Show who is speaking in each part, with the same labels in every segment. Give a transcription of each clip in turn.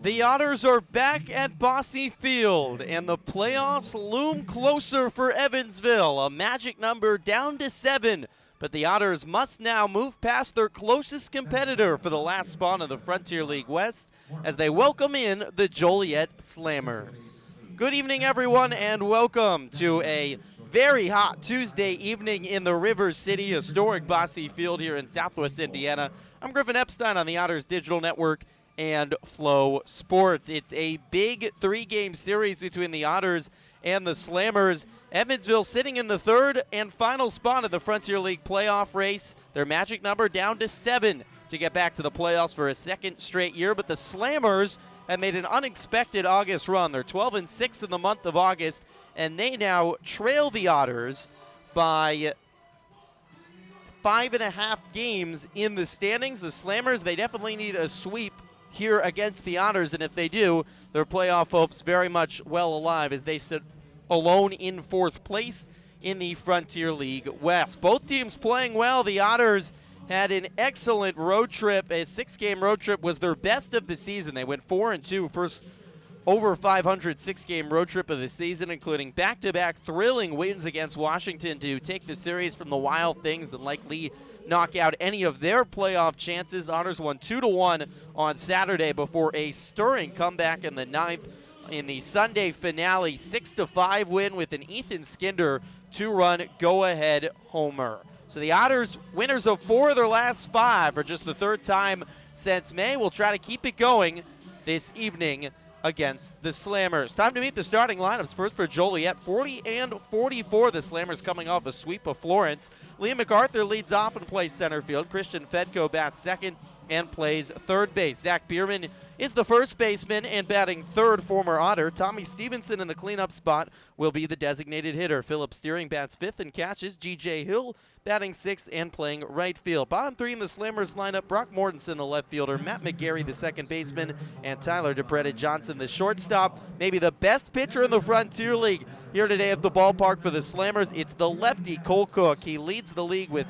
Speaker 1: The Otters are back at Bosse Field, and the playoffs loom closer for Evansville. A magic number down to 7, but the Otters must now move past their closest competitor for the last spot in the Frontier League West as they welcome in the Joliet Slammers. Good evening, everyone, and welcome to a very hot Tuesday evening in the River City, historic Bosse Field here in Southwest Indiana. I'm Griffin Epstein on the Otters Digital Network and Flow Sports. It's a big three-game series between the Otters and the Slammers. Evansville sitting in the third and final spot of the Frontier League playoff race. Their magic number down to 7 to get back to the playoffs for a second straight year. But the Slammers have made an unexpected August run. They're 12-6 in the month of August, and they now trail the Otters by 5.5 games in the standings. The Slammers, they definitely need a sweep here against the Otters, and if they do, their playoff hopes very much well alive as they sit alone in fourth place in the Frontier League West. Both teams playing well. The Otters had an excellent road trip. A 6-game road trip was their best of the season. They went 4-2, first over 500 6-game road trip of the season, including back-to-back thrilling wins against Washington to take the series from the Wild Things and likely knock out any of their playoff chances. Otters won 2-1 on Saturday before a stirring comeback in the ninth in the Sunday finale, 6-5 win with an Ethan Skinder 2-run go-ahead homer. So the Otters, winners of 4 of their last 5 for just the third time since May, will try to keep it going this evening against the Slammers. Time to meet the starting lineups. First for Joliet, 40 and 44. The Slammers coming off a sweep of Florence. Liam MacArthur leads off and plays center field. Christian Fedko bats second and plays third base. Zach Bierman is the first baseman and batting third, former Otter. Tommy Stevenson in the cleanup spot will be the designated hitter. Philip Steering bats fifth and catches. G.J. Hill batting sixth and playing right field. Bottom three in the Slammers lineup: Brock Mortensen, the left fielder, Matt McGarry, the second baseman, and Tyler DePretta Johnson, the shortstop. Maybe the best pitcher in the Frontier League here today at the ballpark for the Slammers. It's the lefty Cole Cook. He leads the league with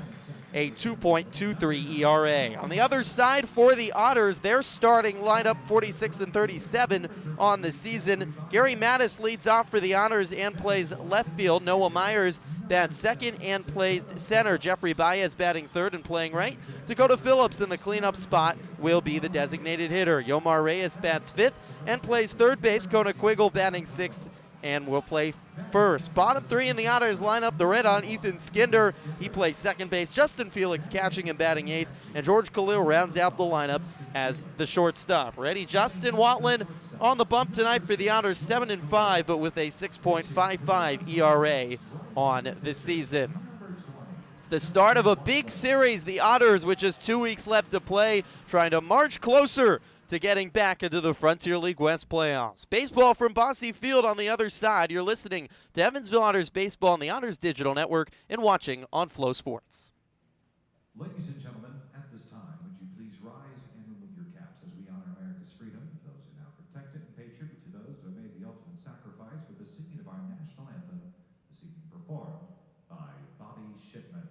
Speaker 1: a 2.23 ERA. On the other side for the Otters, their starting lineup, 46 and 37 on the season. Gary Mattis leads off for the Otters and plays left field. Noah Myers bats second and plays center. Jeffrey Baez batting third and playing right. Dakota Phillips in the cleanup spot will be the designated hitter. Yomar Reyes bats fifth and plays third base. Kona Quiggle batting sixth and will play first. Bottom three in the Otters lineup: the red on Ethan Skinder. He plays second base. Justin Felix catching and batting eighth. And George Khalil rounds out the lineup as the shortstop. Ready, Justin Watland on the bump tonight for the Otters, 7-5, but with a 6.55 ERA on the season. It's the start of a big series. The Otters, with just 2 weeks left to play, trying to march closer to getting back into the Frontier League West playoffs. Baseball from Bosse Field on the other side. You're listening to Evansville Otters Baseball on the Otters Digital Network and watching on Flow Sports.
Speaker 2: Ladies and gentlemen, at this time, would you please rise and remove your caps as we honor America's freedom, those who now protect it, and pay tribute to those who made the ultimate sacrifice with the singing of our national anthem, this evening performed by Bobby Shipman.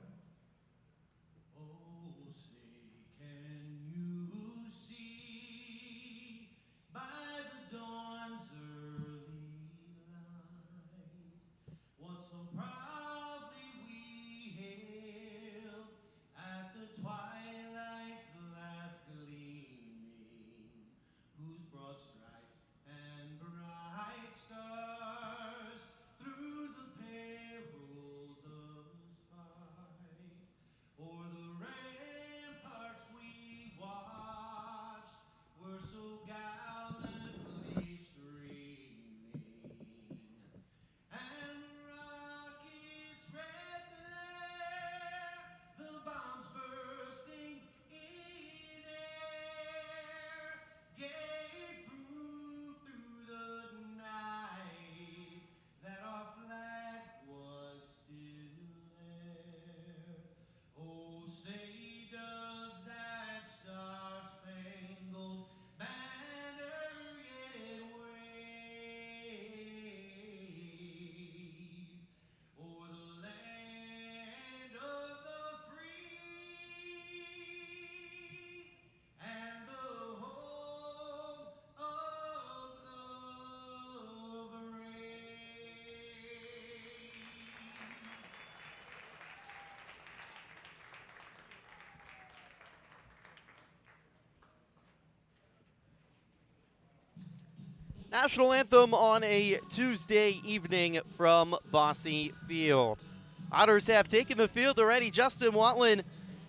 Speaker 3: Oh, say, can you see by the dawn's early light what so proudly we hailed at the
Speaker 1: National anthem on a Tuesday evening from Bosse Field. Otters have taken the field already. Justin Watland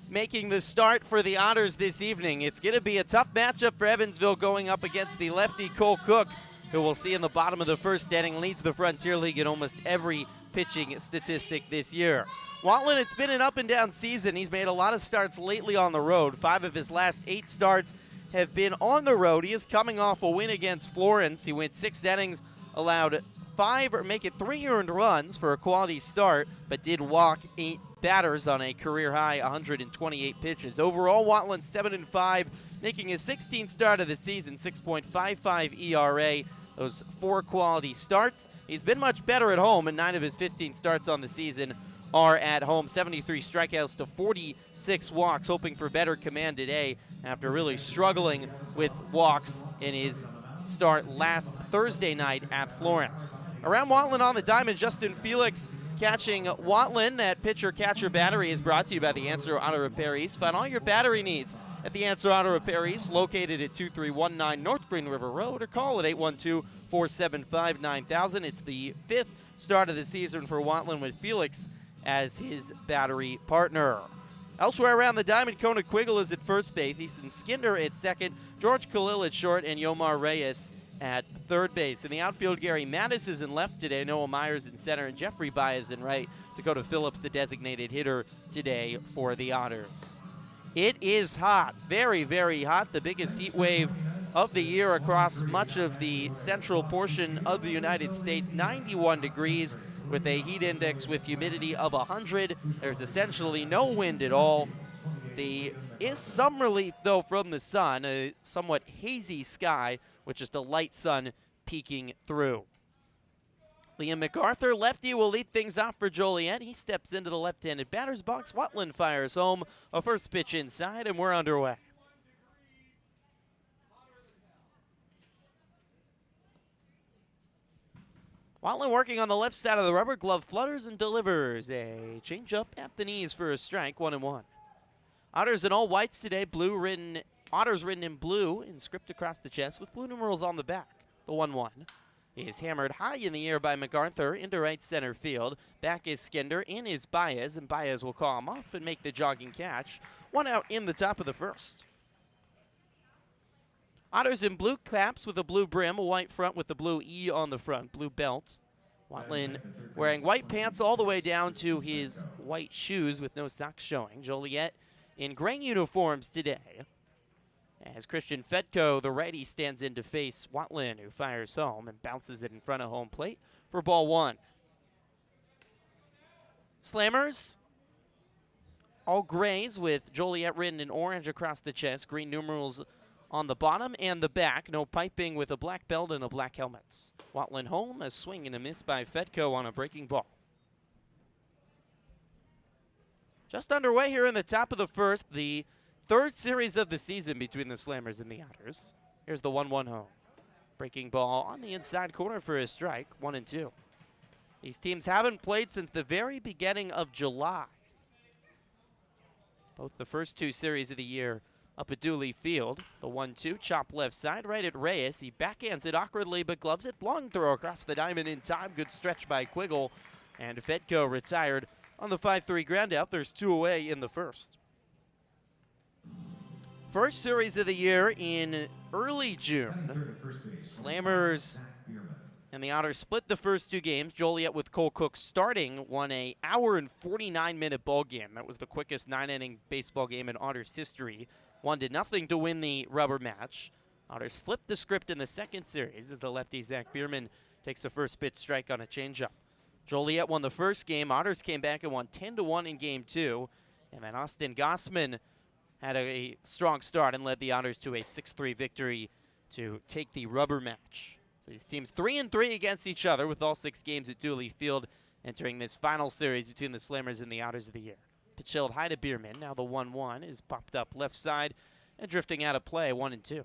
Speaker 1: making the start for the Otters this evening. It's going to be a tough matchup for Evansville going up against the lefty Cole Cook, who we'll see in the bottom of the first inning leads the Frontier League in almost every pitching statistic this year. Watland, it's been an up-and-down season. He's made a lot of starts lately on the road. 5 of his last 8 starts have been on the road. He is coming off a win against Florence. He went 6 innings, allowed 3 earned runs for a quality start, but did walk 8 batters on a career-high 128 pitches. Overall, Watland 7-5, making his 16th start of the season, 6.55 ERA. Those 4 quality starts. He's been much better at home, and 9 of his 15 starts on the season are at home. 73 strikeouts to 46 walks, hoping for better command today after really struggling with walks in his start last Thursday night at Florence. Around Watland on the diamond, Justin Felix catching Watland. That pitcher-catcher battery is brought to you by the Answer Auto Repair East. Find all your battery needs at the Answer Auto Repair East, located at 2319 North Green River Road, or call at 812-475-9000. It's the 5th start of the season for Watland with Felix as his battery partner. Elsewhere around the diamond, Kona Quiggle is at first base, Ethan Skinder at second, George Khalil at short, and Yomar Reyes at third base. In the outfield, Gary Mattis is in left today, Noah Myers in center, and Jeffrey Baez in right. Dakota Phillips, the designated hitter today for the Otters. It is hot, very, very hot. The biggest heat wave of the year across much of the central portion of the United States. 91 degrees with a heat index with humidity of 100. There's essentially no wind at all. There is some relief, though, from the sun, a somewhat hazy sky with just a light sun peeking through. Liam MacArthur, lefty, will lead things off for Joliet. He steps into the left-handed batter's box. Watland fires home. A first pitch inside, and we're underway. Watland working on the left side of the rubber. Glove flutters and delivers a changeup at the knees for a strike, 1-1. Otters in all whites today. Otters written in blue, inscript across the chest with blue numerals on the back. The 1-1 is hammered high in the air by MacArthur into right center field. Back is Skinder, in is Baez, and Baez will call him off and make the jogging catch. 1 out in the top of the first. Otters in blue caps with a blue brim, a white front with the blue E on the front, blue belt. Watland wearing white pants all the way down to his white shoes with no socks showing. Joliet in gray uniforms today, as Christian Fetko, the righty, stands in to face Watland, who fires home and bounces it in front of home plate for ball 1. Slammers, all grays with Joliet written in orange across the chest, green numerals on the bottom and the back. No piping with a black belt and a black helmet. Watland home, a swing and a miss by Fetko on a breaking ball. Just underway here in the top of the first, the 3rd series of the season between the Slammers and the Otters. Here's the 1-1 home. Breaking ball on the inside corner for a strike, 1-2. These teams haven't played since the very beginning of July. Both the first 2 series of the year up at Dooley Field. The 1-2, chop left side, right at Reyes. He backhands it awkwardly, but gloves it. Long throw across the diamond in time. Good stretch by Quiggle. And Fetko retired on the 5-3 ground out. There's 2 away in the first. First series of the year in early June. Slammers and the Otters split the first 2 games. Joliet with Cole Cook starting won an hour and 49-minute ball game. That was the quickest 9-inning baseball game in Otters history. 1-0 to win the rubber match. Otters flipped the script in the second series as the lefty Zach Bierman takes the first pitch strike on a changeup. Joliet won the first game. Otters came back and won 10-1 in game 2. And then Austin Gossman had a strong start and led the Otters to a 6-3 victory to take the rubber match. So these teams 3-3 against each other with all 6 games at Dooley Field entering this final series between the Slammers and the Otters of the year. Pitch held high to Bierman. Now the 1-1 is popped up left side and drifting out of play, 1-2.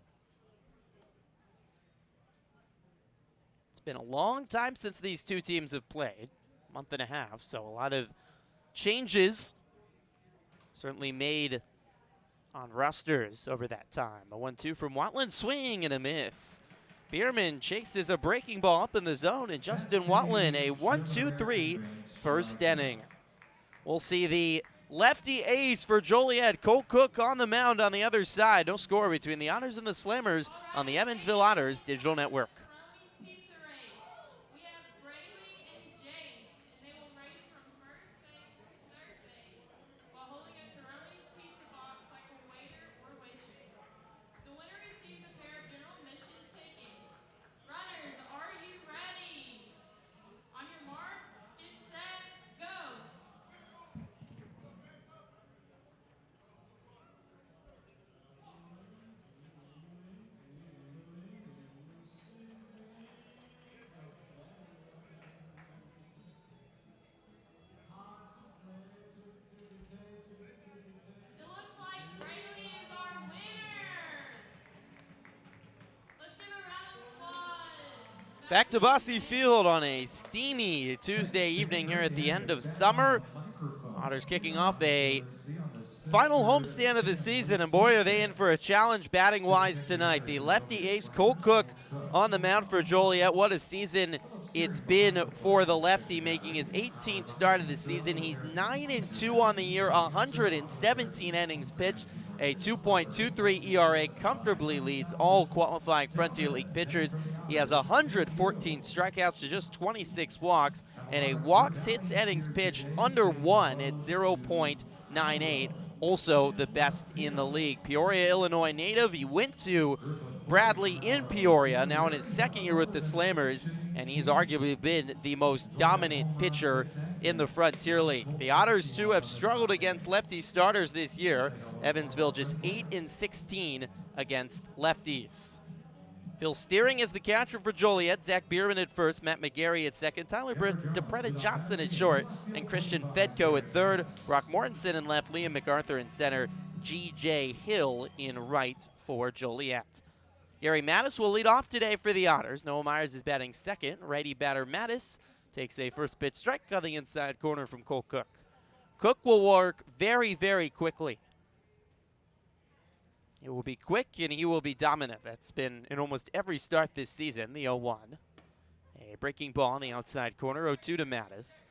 Speaker 1: It's been a long time since these 2 teams have played, a month and a half, so a lot of changes certainly made on rosters over that time. The 1-2 from Watland, swing and a miss. Bierman chases a breaking ball up in the zone, and Justin Watlin a 1-2-3 first inning. We'll see the lefty ace for Joliet, Cole Cook on the mound on the other side. No score between the Otters and the Slammers on the Evansville Otters Digital Network. Back to Bosse Field on a steamy Tuesday evening here at the end of summer. Otters kicking off a final homestand of the season, and boy, are they in for a challenge batting-wise tonight. The lefty ace, Cole Cook, on the mound for Joliet. What a season it's been for the lefty, making his 18th start of the season. He's 9-2 on the year, 117 innings pitched, a 2.23 ERA, comfortably leads all qualifying Frontier League pitchers. He has 114 strikeouts to just 26 walks, and a walks hits innings pitched under 1 at 0.98. Also the best in the league. Peoria, Illinois native. He went to Bradley in Peoria, now in his second year with the Slammers, and he's arguably been the most dominant pitcher in the Frontier League. The Otters, too, have struggled against lefty starters this year. Evansville just 8-16 against lefties. Phil Steering is the catcher for Joliet. Zach Bierman at first, Matt McGarry at second, Tyler DePretta Johnson at short, and Christian Fedko at third. Brock Mortensen in left, Liam MacArthur in center, G.J. Hill in right for Joliet. Gary Mattis will lead off today for the Otters. Noah Myers is batting second. Righty batter Mattis takes a first pitch strike on the inside corner from Cole Cook. Cook will work very, very quickly. It will be quick and he will be dominant. That's been in almost every start this season, the 0-1. A breaking ball on the outside corner, 0-2 to Mattis.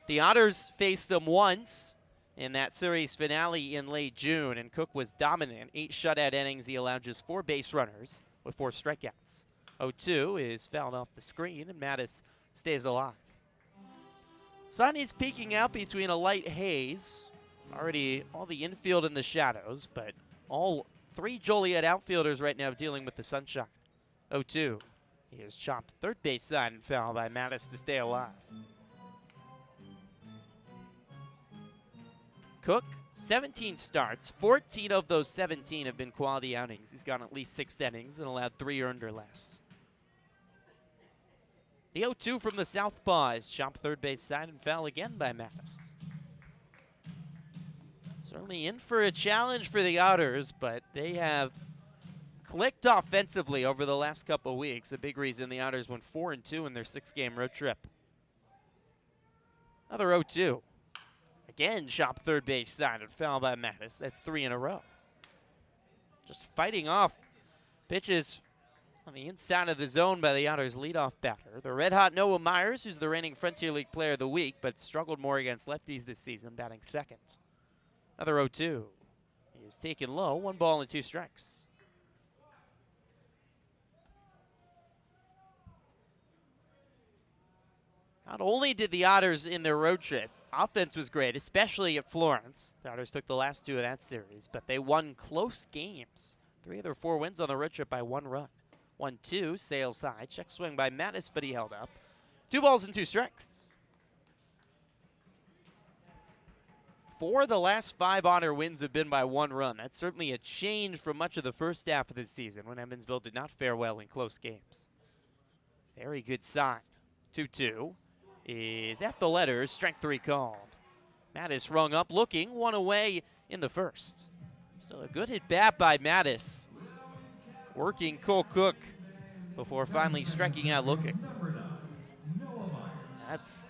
Speaker 1: The Otters faced them once in that series finale in late June, and Cook was dominant. 8 shutout innings. He allowed just 4 base runners with 4 strikeouts. 0-2 is fouled off the screen, and Mattis stays alive. Sun is peeking out between a light haze. Already all the infield in the shadows, but all 3 Joliet outfielders right now dealing with the sunshine. 0-2. He is chopped third base side and foul by Mattis to stay alive. Cook, 17 starts. 14 of those 17 have been quality outings. He's gone at least 6 innings and allowed 3 earned or less. The 0-2 from the southpaw is chopped third base side and foul again by Mattis. Certainly in for a challenge for the Otters, but they have clicked offensively over the last couple of weeks. A big reason the Otters went 4-2 in their 6-game road trip. Another 0-2. Again, chopped third base side and foul by Mattis. That's 3 in a row. Just fighting off pitches on the inside of the zone by the Otters' leadoff batter. The red-hot Noah Myers, who's the reigning Frontier League Player of the Week, but struggled more against lefties this season, batting second. Another 0-2. He is taken low, 1 ball and 2 strikes. Not only did the Otters in their road trip, offense was great, especially at Florence. The Otters took the last 2 of that series, but they won close games. 3 of their 4 wins on the road trip by 1 run. 1-2, sails high, check swing by Mattis, but he held up. 2 balls and 2 strikes. 4 of the last 5 Otter wins have been by 1 run. That's certainly a change from much of the first half of the season when Evansville did not fare well in close games. Very good sign. 2-2 is at the letters, strike 3 called. Mattis rung up looking, 1 away in the first. Still a good hit bat by Mattis. Working Cole Cook before finally striking out looking. That's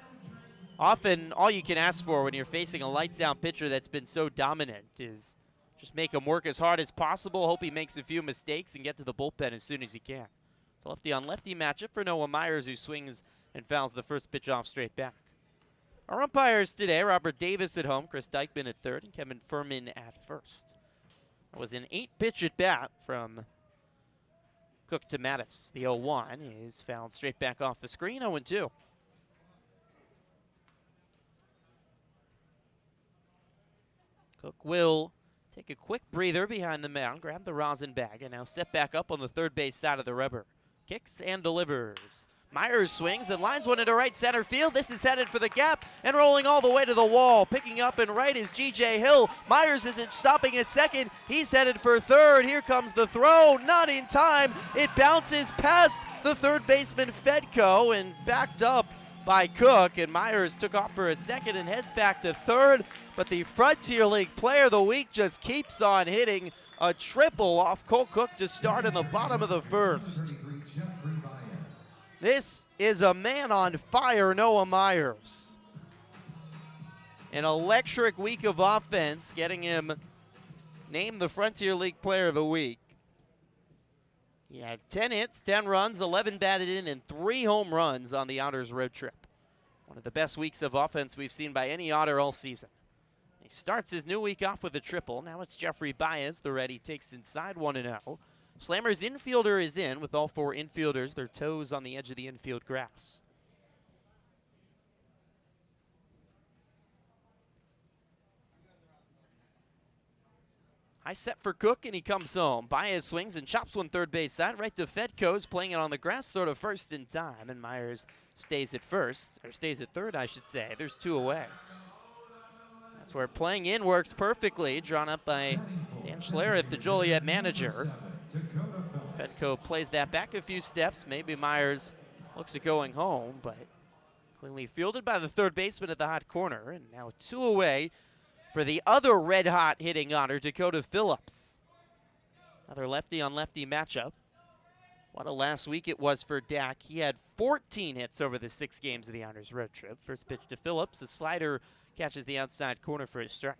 Speaker 1: often all you can ask for when you're facing a lights-out pitcher that's been so dominant, is just make him work as hard as possible, hope he makes a few mistakes, and get to the bullpen as soon as he can. It's a lefty-on-lefty matchup for Noah Myers, who swings and fouls the first pitch off straight back. Our umpires today, Robert Davis at home, Chris Dykman at third, and Kevin Furman at first. That was an 8-pitch at bat from Cook to Mattis. The 0-1 is fouled straight back off the screen, 0-2. Cook will take a quick breather behind the mound, grab the rosin bag, and now step back up on the third base side of the rubber. Kicks and delivers. Myers swings and lines one into right center field. This is headed for the gap and rolling all the way to the wall. Picking up and right is G.J. Hill. Myers isn't stopping at second. He's headed for third. Here comes the throw. Not in time. It bounces past the third baseman Fedko and backed up by Cook. And Myers took off for a second and heads back to third. But the Frontier League Player of the Week just keeps on hitting a triple off Cole Cook to start in the bottom of the first. This is a man on fire, Noah Myers. An electric week of offense, getting him named the Frontier League Player of the Week. He had 10 hits, 10 runs, 11 batted in, and 3 home runs on the Otters road trip. One of the best weeks of offense we've seen by any Otter all season. He starts his new week off with a triple. Now it's Jeffrey Baez. The ready takes inside 1-0. Slammers infielder is in with all 4 infielders, their toes on the edge of the infield grass. High set for Cook, and he comes home. Baez swings and chops one third base side right to Fedko's, playing it on the grass, throw to first in time, and Myers stays at first, or stays at third, I should say. There's 2 away. That's where playing in works perfectly, drawn up by Dan Schlereth, the Joliet manager. Fedko plays that back a few steps. Maybe Myers looks at going home, but cleanly fielded by the third baseman at the hot corner. And now 2 away for the other red-hot hitting Otter, Dakota Phillips. Another lefty-on-lefty matchup. What a last week it was for Dak. He had 14 hits over the 6 games of the Otters road trip. First pitch to Phillips. The slider catches the outside corner for a strike.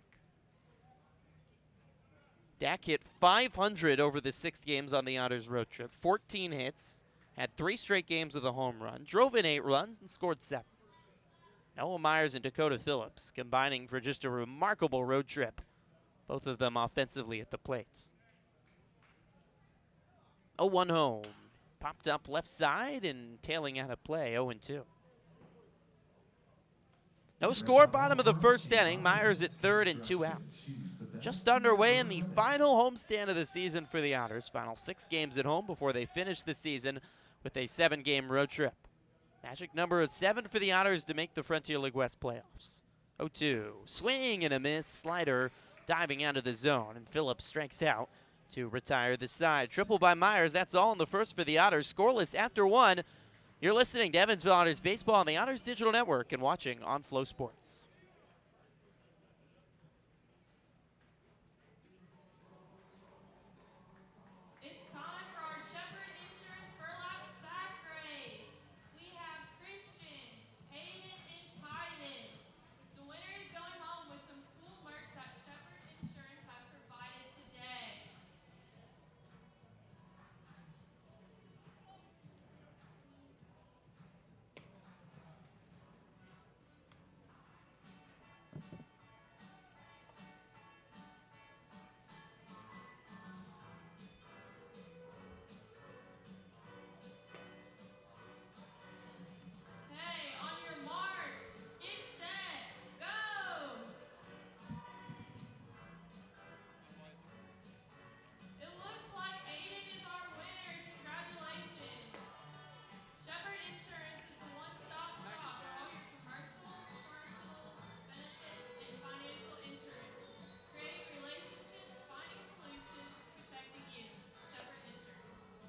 Speaker 1: Dak hit 500 over the 6 games on the Otters road trip. 14 hits, had 3 straight games with a home run, drove in 8 runs, and scored 7. Noah Myers and Dakota Phillips combining for just a remarkable road trip, both of them offensively at the plate. 0-1 home. Popped up left side and tailing out of play, 0-2. No score, bottom of the first inning. Myers at third and 2 outs. Just underway in the final homestand of the season for the Otters. Final 6 games at home before they finish the season with a 7-game road trip. Magic number of 7 for the Otters to make the Frontier League West playoffs. 0-2. Swing and a miss. Slider diving out of the zone, and Phillips strikes out to retire the side. Triple by Myers. That's all in the first for the Otters. Scoreless after 1. You're listening to Evansville Otters Baseball on the Otters Digital Network and watching on Flow Sports.
Speaker 4: It's time for our Shepherd Insurance Burlap Sack Race. We have Christian, Hayden, and Titus. The winner is going home with some cool merch that Shepherd Insurance has provided today. Okay, on your marks, get set, go! It looks like Aiden is our winner. Congratulations. Shepherd Insurance is the one-stop shop for all your commercial, personal, benefits, and financial insurance. Creating relationships, finding solutions, protecting you. Shepherd Insurance.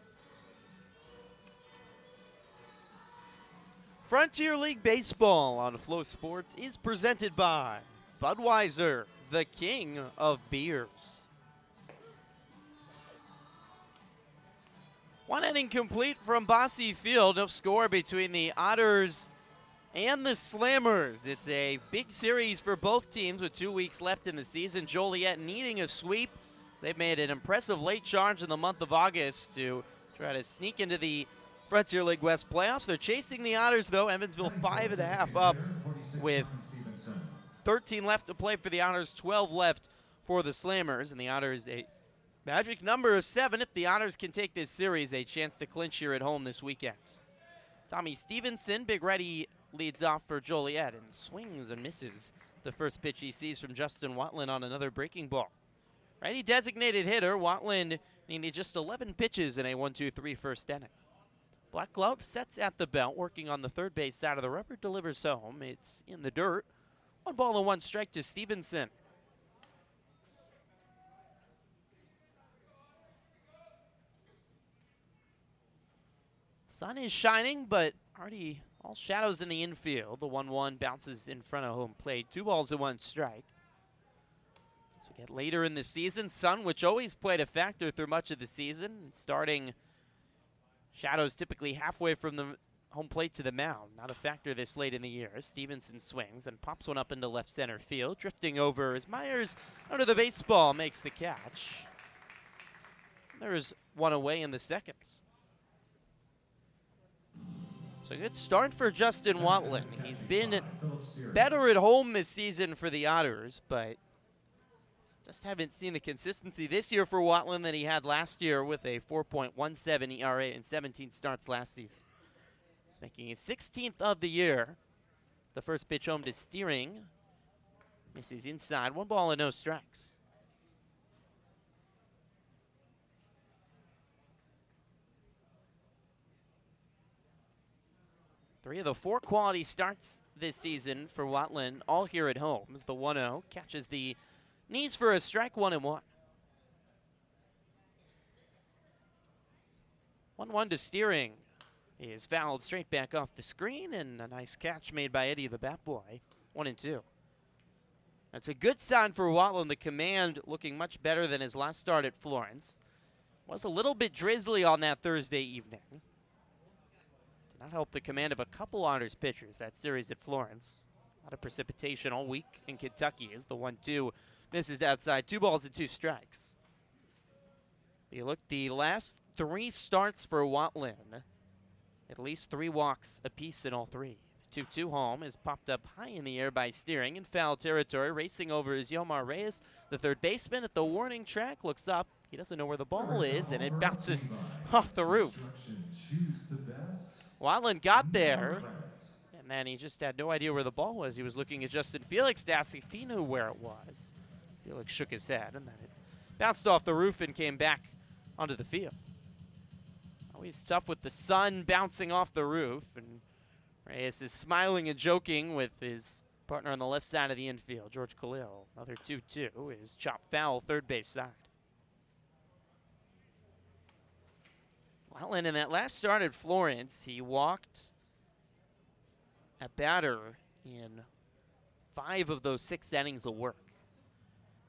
Speaker 1: Frontier League Baseball on Flow Sports is presented by Budweiser, the king of beers. 1 inning complete from Bosse Field. No score between the Otters and the Slammers. It's a big series for both teams with 2 weeks left in the season. Joliet needing a sweep. They've made an impressive late charge in the month of August to try to sneak into the Frontier League West playoffs. They're chasing the Otters, though. Evansville 5.5 up with 13 left to play for the Otters, 12 left for the Slammers. And the Otters, a magic number of 7. If the Otters can take this series, a chance to clinch here at home this weekend. Tommy Stevenson, Big Reddy, leads off for Joliet and swings and misses the first pitch he sees from Justin Watland on another breaking ball. Righty designated hitter, Watland needed just 11 pitches in a 1-2-3 first inning. Black glove sets at the belt, working on the third base side of the rubber, delivers home. It's in the dirt. 1 ball and 1 strike to Stevenson. Sun is shining, but already all shadows in the infield. The 1-1 bounces in front of home plate. 2 balls and 1 strike. So get later in the season, sun, which always played a factor through much of the season, starting shadows typically halfway from the home plate to the mound. Not a factor this late in the year. Stevenson swings and pops one up into left center field. Drifting over as Myers under the baseball makes the catch. There's 1 away in the seconds. So good start for Justin Watland. He's been better at home this season for the Otters, but just haven't seen the consistency this year for Watland that he had last year with a 4.17 ERA in 17 starts last season. He's making his 16th of the year. The first pitch home to Steering. Misses inside. 1 ball and no strikes. Three of the 4 quality starts this season for Watland, all here at home. As the 1-0 catches the knees for a strike, 1-1. 1-1 to Steering is fouled straight back off the screen, and a nice catch made by Eddie the Bat Boy. 1-2. That's a good sign for Watland. The command looking much better than his last start at Florence. Was a little bit drizzly on that Thursday evening. Did not help the command of a couple Otters pitchers that series at Florence. A lot of precipitation all week in Kentucky as the 1-2 misses outside. 2 balls and 2 strikes. You look, the last 3 starts for Watland, at least 3 walks apiece in all 3. The 2-2 home is popped up high in the air by Steering in foul territory. Racing over is Yomar Reyes, the third baseman at the warning track. Looks up. He doesn't know where the ball is, and it bounces off the roof. Watland got there, and then he just had no idea where the ball was. He was looking at Justin Felix to ask if he knew where it was. Felix shook his head, and then it bounced off the roof and came back onto the field. Always tough with the sun bouncing off the roof, and Reyes is smiling and joking with his partner on the left side of the infield, George Khalil. Another 2-2 is chopped foul, third base side. Watland in that last start at Florence, he walked a batter in 5 of those 6 innings of work.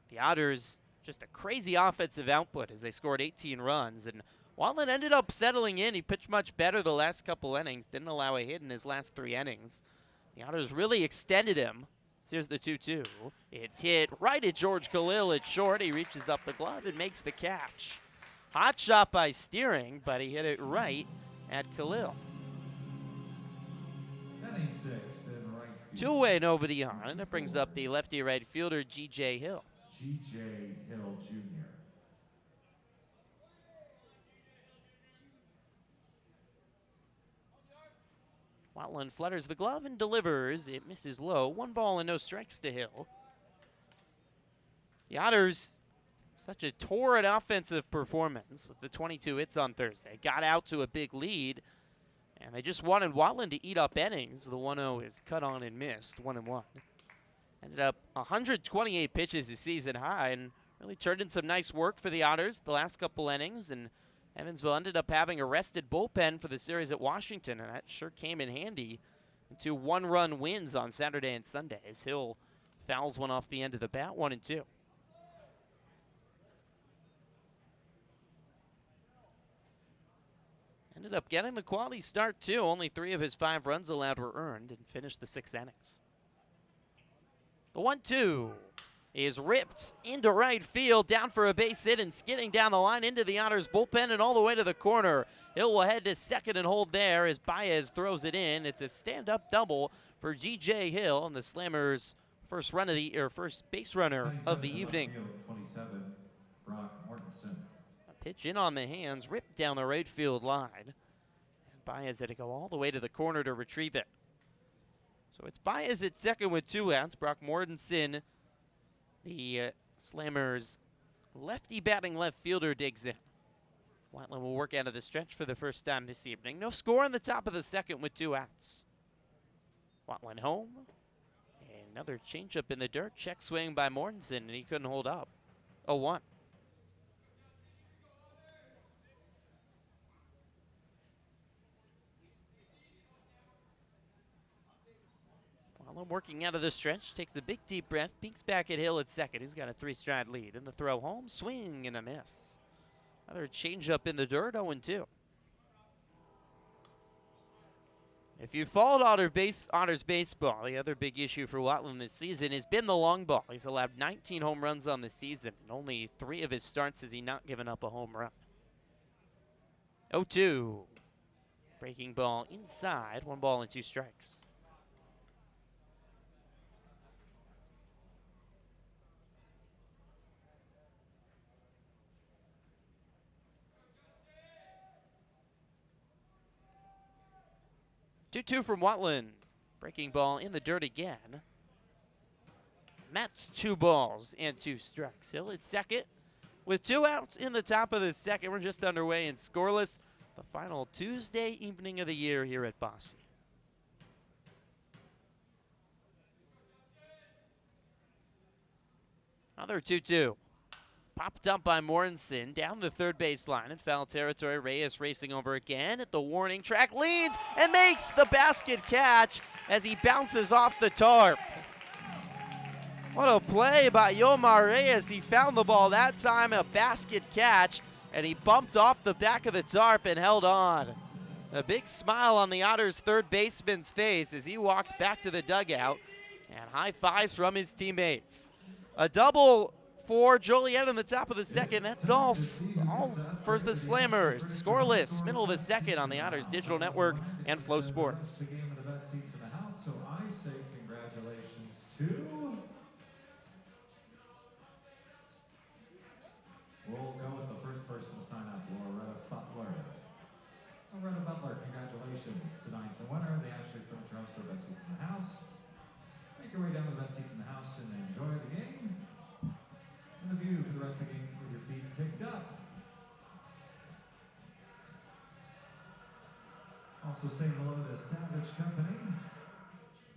Speaker 1: The Otters, just a crazy offensive output as they scored 18 runs, and Watland ended up settling in. He pitched much better the last couple innings, didn't allow a hit in his last 3 innings. The Otters really extended him. So here's the 2-2. It's hit right at George Khalil at short. He reaches up the glove and makes the catch. Hot shot by Steering, but he hit it right at Khalil. 2-away, nobody on. That brings up the lefty right fielder, G.J. Hill.
Speaker 2: G.J. Hill Jr.
Speaker 1: Watland flutters the glove and delivers. It misses low. 1 ball and no strikes to Hill. The Otters, such a torrid offensive performance with the 22 hits on Thursday. Got out to a big lead, and they just wanted Watland to eat up innings. The 1-0 is cut on and missed, 1-1. Ended up 128 pitches this season high, and really turned in some nice work for the Otters the last couple innings, and Evansville ended up having a rested bullpen for the series at Washington, and that sure came in handy in 2 one-run wins on Saturday and Sunday as Hill fouls one off the end of the bat, 1-2. Ended up getting the quality start, too. Only 3 of his 5 runs allowed were earned and finished the 6 innings. The 1-2 is ripped into right field, down for a base hit and skidding down the line into the Otters bullpen and all the way to the corner. Hill will head to second and hold there as Baez throws it in. It's a stand-up double for G.J. Hill, and the Slammers' first base runner of the evening.
Speaker 2: 27, Brock Mortensen.
Speaker 1: A pitch in on the hands, ripped down the right field line. And Baez had to go all the way to the corner to retrieve it. So it's Baez at second with 2 outs. Brock Mortensen, the Slammers' lefty batting left fielder, digs in. Watland will work out of the stretch for the first time this evening. No score in the top of the second with 2 outs. Watland home. Another changeup in the dirt. Check swing by Mortensen, and he couldn't hold up. 0-1. Watland working out of the stretch. Takes a big deep breath. Peeks back at Hill at second. He's got a 3-stride lead. And the throw home. Swing and a miss. Another changeup in the dirt, 0-2. If you followed Otters baseball, the other big issue for Watland this season has been the long ball. He's allowed 19 home runs on the season, and only 3 of his starts has he not given up a home run. 0-2. Breaking ball inside, 1 ball and 2 strikes. Two from Watland. Breaking ball in the dirt again. That's 2 balls and 2 strikes. Hill at second with 2 outs in the top of the second. We're just underway and scoreless. The final Tuesday evening of the year here at Bosse. Another 2-2. Popped up by Mortensen down the third base line in foul territory. Reyes racing over again at the warning track. Leads and makes the basket catch as he bounces off the tarp. What a play by Yomar Reyes. He found the ball that time, a basket catch, and he bumped off the back of the tarp and held on. A big smile on the Otters' third baseman's face as he walks back to the dugout, and high fives from his teammates. A double for Joliet in the top of the second. That's all for the Slammers. Scoreless, middle of the second on the Otters Digital Network and Flow Sports.
Speaker 2: The game of the best seats in the house, so I say congratulations to... We'll go with the first person to sign up, Loretta Butler. Loretta Butler, congratulations. Tonight's the winner, the Ashley Furniture Home Store Best Seats in the House. Make your way down to the best seats in the house and enjoy the game. And the view for the rest of the game with your feet kicked up. Also saying hello to Savage Company.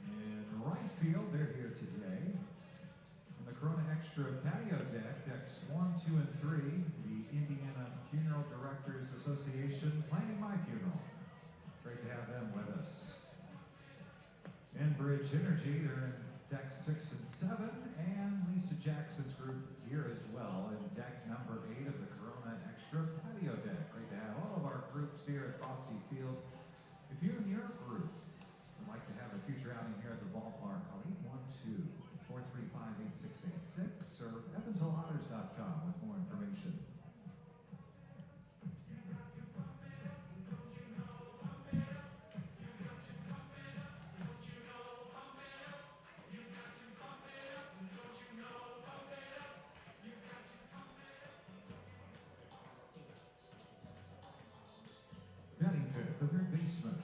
Speaker 2: In right field, they're here today. In the Corona Extra patio deck, decks 1, 2, and 3, the Indiana Funeral Directors Association planning my funeral. Great to have them with us. Enbridge Energy, they're in deck 6 and 7, and Lisa Jackson's group here as well in deck number 8 of the Corona Extra patio deck. Great to have all of our groups here at Bosse Field. If you and your group would like to have a future outing here at the ballpark, call 812-435-8686 or EvansvilleOtters.com with more information. Batting fifth, the third baseman,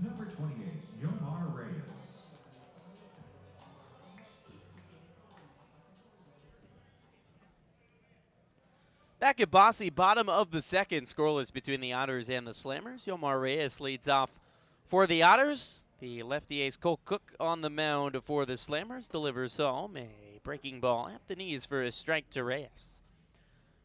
Speaker 2: number 28, Yomar Reyes.
Speaker 1: Back at Bosse, bottom of the second, scoreless between the Otters and the Slammers. Yomar Reyes leads off for the Otters. The lefty ace Cole Cook on the mound for the Slammers delivers home a breaking ball at the knees for a strike to Reyes.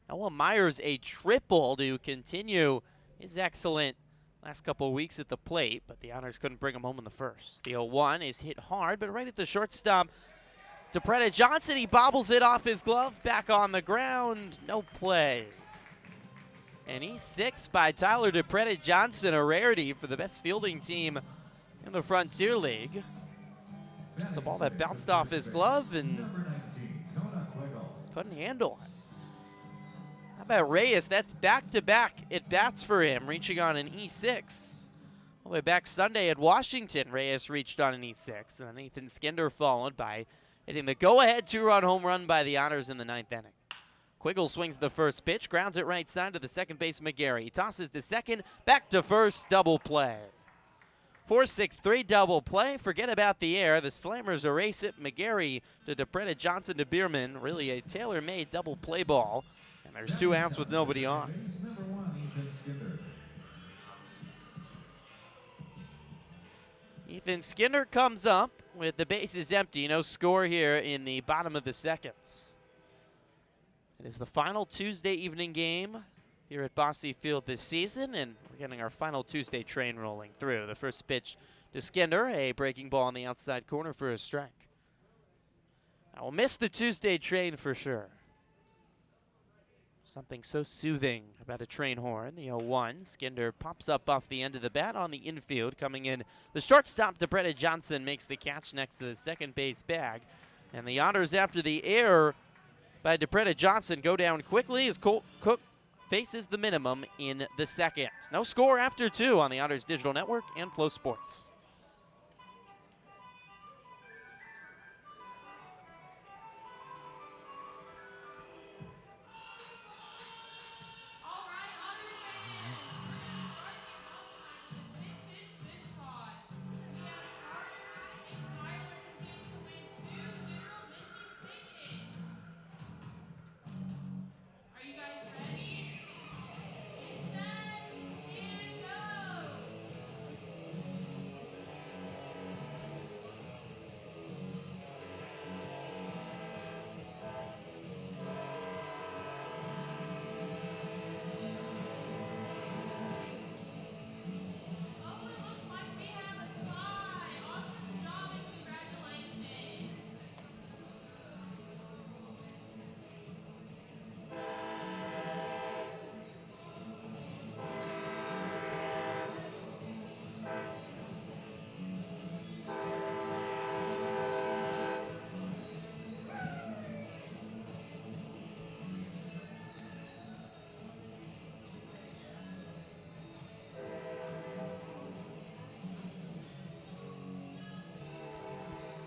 Speaker 1: Noah Myers a triple to continue his excellent last couple of weeks at the plate, but the Otters couldn't bring him home in the first. The 0-1 is hit hard, but right at the shortstop to Preda Johnson. He bobbles it off his glove, back on the ground, no play. And E6 by Tyler DePreda Johnson, a rarity for the best fielding team in the Frontier League. Just a ball that bounced off his glove and couldn't handle it. How about Reyes? That's back-to-back at-bats for him, reaching on an E6. All the way back Sunday at Washington, Reyes reached on an E6, and then Ethan Skinder followed by hitting the go-ahead 2-run home run by the Otters in the 9th inning. Quiggle swings the first pitch, grounds it right side to the second base McGarry. He tosses to second, back to first, double play. 4-6-3 double play. Forget about the air. The Slammers erase it. McGarry to DePretta, Johnson to Bierman. Really a tailor-made double play ball. And there's 2 outs with nobody on.
Speaker 2: Base number 1, Ethan Skinner.
Speaker 1: Ethan Skinner comes up with the bases empty. No score here in the bottom of the seconds. It is the final Tuesday evening game here at Bosse Field this season, and we're getting our final Tuesday train rolling through. The first pitch to Skinner, a breaking ball on the outside corner for a strike. I will miss the Tuesday train for sure. Something so soothing about a train horn. The 0-1. Skinner pops up off the end of the bat on the infield. Coming in, the shortstop, DePretta Johnson, makes the catch next to the second base bag. And the Otters, after the error by DePretta Johnson, go down quickly as Cook faces the minimum in the second. No score after 2 on the Otters Digital Network and Flow Sports.
Speaker 4: All right, Otters fans, we're going to start things off tonight with a 10-pitch pitch toss. We have Carter and Tyler competing to win 2 zero-mission tickets. Are you guys ready? Get set and go! Oh, it looks like we have a tie. Awesome job and congratulations.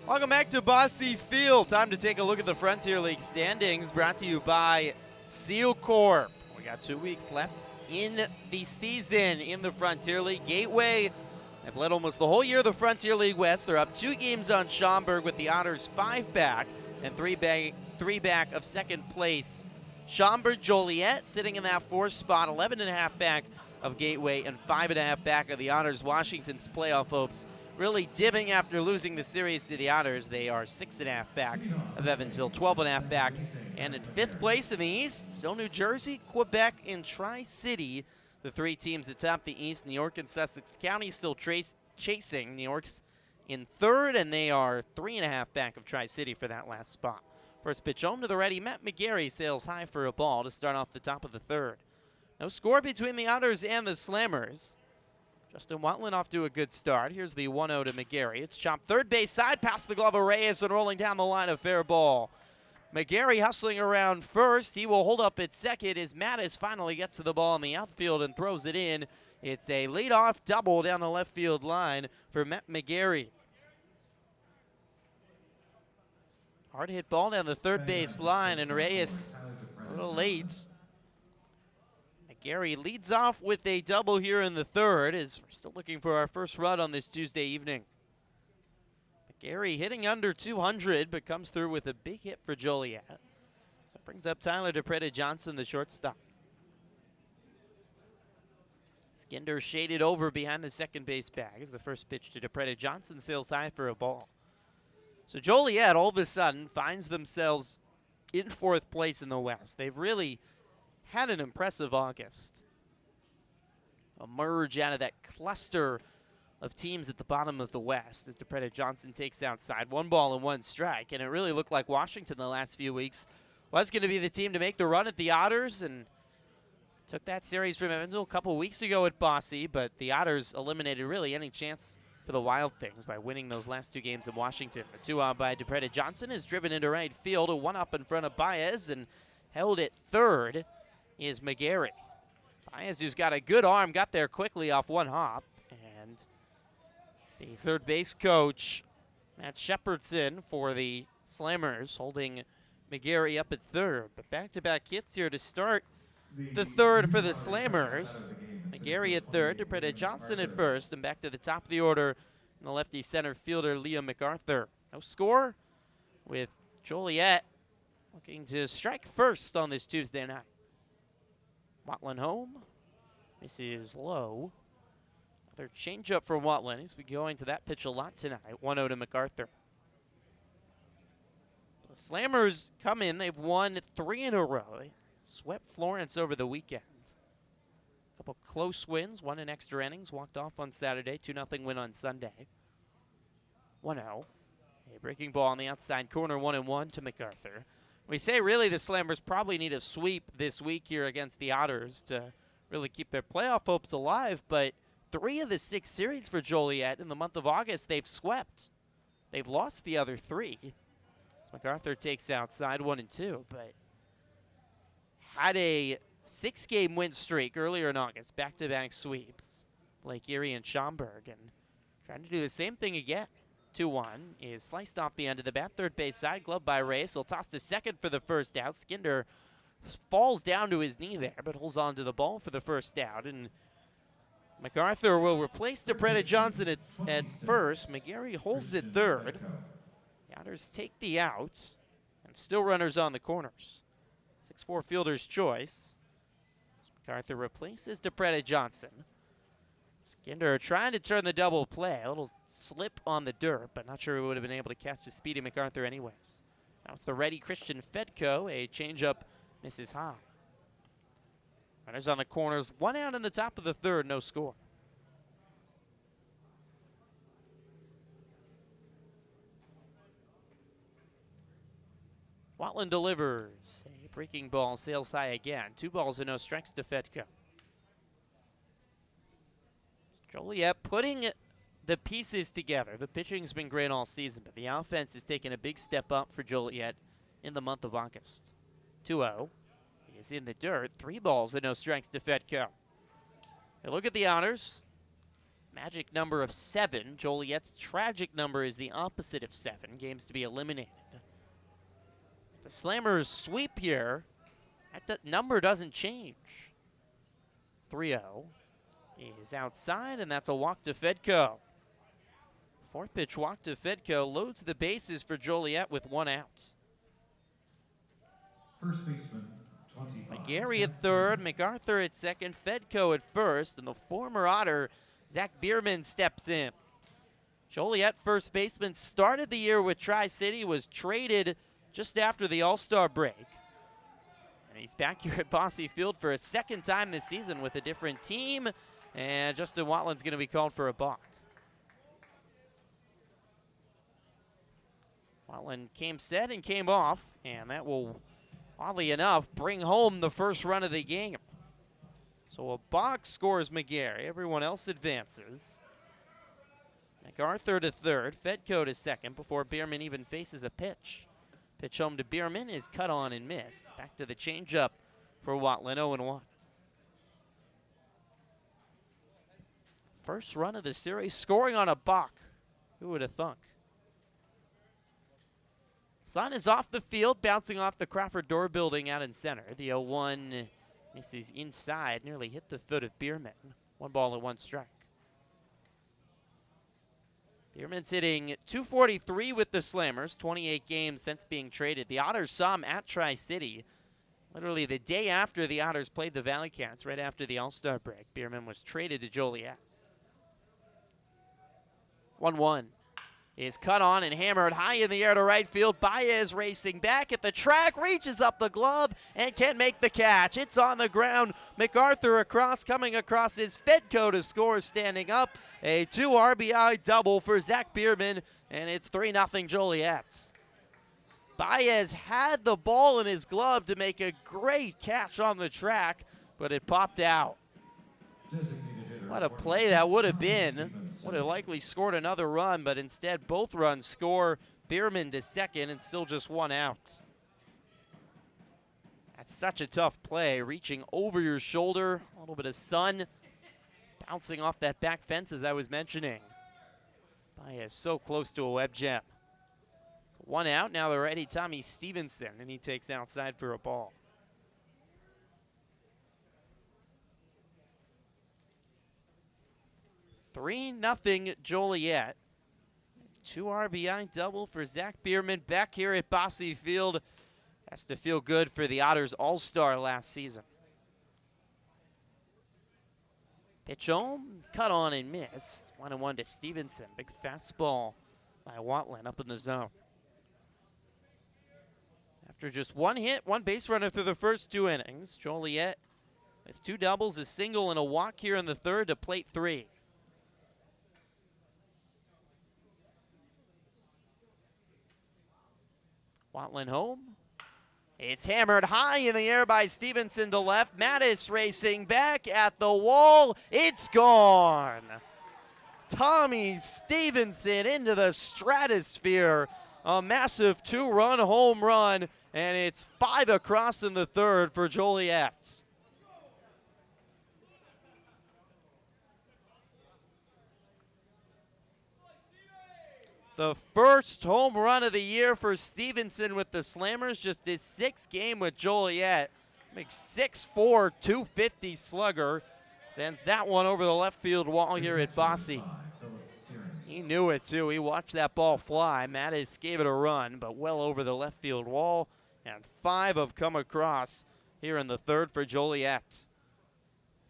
Speaker 1: Welcome back to Bosse Field. Time to take a look at the Frontier League standings, brought to you by Seal Corp. We got 2 weeks left in the season in the Frontier League. Gateway, they've led almost the whole year of the Frontier League West. They're up 2 games on Schaumburg with the Otters 5 back and 3 back of second place. Schaumburg, Joliet sitting in that 4th spot, 11.5 back of Gateway and 5.5 back of the Otters. Washington's playoff hopes really dimming after losing the series to the Otters. They are 6.5 back of Evansville, 12.5 back. And in 5th place in the East, still New Jersey, Quebec, and Tri-City. The 3 teams that top the East, New York and Sussex County, still chasing. New York's in 3rd, and they are 3.5 back of Tri-City for that last spot. First pitch home to the ready. Matt McGarry sails high for a ball to start off the top of the 3rd. No score between the Otters and the Slammers. Justin Watland off to a good start. Here's the 1-0 to McGarry. It's chopped third base side, past the glove of Reyes and rolling down the line, of fair ball. McGarry hustling around first. He will hold up at second as Mattis finally gets to the ball in the outfield and throws it in. It's a leadoff double down the left field line for Matt McGarry. Hard hit ball down the third base line, and Reyes a little late. McGarry leads off with a double here in the 3rd as we're still looking for our first run on this Tuesday evening. McGarry hitting under 200, but comes through with a big hit for Joliet. That brings up Tyler DePretta Johnson, the shortstop. Skinder shaded over behind the second base bag as the first pitch to DePretta Johnson sails high for a ball. So Joliet all of a sudden finds themselves in 4th place in the West. They've really had an impressive August. Emerge out of that cluster of teams at the bottom of the West as DePretta Johnson takes outside. 1 ball and 1 strike, and it really looked like Washington the last few weeks was going to be the team to make the run at the Otters, and took that series from Evansville a couple weeks ago at Bosse, but the Otters eliminated really any chance for the Wild Things by winning those last 2 games in Washington. The 2-out by DePreta Johnson is driven into right field. A 1-up in front of Baez, and held at third is McGarry. Baez, who's got a good arm, got there quickly off 1 hop. And the third base coach, Matt Shepardson, for the Slammers, holding McGarry up at third. But back-to-back hits here to start the third for the Slammers. McGarry at third, DePreta Johnson at first, and back to the top of the order, the lefty center fielder, Liam MacArthur. No score, with Joliet looking to strike first on this Tuesday night. Watland home. This is low. Another changeup for Watland. He's been going to that pitch a lot tonight. 1-0 to MacArthur. The Slammers come in. They've won 3 in a row. They swept Florence over the weekend. A couple close wins, 1 in extra innings. Walked off on Saturday. 2-0 win on Sunday. 1-0. A breaking ball on the outside corner. 1-1 to MacArthur. We say really the Slammers probably need a sweep this week here against the Otters to really keep their playoff hopes alive, but 3 of the 6 series for Joliet in the month of August they've swept. They've lost the other 3. So MacArthur takes outside 1-2, but had a 6-game win streak earlier in August, back-to-back sweeps, Lake Erie and Schaumburg, and trying to do the same thing again. 2-1 is sliced off the end of the bat. Third base side, glove by Race. He'll toss to second for the first out. Skinder falls down to his knee there, but holds on to the ball for the first out. And MacArthur will replace DePreta Johnson at first. McGarry holds at third. The Otters take the out, and still runners on the corners. 6-4 fielder's choice. MacArthur replaces DePreta Johnson. Skinder trying to turn the double play. A little slip on the dirt, but not sure he would have been able to catch the speedy MacArthur anyways. Now it's the ready Christian Fedko. A changeup misses high. Runners on the corners. 1 out in the top of the third. No score. Watland delivers. A breaking ball sails high again. 2 balls and no strikes to Fedko. Joliet putting the pieces together. The pitching's been great all season, but the offense has taken a big step up for Joliet in the month of August. 2-0. He is in the dirt. 3 balls and no strikes to Fedko. Hey, look at the Otters. Magic number of 7. Joliet's tragic number is the opposite of 7. Games to be eliminated. The Slammers sweep here. That number doesn't change. 3-0. Is outside, and that's a walk to Fedko. 4-pitch walk to Fedko loads the bases for Joliet with 1 out.
Speaker 2: First baseman, 25.
Speaker 1: McGarry at third, MacArthur at second, Fedko at first, and the former Otter, Zach Bierman, steps in. Joliet first baseman started the year with Tri-City, was traded just after the All-Star break. And he's back here at Bosse Field for a 2nd time this season with a different team. And Justin Watland's going to be called for a balk. Watland came set and came off, and that will, oddly enough, bring home the first run of the game. So a balk scores McGarry. Everyone else advances. MacArthur to third, Fedko to second before Bierman even faces a pitch. Pitch home to Bierman is cut on and missed. Back to the changeup for Watland, 0-1. First run of the series, scoring on a balk. Who would have thunk? Sun is off the field, bouncing off the Crawford Door building out in center. The 0-1 misses inside, nearly hit the foot of Bierman. 1 ball and 1 strike. Bierman's hitting .243 with the Slammers, 28 games since being traded. The Otters saw him at Tri-City. Literally the day after the Otters played the Valley Cats, right after the All-Star break. Bierman was traded to Joliet. 1-1 is cut on and hammered high in the air to right field. Baez racing back at the track, reaches up the glove and can make the catch. It's on the ground. MacArthur across, coming across his Fedko to score, standing up. A 2 RBI double for Zach Bierman, and it's 3-0 Joliet. Baez had the ball in his glove to make a great catch on the track, but it popped out.
Speaker 2: Designated hitter.
Speaker 1: What a play that would have been. Would have likely scored another run, but instead both runs score. Bierman to second and still just one out. That's such a tough play, reaching over your shoulder, a little bit of sun bouncing off that back fence as I was mentioning. Baez so close to a web gem. So one out, now they're ready, Tommy Stevenson, and he takes outside for a ball. 3-0 Joliet. 2 RBI double for Zach Bierman back here at Bosse Field. Has to feel good for the Otters All-Star last season. Pitch home, cut on and missed. 1-1 to Stevenson. Big fastball by Watland up in the zone. After just one hit, one base runner through the first 2 innings, Joliet with 2 doubles, a single, and a walk here in the third to plate 3. Watland home. It's hammered high in the air by Stevenson to left. Mattis racing back at the wall. It's gone. Tommy Stevenson into the stratosphere. A massive 2-run home run, and it's 5 across in the third for Joliet. The first home run of the year for Stevenson with the Slammers, just his 6th game with Joliet. Makes 6'4", 250 slugger. Sends that one over the left field wall here at Bosse. He knew it too. He watched that ball fly. Mattis gave it a run, but well over the left field wall. And 5 have come across here in the third for Joliet.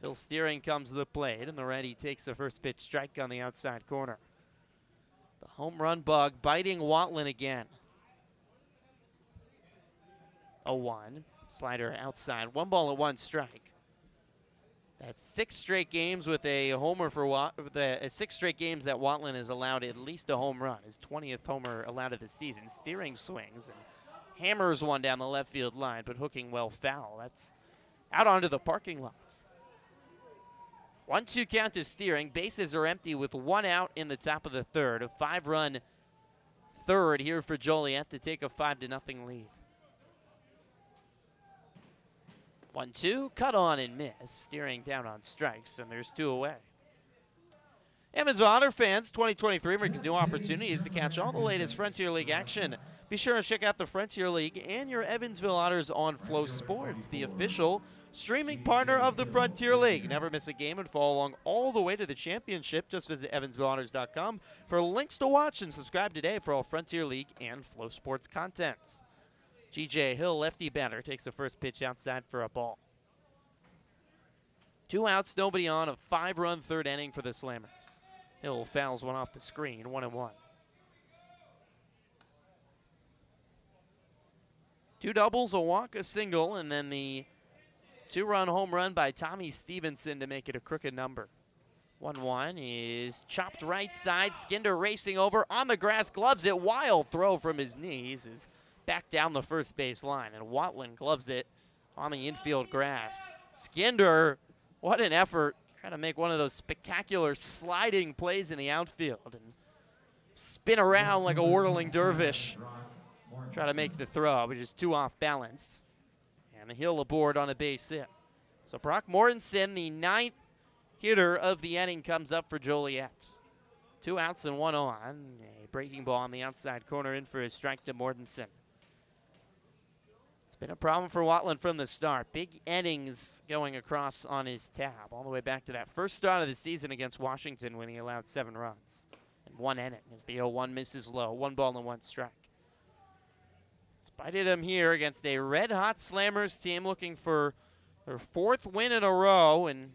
Speaker 1: Phil Steering comes to the plate, and the righty takes the first pitch strike on the outside corner. The home run bug biting Watland again. 0-1. Slider outside. 1 ball and 1 strike. That's 6 straight games with a homer for 6 straight games that Watland has allowed at least a home run. His 20th homer allowed of the season. Steering swings and hammers one down the left field line, but hooking well foul. That's out onto the parking lot. 1-2 count to Steering. Bases are empty with 1 out in the top of the third. A 5-run third here for Joliet to take a 5-0 lead. 1-2, cut on and miss. Steering down on strikes, and there's 2 away. Evansville Otter fans, 2023 brings new opportunities to catch all the latest Frontier League action. Be sure to check out the Frontier League and your Evansville Otters on Flow Sports, the official streaming partner of the Frontier League. Never miss a game and follow along all the way to the championship. Just visit EvansvilleOtters.com for links to watch and subscribe today for all Frontier League and Flow Sports contents. G.J. Hill, lefty batter, takes the first pitch outside for a ball. 2 outs, nobody on, a 5-run third inning for the Slammers. Hill fouls one off the screen, 1-1. 2 doubles, a walk, a single, and then the 2-run home run by Tommy Stevenson to make it a crooked number. 1-1 is chopped right side. Skinder racing over on the grass, gloves it. Wild throw from his knees is back down the first base line, and Watland gloves it on the infield grass. Skinder, what an effort, trying to make one of those spectacular sliding plays in the outfield and spin around like a whirling dervish. Try to make the throw, but just 2 off balance. And a Hill aboard on a base hit. So Brock Mortensen, the 9th hitter of the inning, comes up for Joliet. 2 outs and 1 on. A breaking ball on the outside corner in for a strike to Mortensen. It's been a problem for Watland from the start. Big innings going across on his tab, all the way back to that first start of the season against Washington when he allowed 7 runs in 1 inning as the 0-1 misses low. 1 ball and 1 strike. Spited him here against a red-hot Slammers team looking for their 4th win in a row and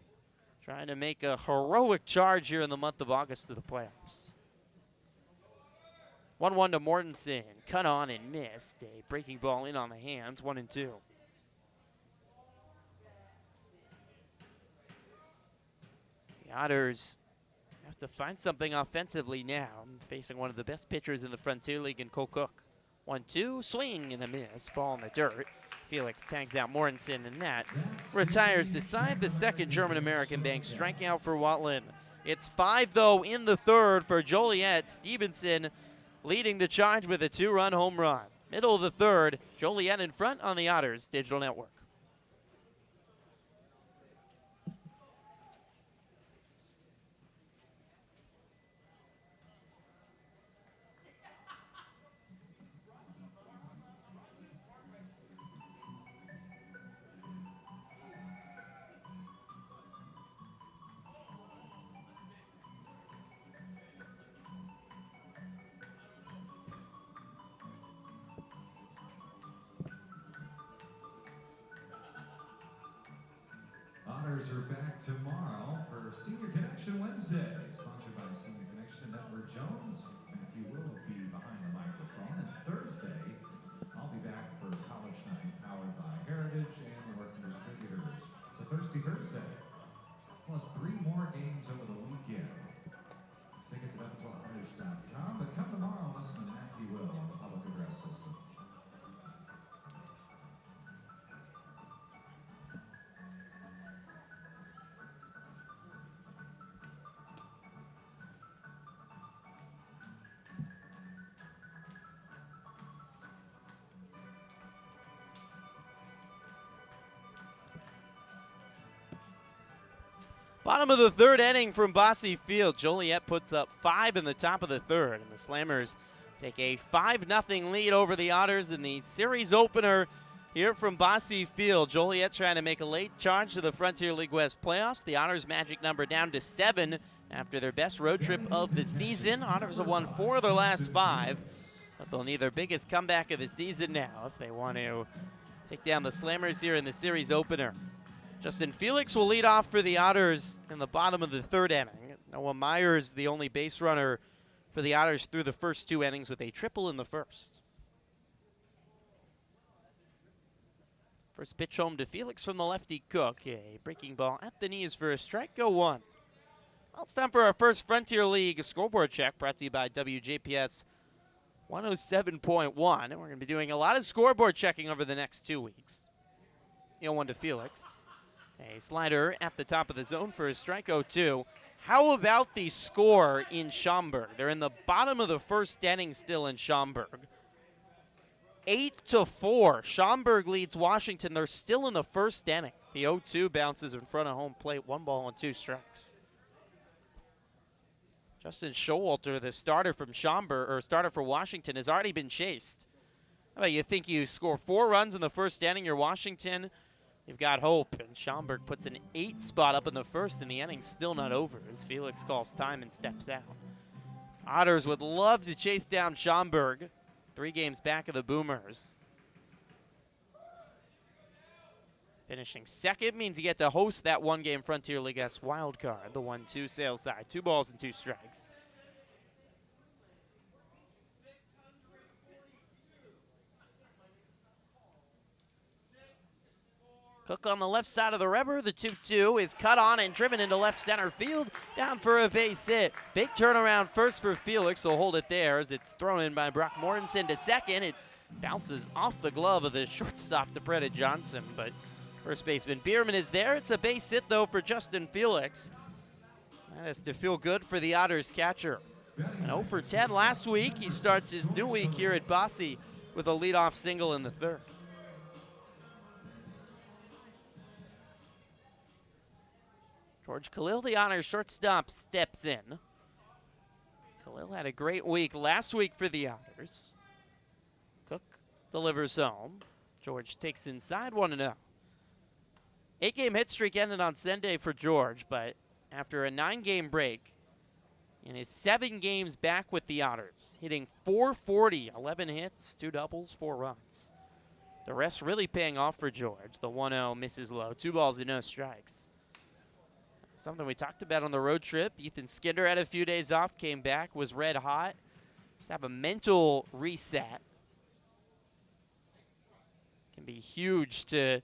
Speaker 1: trying to make a heroic charge here in the month of August to the playoffs. 1-1 to Mortensen, cut on and missed. A breaking ball in on the hands, 1-2. The Otters have to find something offensively now, facing one of the best pitchers in the Frontier League in Cole Cook. 1-2, swing and a miss, ball in the dirt. Felix tags out Mortensen, and that retires Decide, the second German-American bank strikeout for Watland. It's 5, though, in the third for Joliet. Stevenson leading the charge with a 2-run home run. Middle of the third, Joliet in front on the Otters Digital Network.
Speaker 2: Otters are back tomorrow for Senior Connection Wednesday, sponsored by Senior Connection and Edward Jones. Matthew will be behind the microphone. And Thursday, I'll be back for College Night, powered by Heritage and Working Distributors. So Thursday, plus 3 more games over the weekend. Tickets at EvansvilleOtters.com, but come tomorrow and listen to Matthew Will on the public address system.
Speaker 1: Bottom of the third inning from Bosse Field. Joliet puts up 5 in the top of the third, and the Slammers take a 5-0 lead over the Otters in the series opener here from Bosse Field. Joliet trying to make a late charge to the Frontier League West playoffs. The Otters' magic number down to 7 after their best road trip of the season. Otters have won 4 of their last 5, but they'll need their biggest comeback of the season now if they want to take down the Slammers here in the series opener. Justin Felix will lead off for the Otters in the bottom of the third inning. Noah Myers, the only base runner for the Otters through the first 2 innings with a triple in the first. First pitch home to Felix from the lefty Cook. A breaking ball at the knees for a strike, go 1. Well, it's time for our first Frontier League scoreboard check, brought to you by WJPS 107.1. And we're going to be doing a lot of scoreboard checking over the next 2 weeks. 0-1 to Felix. A slider at the top of the zone for a strike, 0-2. How about the score in Schaumburg? They're in the bottom of the first inning still in Schaumburg. 8-4. Schaumburg leads Washington. They're still in the first inning. The 0-2 bounces in front of home plate. 1 ball and 2 strikes. Justin Showalter, the starter from Schaumburg, or starter for Washington, has already been chased. How about you think you score 4 runs in the first inning, you're Washington? You've got hope, and Schaumburg puts an 8 spot up in the first, and the inning's still not over as Felix calls time and steps out. Otters would love to chase down Schaumburg. 3 games back of the Boomers. Finishing second means you get to host that 1-game Frontier League S wild card, the 1-2 sales side. 2 balls and 2 strikes. Cook on the left side of the rubber. The 2-2 is cut on and driven into left center field. Down for a base hit. Big turnaround first for Felix. He'll hold it there as it's thrown in by Brock Mortensen to second. It bounces off the glove of the shortstop, DeBretta Johnson. But first baseman Bierman is there. It's a base hit, though, for Justin Felix. That has to feel good for the Otters catcher. And 0 for 10 last week. He starts his new week here at Bosse with a leadoff single in the third. George Khalil, the Otters shortstop, steps in. Khalil had a great week last week for the Otters. Cook delivers home. George takes inside 1-0. 8-game hit streak ended on Sunday for George, but after a 9-game break, in his 7 games back with the Otters, hitting .440, 11 hits, 2 doubles, 4 runs. The rest really paying off for George. The 1-0 misses low, 2 balls and no strikes. Something we talked about on the road trip. Ethan Skinner had a few days off, came back, was red hot. Just have a mental reset. Can be huge to...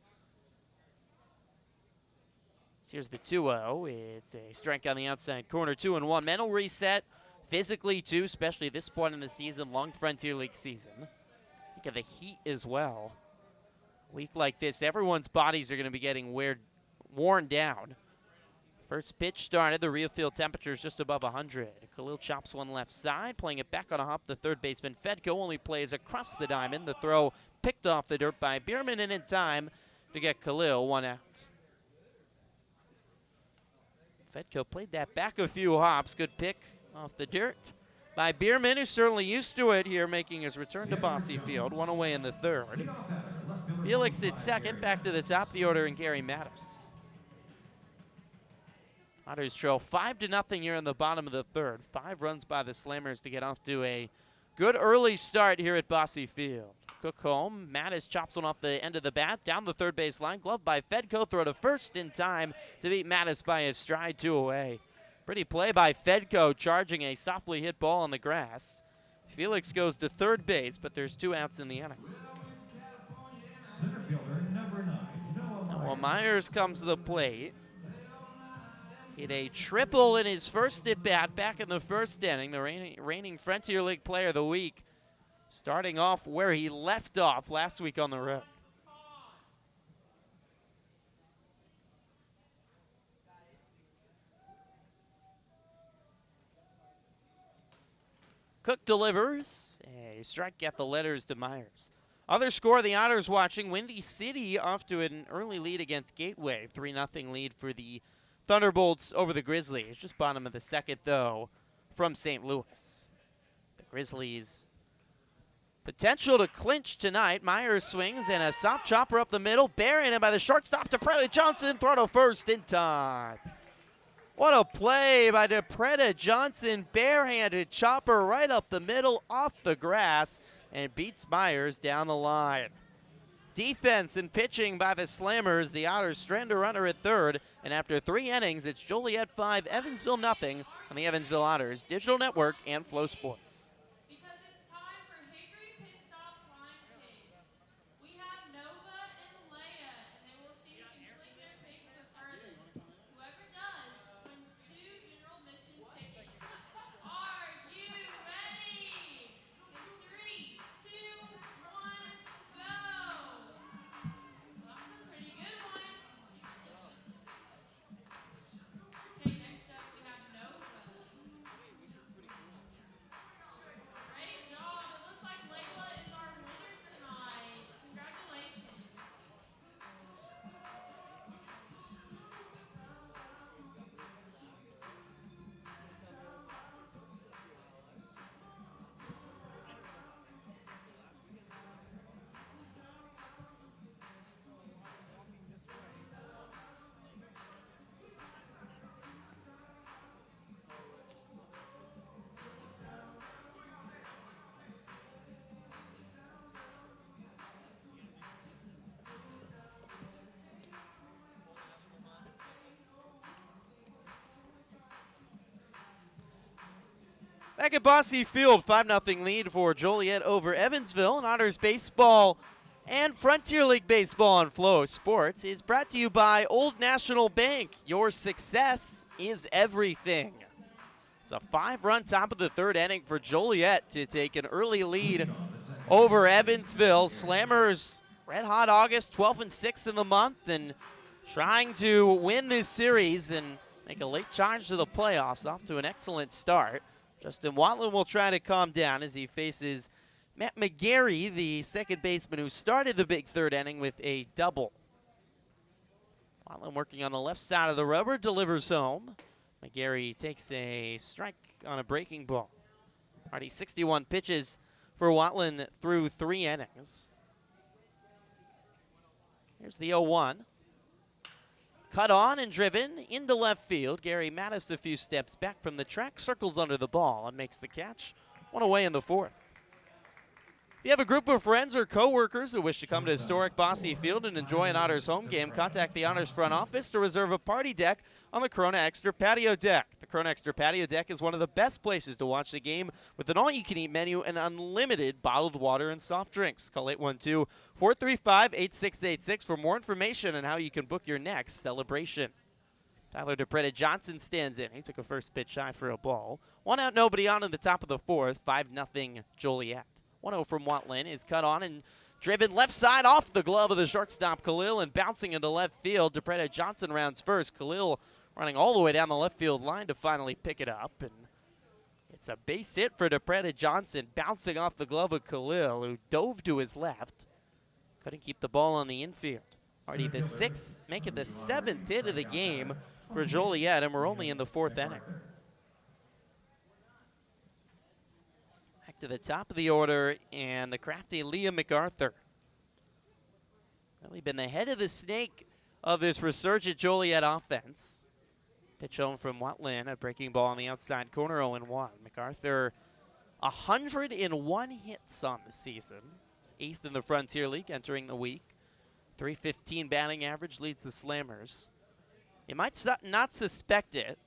Speaker 1: Here's the 2-0. It's a strike on the outside corner, 2-1. Mental reset, physically too, especially at this point in the season, long Frontier League season. Think of the heat as well. Week like this, everyone's bodies are going to be getting worn down. First pitch started. The real field temperature is just above 100. Khalil chops one left side, playing it back on a hop. The third baseman, Fedko, only plays across the diamond. The throw picked off the dirt by Bierman, and in time to get Khalil one out. Fedko played that back a few hops. Good pick off the dirt by Bierman, who's certainly used to it here, making his return to Bosse Field. One away in the third. Felix at second, back to the top of the order, and Gary Mattis. Otters trail 5-0 here in the bottom of the third. 5 runs by the Slammers to get off to a good early start here at Bosse Field. Cook home. Mattis chops one off the end of the bat, down the third base line. Glove by Fedko. Throw to first in time to beat Mattis by a stride, 2 away. Pretty play by Fedko, charging a softly hit ball on the grass. Felix goes to third base, but there's 2 outs in the inning.
Speaker 2: Center fielder number 9, Noah
Speaker 1: Well, Myers comes to the plate. Hit a triple in his first at-bat back in the first inning. The reigning Frontier League Player of the Week, starting off where he left off last week on the road. Cook delivers. A strike at the letters to Myers. Other score, the Otters watching. Windy City off to an early lead against Gateway. 3-0 lead for the Thunderbolts over the Grizzlies. Just bottom of the second, though, from St. Louis. The Grizzlies' potential to clinch tonight. Myers swings and a soft chopper up the middle. Burying him by the shortstop, DePreda Johnson. Throw to first in time. What a play by DePreda Johnson. Barehanded chopper right up the middle, off the grass, and beats Myers down the line. Defense and pitching by the Slammers. The Otters strand a runner at third, and after 3 innings, it's Joliet 5, Evansville 0 on the Evansville Otters Digital Network and Flow Sports.
Speaker 4: Because it's time for Hickory Pit Stop Flying Pigs. We have Nova and Leia, and they will see who can sling their pigs the furthest. Whoever does wins 2 general admission tickets. Are you ready? In 3, 2, 1, go! Well, that's a pretty good one. Okay, next up we have Nova. Great job. It looks like Layla is our winner tonight. Congratulations.
Speaker 1: Back at Bosse Field, 5-0 lead for Joliet over Evansville. And Otters baseball and Frontier League baseball on Flow Sports is brought to you by Old National Bank. Your success is everything. It's a 5-run top of the third inning for Joliet to take an early lead over Evansville. Slammers red hot August, 12-6 in the month, and trying to win this series and make a late charge to the playoffs. Off to an excellent start. Justin Watland will try to calm down as he faces Matt McGarry, the second baseman who started the big third inning with a double. Watland working on the left side of the rubber, delivers home. McGarry takes a strike on a breaking ball. Already 61 pitches for Watland through 3 innings. Here's the 0-1. Cut on and driven into left field. Gary Mattis a few steps back from the track, circles under the ball and makes the catch. 1 away in the 4th. If you have a group of friends or coworkers who wish to come to historic Bosse Field and enjoy an Otters home game, contact the Otters front office to reserve a party deck on the Corona Extra patio deck. The Corona Extra patio deck is one of the best places to watch the game with an all-you-can-eat menu and unlimited bottled water and soft drinks. Call 812-435-8686 for more information on how you can book your next celebration. Tyler DePreda Johnson stands in. He took a first pitch high for a ball. 1 out, nobody on in the top of the 4th. 5-0 Joliet. 1-0 from Watland is cut on and Driven left side off the glove of the shortstop Khalil and bouncing into left field. DePreta Johnson rounds first. Khalil running all the way down the left field line to finally pick it up. And it's a base hit for DePreta Johnson, bouncing off the glove of Khalil, who dove to his left. Couldn't keep the ball on the infield. Already the sixth, make it the seventh hit of the game for Joliet, and we're only in the fourth inning. Back to the top of the order, and the crafty Liam MacArthur. Really been the head of the snake of this resurgent Joliet offense. Pitch home from Watland, a breaking ball on the outside corner, 0-1. MacArthur, 101 hits on the season. It's 8th in the Frontier League entering the week. .315 batting average leads the Slammers. You might not suspect it.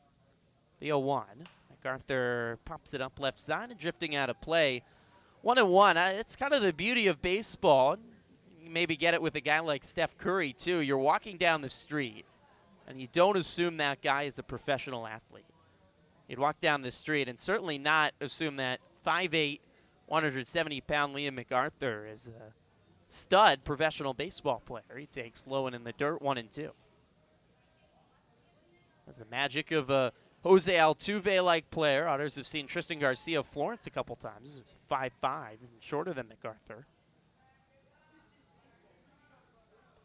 Speaker 1: The 0-1. MacArthur pops it up left side and drifting out of play. 1-1. It's kind of the beauty of baseball. You maybe get it with a guy like Steph Curry, too. You're walking down the street, and you don't assume that guy is a professional athlete. You'd walk down the street and certainly not assume that 5'8", 170-pound Liam MacArthur is a stud professional baseball player. He takes low and in the dirt, 1-2. That's the magic of a Jose Altuve-like player. Others have seen Tristan Garcia Florence a couple times. This is 5'5", even shorter than MacArthur.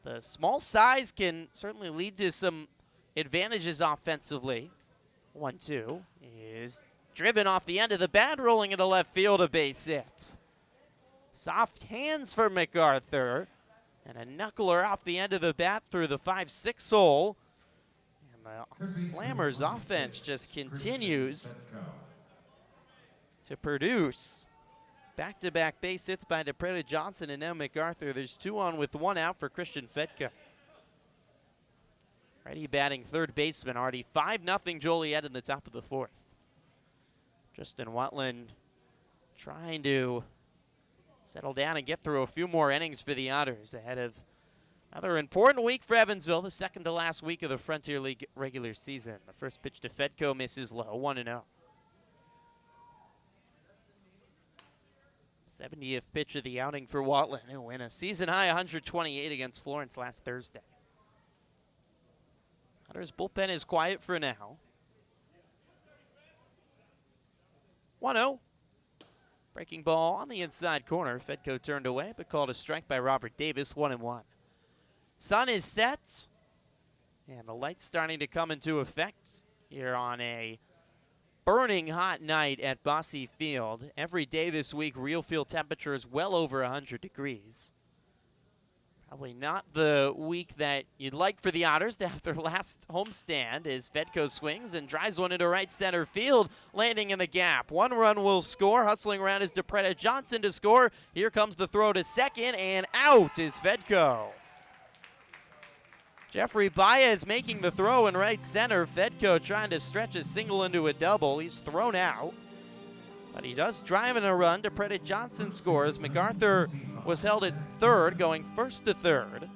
Speaker 1: The small size can certainly lead to some advantages offensively. 1-2 is driven off the end of the bat, rolling into left field, a base hit. Soft hands for MacArthur, and a knuckler off the end of the bat through the 5-6 hole. And the Slammers offense just continues to produce. Back-to-back base hits by DePreta Johnson and now MacArthur. There's 2 on with 1 out for Christian Fetka. Ready batting third baseman, already 5-0 Joliet in the top of the 4th. Justin Watland trying to settle down and get through a few more innings for the Otters ahead of another important week for Evansville, the second to last week of the Frontier League regular season. The first pitch to Fedko misses low, 1-0. 70th pitch of the outing for Watland, who win a season-high 128 against Florence last Thursday. Otters bullpen is quiet for now. 1-0. Breaking ball on the inside corner. Fedko turned away, but called a strike by Robert Davis, 1-1. Sun is set, and the lights starting to come into effect here on a burning hot night at Bosse Field. Every day this week, real field temperature is well over 100 degrees. Probably not the week that you'd like for the Otters to have their last homestand as Fedko swings and drives one into right center field, landing in the gap. 1 run will score. Hustling around is DePreta Johnson to score. Here comes the throw to second, and out is Fedko. Jeffrey Baez making the throw in right center. Fedko trying to stretch a single into a double. He's thrown out, but he does drive in a run. DePreta Johnson scores. MacArthur was held at third, going first to third. And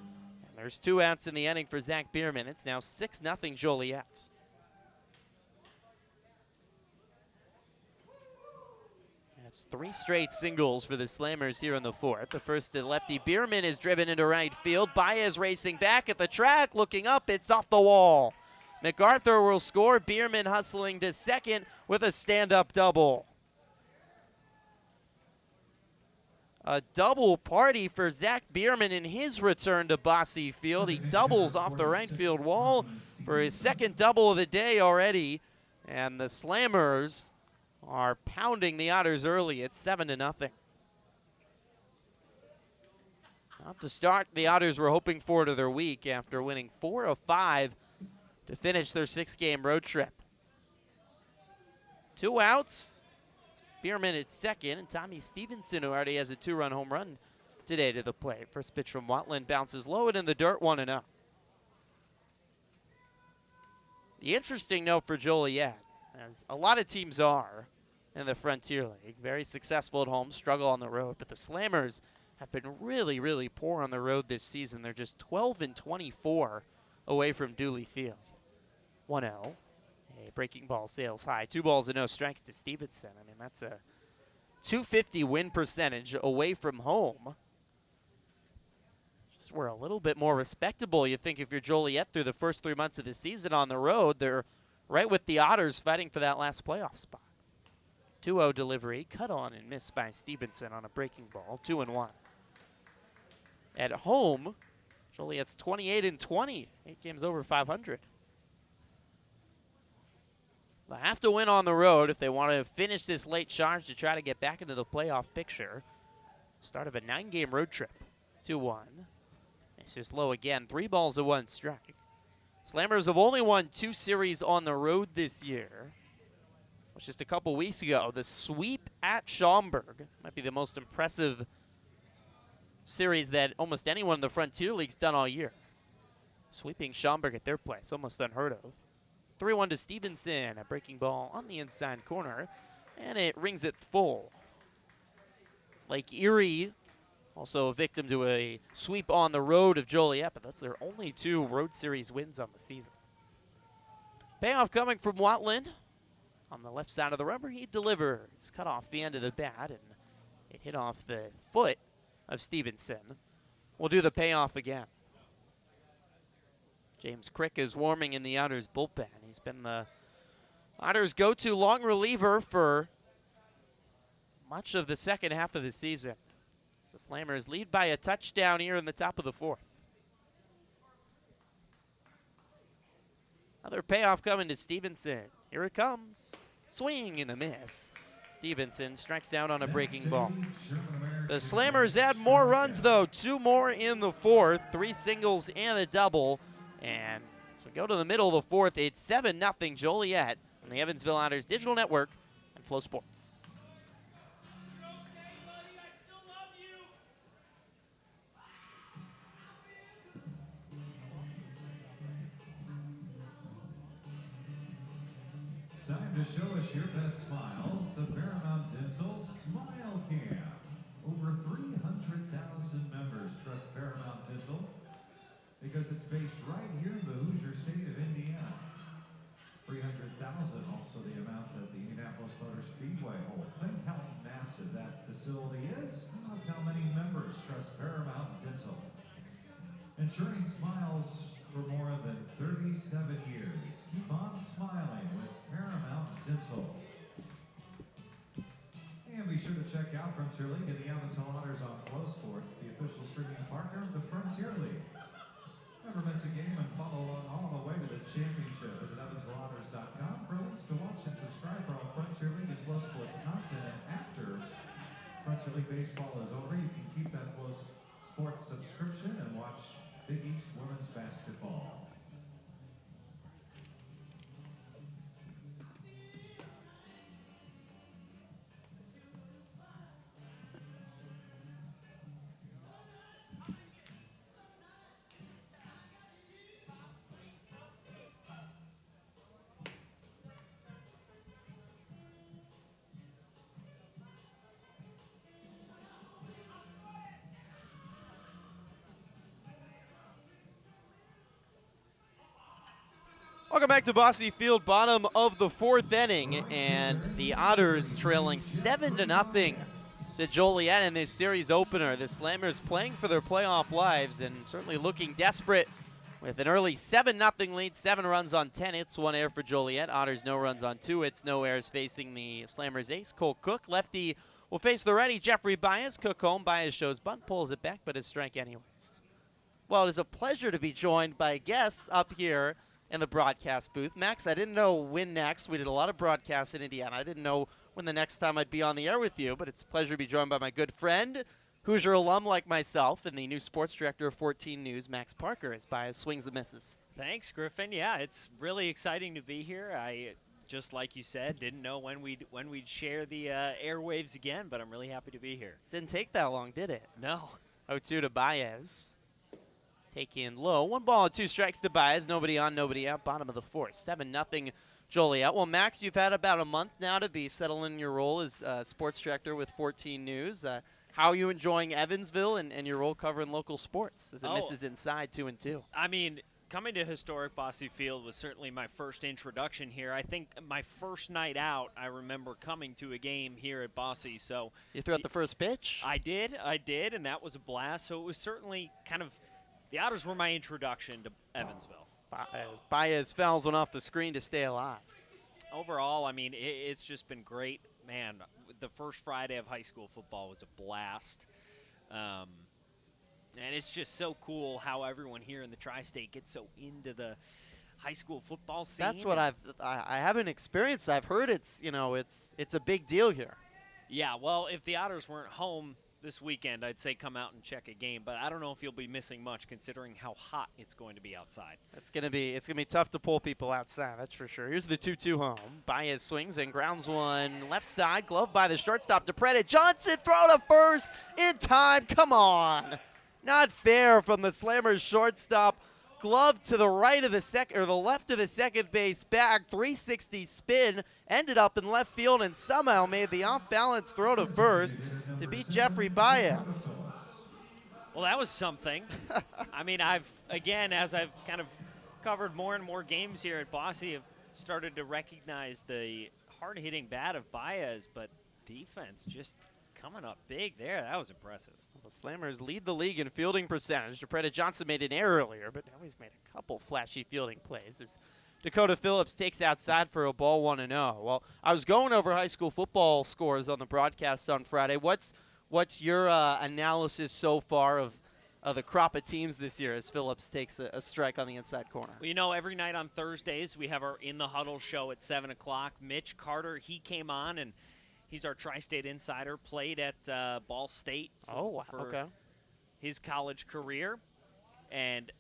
Speaker 1: there's 2 outs in the inning for Zach Bierman. It's now 6-0 Joliet. That's 3 straight singles for the Slammers here in the 4th. The first to lefty Bierman is driven into right field. Baez racing back at the track, looking up, it's off the wall. MacArthur will score. Bierman hustling to second with a stand-up double. A double party for Zach Bierman in his return to Bosse Field. He doubles off the right field wall for his second double of the day already. And the Slammers are pounding the Otters early at 7-0. Not the start the Otters were hoping for to their week after winning 4 of 5 to finish their 6-game road trip. 2 outs. Bierman at second, and Tommy Stevenson, who already has a 2-run home run today to the plate. First pitch from Watland bounces low and in the dirt, 1-0. The interesting note for Joliet, as a lot of teams are in the Frontier League, very successful at home, struggle on the road, but the Slammers have been really, really poor on the road this season. They're just 12-24 away from Dooley Field. 1-0. A breaking ball sails high. 2 balls and no strikes to Stevenson. I mean, that's a .250 win percentage away from home. just were a little bit more respectable. You think if you're Joliet through the first 3 months of the season on the road, they're right with the Otters fighting for that last playoff spot. 2-0 delivery, cut on and missed by Stevenson on a breaking ball, 2-1. At home, Joliet's 28-20, 8 games over 500. They'll have to win on the road if they want to finish this late charge to try to get back into the playoff picture. Start of a 9-game road trip, 2-1. It's just low again, 3 balls to 1 strike. Slammers have only won 2 series on the road this year. Which just a couple weeks ago, the sweep at Schaumburg might be the most impressive series that almost anyone in the Frontier League's done all year. Sweeping Schaumburg at their place, almost unheard of. 3-1 to Stevenson, a breaking ball on the inside corner, and it rings it full. Lake Erie, also a victim to a sweep on the road of Joliet, but that's their only 2 road series wins on the season. Payoff coming from Watland. On the left side of the rubber, he delivers. Cut off the end of the bat, and it hit off the foot of Stevenson. We'll do the payoff again. James Crick is warming in the Otters bullpen. He's been the Otters' go-to long reliever for much of the second half of the season. So the Slammers lead by a touchdown here in the top of the 4th. Another payoff coming to Stevenson. Here it comes. Swing and a miss. Stevenson strikes out on a breaking ball. The Slammers add more runs, though. 2 more in the 4th. 3 singles and a double. And so we go to the middle of the 4th. It's 7-0 Joliet on the Evansville Otters Digital Network and Flow Sports.
Speaker 2: It's time to show us your best smiles. The Paramount Dental Smile Cam. Over 300,000 members trust Paramount Dental because it's based right here in the Hoosier state of Indiana. 300,000, also the amount that the Indianapolis Motor Speedway holds. Think how massive that facility is. That's how many members trust Paramount Dental. Ensuring smiles for more than 37 years. Keep on smiling with Paramount Dental. And be sure to check out Frontier League and the Evansville Otters on Flow Sports, the official streaming partner of the Frontier League. Never miss a game and follow along all the way to the championship. Visit EvansvilleOtters.com for links to watch and subscribe for all Frontier League and Flow Sports content. And after Frontier League baseball is over, you can keep that Flow Sports subscription and watch Big East women's basketball.
Speaker 1: Welcome back to Bosse Field, bottom of the 4th inning, and the Otters trailing 7-0 to Joliet in this series opener. The Slammers playing for their playoff lives and certainly looking desperate with an early 7-0 lead, 7 runs on 10 hits, 1 error for Joliet. Otters no runs on 2 hits, no errors facing the Slammers ace, Cole Cook. Lefty will face the righty, Jeffrey Baez. Cook home, Baez shows bunt, pulls it back, but a strike anyways. Well, it is a pleasure to be joined by guests up here in the broadcast booth. Max, I didn't know when next. We did a lot of broadcasts in Indiana. I didn't know when the next time I'd be on the air with you, but it's a pleasure to be joined by my good friend, Hoosier alum like myself, and the new sports director of 14 News, Max Parker, as Baez swings and misses.
Speaker 5: Thanks, Griffin. Yeah, it's really exciting to be here. I, just like you said, didn't know when we'd share the airwaves again, but I'm really happy to be here.
Speaker 1: Didn't take that long, did it?
Speaker 5: No.
Speaker 1: 0-2 to Baez. Take in low. 1 ball and 2 strikes to Baez. Nobody on, nobody out. Bottom of the 4th. 7-0 Joliet. Well, Max, you've had about a month now to be settling in your role as sports director with 14 News. How are you enjoying Evansville and your role covering local sports as it misses inside 2-2?
Speaker 5: I mean, coming to historic Bosse Field was certainly my first introduction here. I think my first night out, I remember coming to a game here at Bosse. So
Speaker 1: you threw out the first pitch?
Speaker 5: I did, and that was a blast. So it was certainly kind of the Otters were my introduction to Evansville.
Speaker 1: Baez fouls one off the screen to stay alive.
Speaker 5: Overall, I mean, it's just been great. Man, the first Friday of high school football was a blast. And it's just so cool how everyone here in the tri-state gets so into the high school football scene.
Speaker 1: That's what I haven't experienced. I've heard it's a big deal here.
Speaker 5: Yeah, well, if the Otters weren't home this weekend, I'd say come out and check a game. But I don't know if you'll be missing much considering how hot it's going to be outside.
Speaker 1: It's gonna be tough to pull people outside. That's for sure. Here's the 2-2 home. Baez swings and grounds one left side. Glove by the shortstop. DePreda Johnson throw to first in time. Come on, not fair from the Slammers shortstop. Glove to the right of the second, or the left of the second base bag. 360 spin, ended up in left field, and somehow made the off-balance throw to first to beat Jeffrey Baez.
Speaker 5: Well, that was something. I mean, as I've kind of covered more and more games here at Bosse, I've started to recognize the hard-hitting bat of Baez, but defense just coming up big there. That was impressive.
Speaker 1: The Slammers lead the league in fielding percentage. DePreda Johnson made an error earlier, but now he's made a couple flashy fielding plays as Dakota Phillips takes outside for a ball 1-0. Well, I was going over high school football scores on the broadcast on Friday. What's your analysis so far of the crop of teams this year as Phillips takes a strike on the inside corner?
Speaker 5: Well, you know, every night on Thursdays we have our In the Huddle show at 7 o'clock. Mitch Carter, he came on, and he's our Tri-State insider, played at Ball State for his college career. And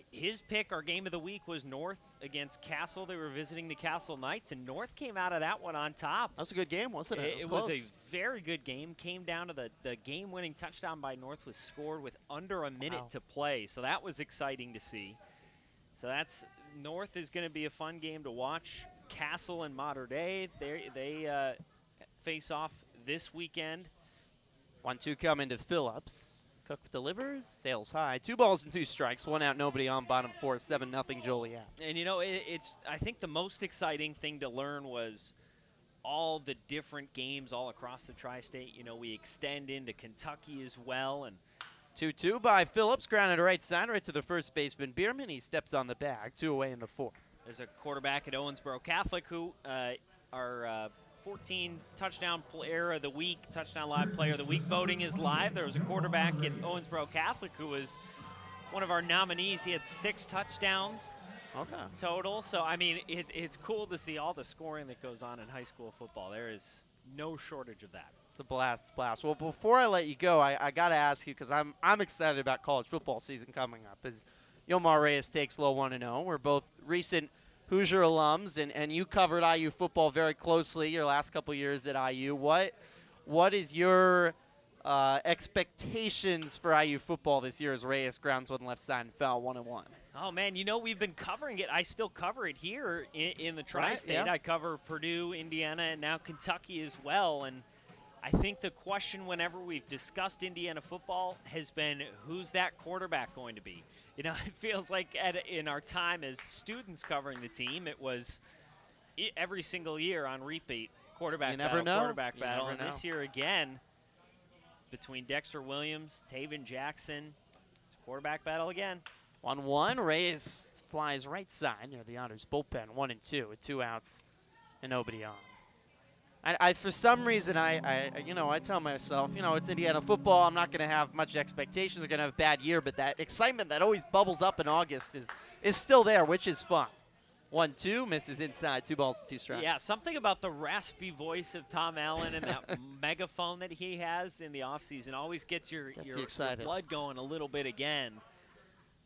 Speaker 5: his pick, our game of the week, was North against Castle. They were visiting the Castle Knights, and North came out of that one on top.
Speaker 1: That was a good game, wasn't it?
Speaker 5: It was a very good game. Came down to the game-winning touchdown by North was scored with under a minute to play. So that was exciting to see. So that's North is going to be a fun game to watch. Castle and Mater Dei, they face off this weekend.
Speaker 1: 1-2 coming to Phillips. Cook delivers, sails high. 2 balls and 2 strikes, 1 out, nobody on, bottom 4, 7-0 Joliet.
Speaker 5: And you know, I think the most exciting thing to learn was all the different games all across the tri-state. You know, we extend into Kentucky as well. And
Speaker 1: 2-2 by Phillips, grounded to right side, right to the first baseman Bierman. He steps on the bag, 2 away in the 4th.
Speaker 5: There's a quarterback at Owensboro Catholic who our 14 touchdown player of the week, touchdown live player of the week voting is live. There was a quarterback at Owensboro Catholic who was one of our nominees. He had 6 touchdowns total. So, I mean, it's cool to see all the scoring that goes on in high school football. There is no shortage of that.
Speaker 1: It's a blast. Well, before I let you go, I got to ask you, because I'm excited about college football season coming up, as Yomar Reyes takes low 1-0. We're both recent Hoosier alums, and you covered IU football very closely your last couple years at IU. What is your expectations for IU football this year as Reyes grounds one left side and foul 1-1?
Speaker 5: Oh, man, you know, we've been covering it. I still cover it here in the tri-state.
Speaker 1: Right, yeah.
Speaker 5: I cover Purdue, Indiana, and now Kentucky as well. And I think the question whenever we've discussed Indiana football has been, who's that quarterback going to be? You know, it feels like in our time as students covering the team, it was every single year on repeat, quarterback battle. And this year again, between Dexter Williams, Taven Jackson, it's a quarterback battle again.
Speaker 1: 1-1, Reyes flies right side near the Otters bullpen, 1-2 with 2 outs and nobody on. I for some reason, I tell myself, it's Indiana football. I'm not going to have much expectations. They're going to have a bad year, but that excitement that always bubbles up in August is still there, which is fun. 1-2, misses inside, 2 balls and 2 strikes.
Speaker 5: Yeah, something about the raspy voice of Tom Allen and that megaphone that he has in the offseason always gets your blood going a little bit again.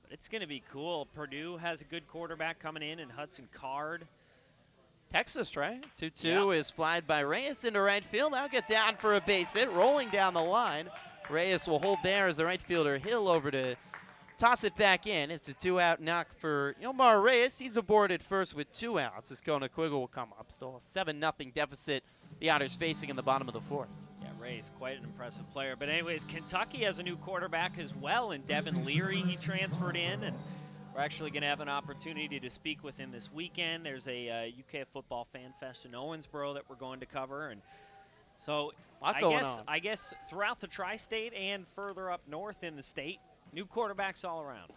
Speaker 5: But it's going to be cool. Purdue has a good quarterback coming in Hudson Card.
Speaker 1: Texas, right? 2-2 is flied by Reyes into right field. Now get down for a base hit, rolling down the line. Reyes will hold there as the right fielder Hill over to toss it back in. It's a 2-out knock for Yomar Reyes. He's aboard at first with 2 outs. As Kona Quiggle will come up. Still a 7-0 deficit the Otters facing in the bottom of the 4th.
Speaker 5: Yeah, Reyes, quite an impressive player. But anyways, Kentucky has a new quarterback as well, and Devin Leary, he transferred in, and we're actually going to have an opportunity to speak with him this weekend. There's a UK Football Fan Fest in Owensboro that we're going to cover. And so I guess throughout the tri-state and further up north in the state, new quarterbacks all around.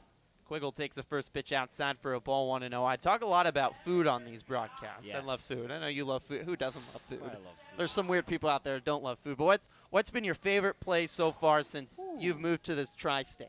Speaker 1: Quiggle takes the first pitch outside for a ball 1-0. I talk a lot about food on these broadcasts.
Speaker 5: Yes.
Speaker 1: I love food. I know you love food. Who doesn't love food?
Speaker 5: I love food.
Speaker 1: There's some weird people out there that don't love food. But what's been your favorite play so far since you've moved to this tri-state?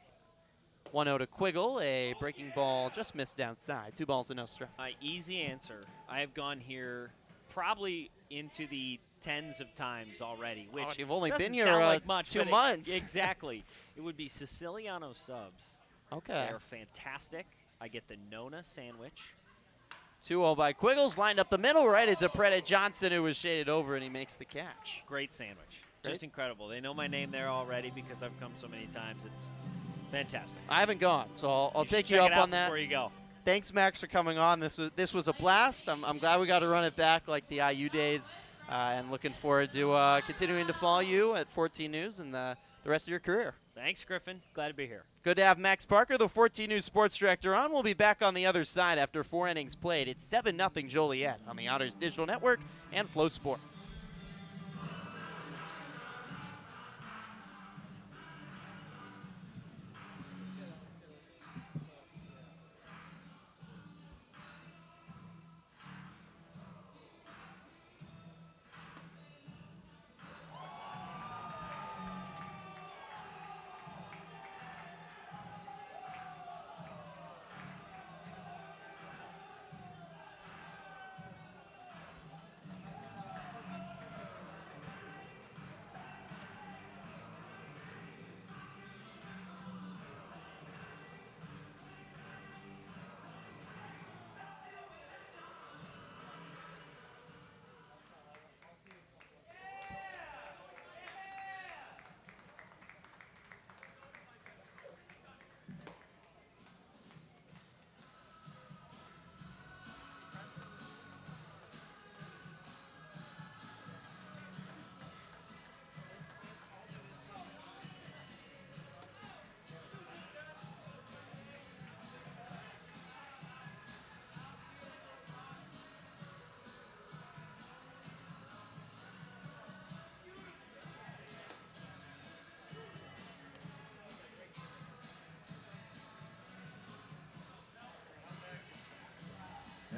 Speaker 1: 1-0 to Quiggle. A breaking ball just missed outside. 2 balls and no strikes.
Speaker 5: Easy answer. I have gone here probably into the tens of times already, which
Speaker 1: you've only
Speaker 5: doesn't
Speaker 1: been here
Speaker 5: sound like much,
Speaker 1: 2
Speaker 5: but
Speaker 1: months.
Speaker 5: Exactly. It would be Siciliano subs.
Speaker 1: Okay.
Speaker 5: They're fantastic. I get the Nona sandwich.
Speaker 1: 2-0 by Quiggles, lined up the middle, right into Preda Johnson, who was shaded over, and he makes the catch.
Speaker 5: Great sandwich.
Speaker 1: Great.
Speaker 5: Just incredible. They know my name there already because I've come so many times. It's fantastic.
Speaker 1: I haven't gone, so I'll
Speaker 5: should
Speaker 1: take you
Speaker 5: check
Speaker 1: up
Speaker 5: it out
Speaker 1: on that.
Speaker 5: before you go.
Speaker 1: Thanks, Max, for coming on. This was a blast. I'm glad we got to run it back like the IU days, and looking forward to continuing to follow you at 14 News and the rest of your career.
Speaker 5: Thanks, Griffin. Glad to be here.
Speaker 1: Good to have Max Parker, the 14 News sports director, on. We'll be back on the other side after 4 innings played. It's 7-0 Joliet on the Otters Digital Network and Flow Sports.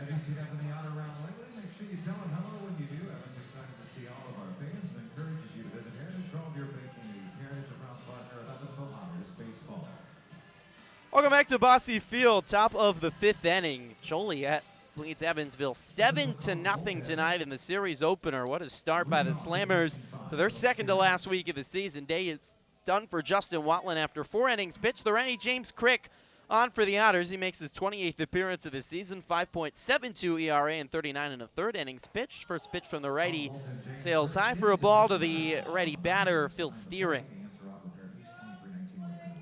Speaker 2: Have you seen up in the Otter round lately? Make sure you tell them hello when you do. Evan's excited to see all of our fans and encourages you to visit Heritage for all of your baking needs. Heritage, a proud partner of Evansville Otters baseball.
Speaker 1: Welcome back to Bosse Field, top of the 5th inning. Joliet leads Evansville 7-0 tonight in the series opener. What a start by the Slammers to their second to last week of the season. Day is done for Justin Watland after 4 innings pitched. The righty James Crick on for the Otters. He makes his 28th appearance of the season, 5.72 ERA and 39 1/3 innings pitched. First pitch from the righty sails high for a ball to the righty batter, Phil Steering.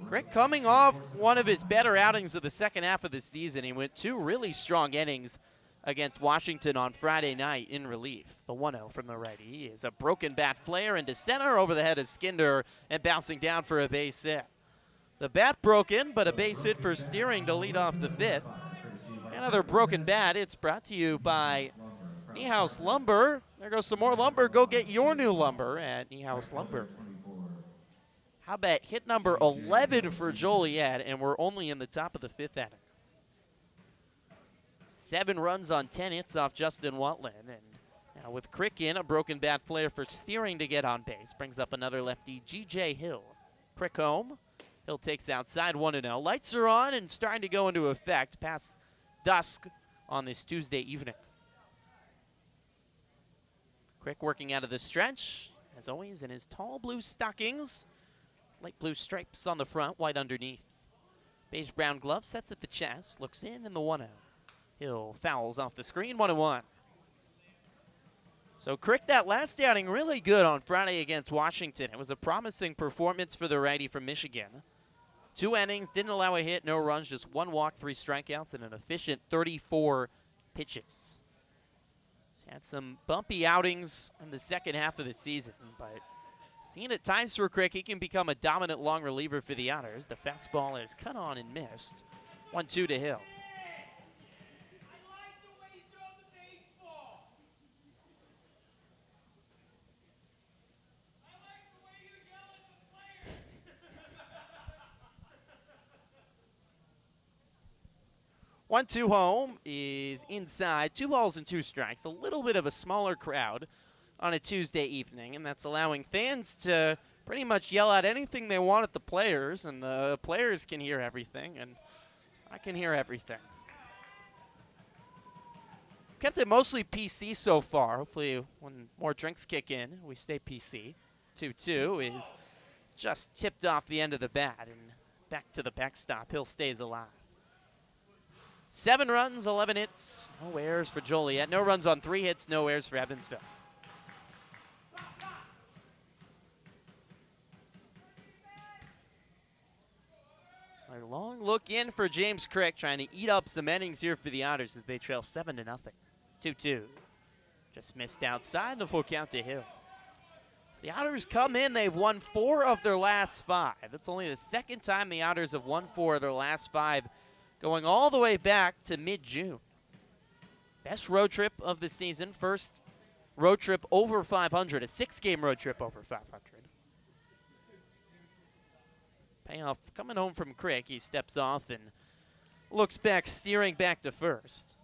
Speaker 1: Crick coming off one of his better outings of the second half of the season. He went 2 really strong innings against Washington on Friday night in relief. The 1-0 from the righty is a broken bat flare into center over the head of Skinder and bouncing down for a base hit. The bat broken, but a base hit for Steering to lead off the 5th. Another broken bat. It's brought to you by Niehaus Lumber. There goes some more lumber. Go get your new lumber at Niehaus Lumber. How about hit number 11 for Joliet, and we're only in the top of the 5th inning. 7 runs on 10 hits off Justin Watland, and now with Crick in, a broken bat flare for Steering to get on base. Brings up another lefty, G.J. Hill. Crick home. Hill takes outside 1-0. Lights are on and starting to go into effect past dusk on this Tuesday evening. Crick working out of the stretch, as always, in his tall blue stockings. Light blue stripes on the front, white underneath. Beige brown glove sets at the chest, looks in the 1-0. Hill fouls off the screen, 1-1. So Crick, that last outing, really good on Friday against Washington. It was a promising performance for the righty from Michigan. 2 innings, didn't allow a hit, no runs, just 1 walk, 3 strikeouts, and an efficient 34 pitches. He's had some bumpy outings in the second half of the season, but seen at times for Crick, he can become a dominant long reliever for the Otters. The fastball is cut on and missed. 1-2 to Hill. 1-2 home is inside. 2 balls and 2 strikes. A little bit of a smaller crowd on a Tuesday evening, and that's allowing fans to pretty much yell out anything they want at the players, and the players can hear everything, and I can hear everything. Kept it mostly PC so far. Hopefully when more drinks kick in, we stay PC. 2-2 is just tipped off the end of the bat, and back to the backstop. Hill stays alive. 7 runs, 11 hits, no errors for Joliet. No runs on 3 hits, no errors for Evansville. A long look in for James Crick, trying to eat up some innings here for the Otters as they trail 7-0. 2-2. Just missed outside, and a full count to Hill. So the Otters come in, they've won 4 of their last 5. That's only the second time the Otters have won 4 of their last 5, going all the way back to mid-June. Best road trip of the season. First road trip over 500, a 6-game road trip over 500. Payoff coming home from Crick. He steps off and looks back, steering back to first.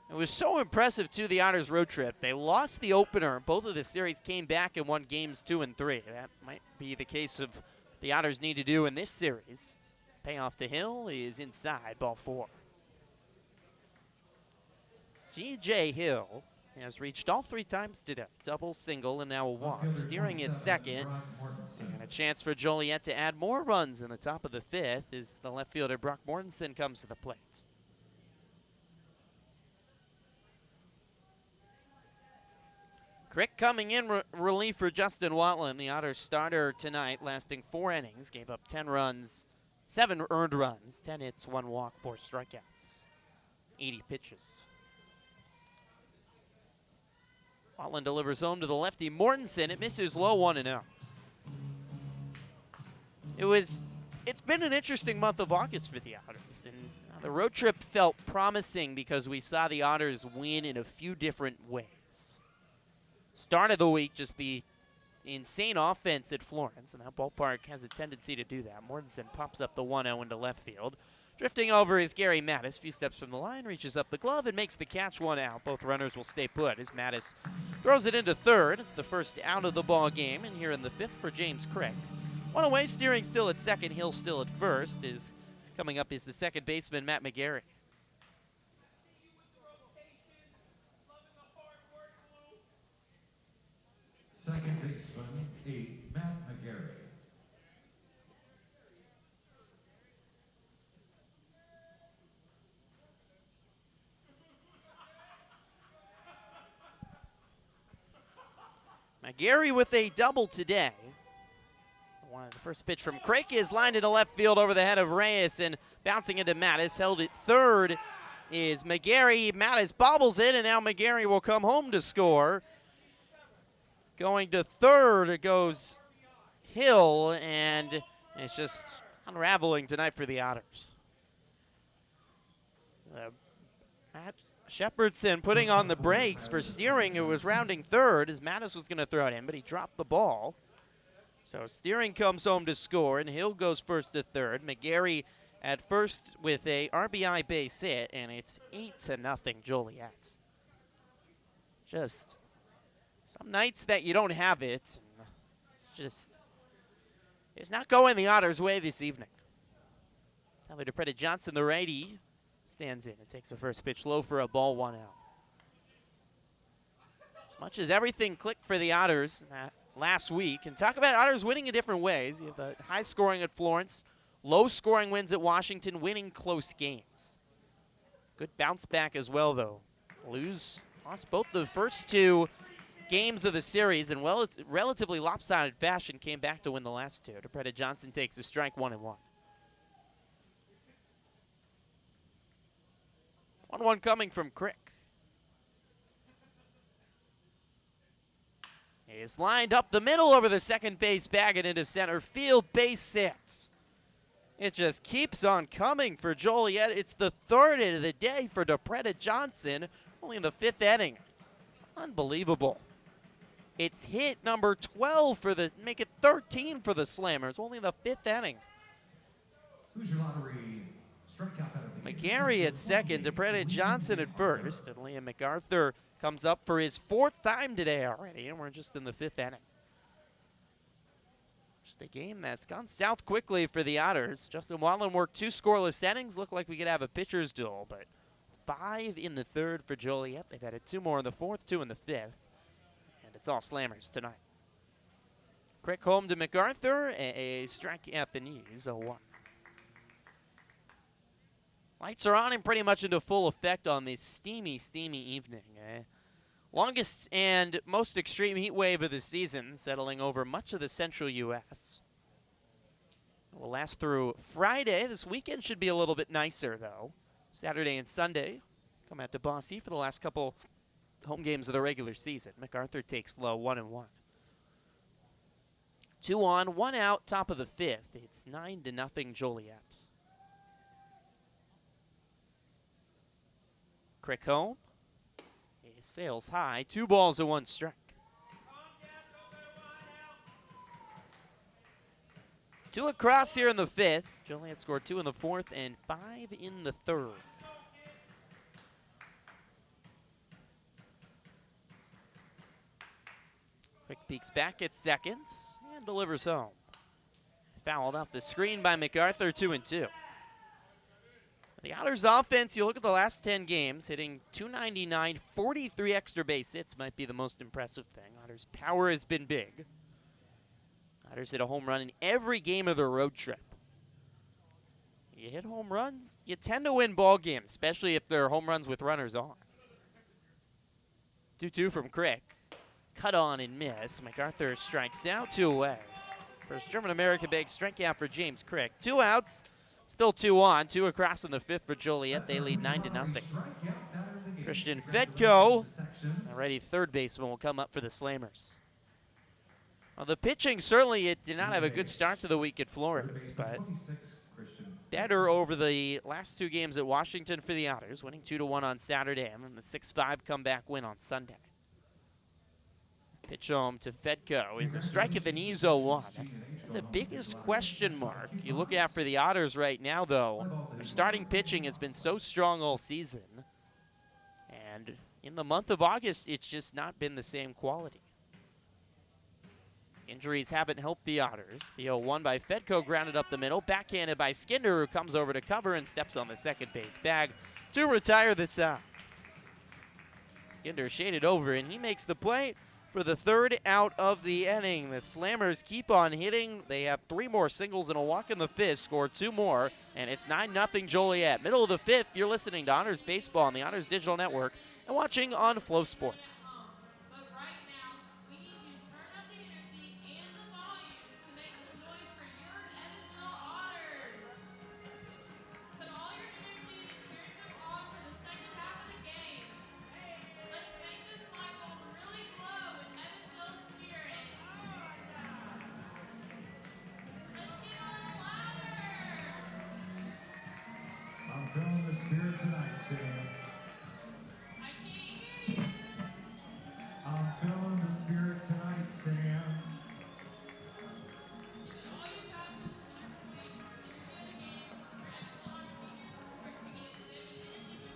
Speaker 1: It was so impressive, too, the Otters road trip. They lost the opener. Both of the series came back and won games 2 and 3. That might be the case of the Otters need to do in this series. Payoff to Hill is inside, ball 4. G.J. Hill has reached all 3 times today. Double, single, and now a walk. Steering at second. And a chance for Joliet to add more runs in the top of the 5th as the left fielder Brock Mortensen comes to the plate. Crick coming in relief for Justin Watland, the Otters starter tonight, lasting 4 innings. Gave up 10 runs, 7 earned runs, 10 hits, 1 walk, 4 strikeouts, 80 pitches. Watland delivers home to the lefty Mortensen. It misses low, 1-0. It's been an interesting month of August for the Otters, and the road trip felt promising because we saw the Otters win in a few different ways. Start of the week, just the insane offense at Florence, and that ballpark has a tendency to do that. Mortensen pops up the 1-0 into left field. Drifting over is Gary Mattis. Few steps from the line, reaches up the glove, and makes the catch, 1 out. Both runners will stay put as Mattis throws it into third. It's the first out of the ball game, and here in the 5th for James Crick. 1 away, steering still at second, Hill still at first. Coming up is the second baseman, Matt McGarry.
Speaker 2: Second baseman, 8, Matt McGarry.
Speaker 1: McGarry with a double today. The first pitch from Crick is lined into left field over the head of Reyes and bouncing into Mattis. Held at third is McGarry. Mattis bobbles it, and now McGarry will come home to score. Going to third, it goes Hill, and it's just unraveling tonight for the Otters. Matt Shepherdson putting on the brakes for steering. It was rounding third as Mattis was going to throw it in, but he dropped the ball. So steering comes home to score, and Hill goes first to third. McGarry at first with a RBI base hit, and it's 8-0 Joliet. Just some nights that you don't have it, it's not going the Otters' way this evening. Tyler DePretta Johnson, the righty, stands in and takes the first pitch low for a ball, 1 out. As much as everything clicked for the Otters last week, and talk about Otters winning in different ways. You have the high scoring at Florence, low scoring wins at Washington, winning close games. Good bounce back as well, though. Lost both the first 2 games of the series in relatively lopsided fashion, came back to win the last 2. DePretta Johnson takes a strike, 1-1. 1-1 coming from Crick. He is lined up the middle over the second base bag and into center field, base hits. It just keeps on coming for Joliet. It's the 3rd hit of the day for DePretta Johnson, only in the 5th inning. It's unbelievable. It's hit number 12 for the, make it 13 for the Slammers, only the 5th inning.
Speaker 2: Who's your lottery strikeout out of the game?
Speaker 1: McGarry at second, DePreda Johnson at first, and Liam MacArthur comes up for his 4th time today already, and we're just in the 5th inning. Just a game that's gone south quickly for the Otters. Justin Watland worked 2 scoreless innings. Looked like we could have a pitcher's duel, but 5 in the 3rd for Joliet. They've added 2 more in the 4th, 2 in the 5th. And it's all Slammers tonight. Quick home to MacArthur, a strike at the knees, 0-1. Lights are on and pretty much into full effect on this steamy, steamy evening. Longest and most extreme heat wave of the season, settling over much of the central U.S. It will last through Friday. This weekend should be a little bit nicer, though. Saturday and Sunday come out to Bosse for the last couple home games of the regular season. MacArthur takes low, 1-1. 2 on, 1 out, top of the 5th. It's 9-0 Joliet. Crick home. He sails high. 2 balls and 1 strike. 2 across here in the 5th. Joliet scored 2 in the 4th and 5 in the 3rd. Quick peeks back at seconds and delivers home. Fouled off the screen by MacArthur, 2-2. The Otters offense, you look at the last 10 games, hitting .299, 43 extra base hits might be the most impressive thing. Otters' power has been big. Otters hit a home run in every game of their road trip. You hit home runs, you tend to win ball games, especially if they're home runs with runners on. 2-2 from Crick. Cut on and miss. MacArthur strikes out, 2 away. First German-American big strikeout for James Crick. 2 outs. Still 2 on, 2 across in the 5th for Joliet. They lead 9-0. Christian Fedko, already 3rd baseman, will come up for the Slammers. Well, the pitching certainly it did not have a good start to the week at Florence, but better over the last 2 games at Washington for the Otters, winning 2-1 on Saturday, and then the 6-5 comeback win on Sunday. Pitch home to Fedko is a strike at the knees, 0-1. The biggest question mark you look at for the Otters right now, though, their starting pitching has been so strong all season. And in the month of August, it's just not been the same quality. Injuries haven't helped the Otters. The 0-1 by Fedko grounded up the middle, backhanded by Skinder, who comes over to cover and steps on the second base bag to retire the side. Skinder shaded over, and he makes the play for the 3rd out of the inning. The Slammers keep on hitting. They have 3 more singles and a walk in the 5th, score 2 more, and it's 9-0 Joliet. Middle of the 5th, you're listening to Otters Baseball on the Otters Digital Network and watching on Flow Sports.
Speaker 4: But right now, we need you to turn up the energy and the volume to make some noise for your Evansville Otters. Put all your energy into cheering them on for the second half of the game. Let's make this light bulb really glow with Evansville spirit. Let's get a little louder.
Speaker 2: I'm feeling the spirit tonight, Sam.
Speaker 4: I can't hear you.
Speaker 2: I'm feeling the spirit tonight, Sam.
Speaker 4: Give it all you got for this next week. Enjoy the game. For Evansville Otters media support to give them an energy boost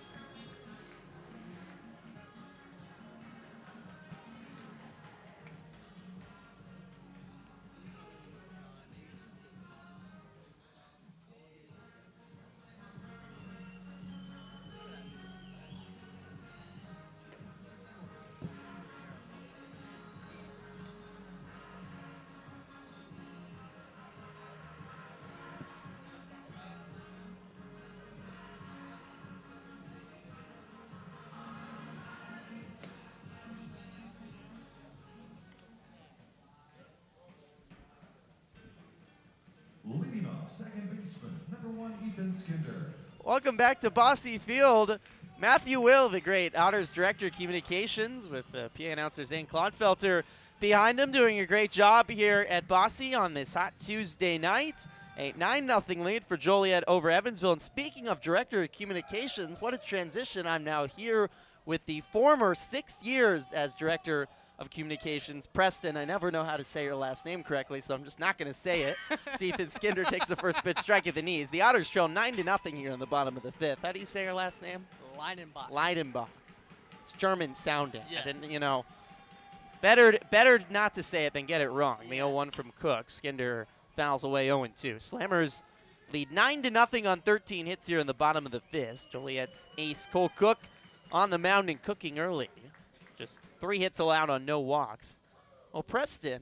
Speaker 4: for a win tonight.
Speaker 2: Leading off, second baseman, number 1, Ethan Skinder.
Speaker 1: Welcome back to Bosse Field. Matthew Will, the great Otters Director of Communications, with PA announcer Zane Clodfelter behind him, doing a great job here at Bosse on this hot Tuesday night. A 9-0 lead for Joliet over Evansville. And speaking of Director of Communications, what a transition. I'm now here with the former 6 years as Director of Communications. Preston, I never know how to say your last name correctly, so I'm just not going to say it. Ethan Skinder takes the first pitch, strike at the knees. The Otters trail 9-0 here in the bottom of the fifth. How do you say your last name?
Speaker 6: Leidenbach.
Speaker 1: Leidenbach. It's German sounding.
Speaker 6: Yes.
Speaker 1: I didn't, better not to say it than get it wrong. The 0-1 from Cook. Skinder fouls away 0-2. Slammers lead 9-0 on 13 hits here in the bottom of the fifth. Joliet's ace Cole Cook on the mound and cooking early. Just 3 hits allowed on no walks. Well, Preston,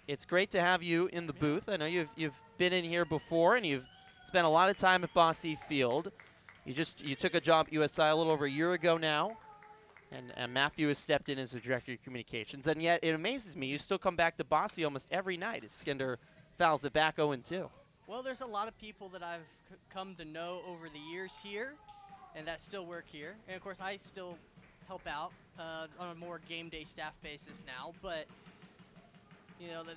Speaker 1: it's great to have you in the booth. I know you've been in here before, and you've spent a lot of time at Bosse Field. You took a job at USI a little over a year ago now, and Matthew has stepped in as the director of communications. And yet, it amazes me, you still come back to Bosse almost every night as Skinder fouls it back 0-2.
Speaker 6: Well, there's a lot of people that I've come to know over the years here, and that still work here. And of course, I still help out on a more game day staff basis now, but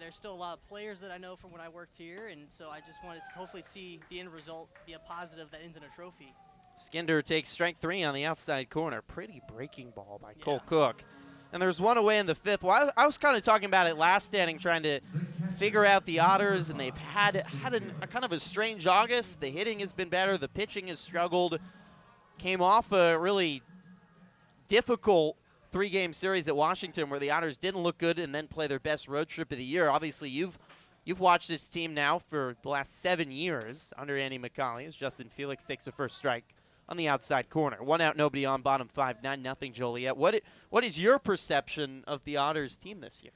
Speaker 6: there's still a lot of players that I know from when I worked here, and so I just want to hopefully see the end result be a positive that ends in a trophy.
Speaker 1: Skinder takes strike 3 on the outside corner. Pretty breaking ball by Cole Cook. And there's one away in the fifth. Well, I was kind of talking about it last inning, trying to figure out the Otters, and they've had a kind of a strange August. The hitting has been better. The pitching has struggled. Came off a really difficult 3-game series at Washington where the Otters didn't look good and then play their best road trip of the year. Obviously, you've watched this team now for the last 7 years under Andy McCauley as Justin Felix takes the first strike on the outside corner. 1 out, nobody on, bottom 5, 9-0 Joliet. What is your perception of the Otters team this year?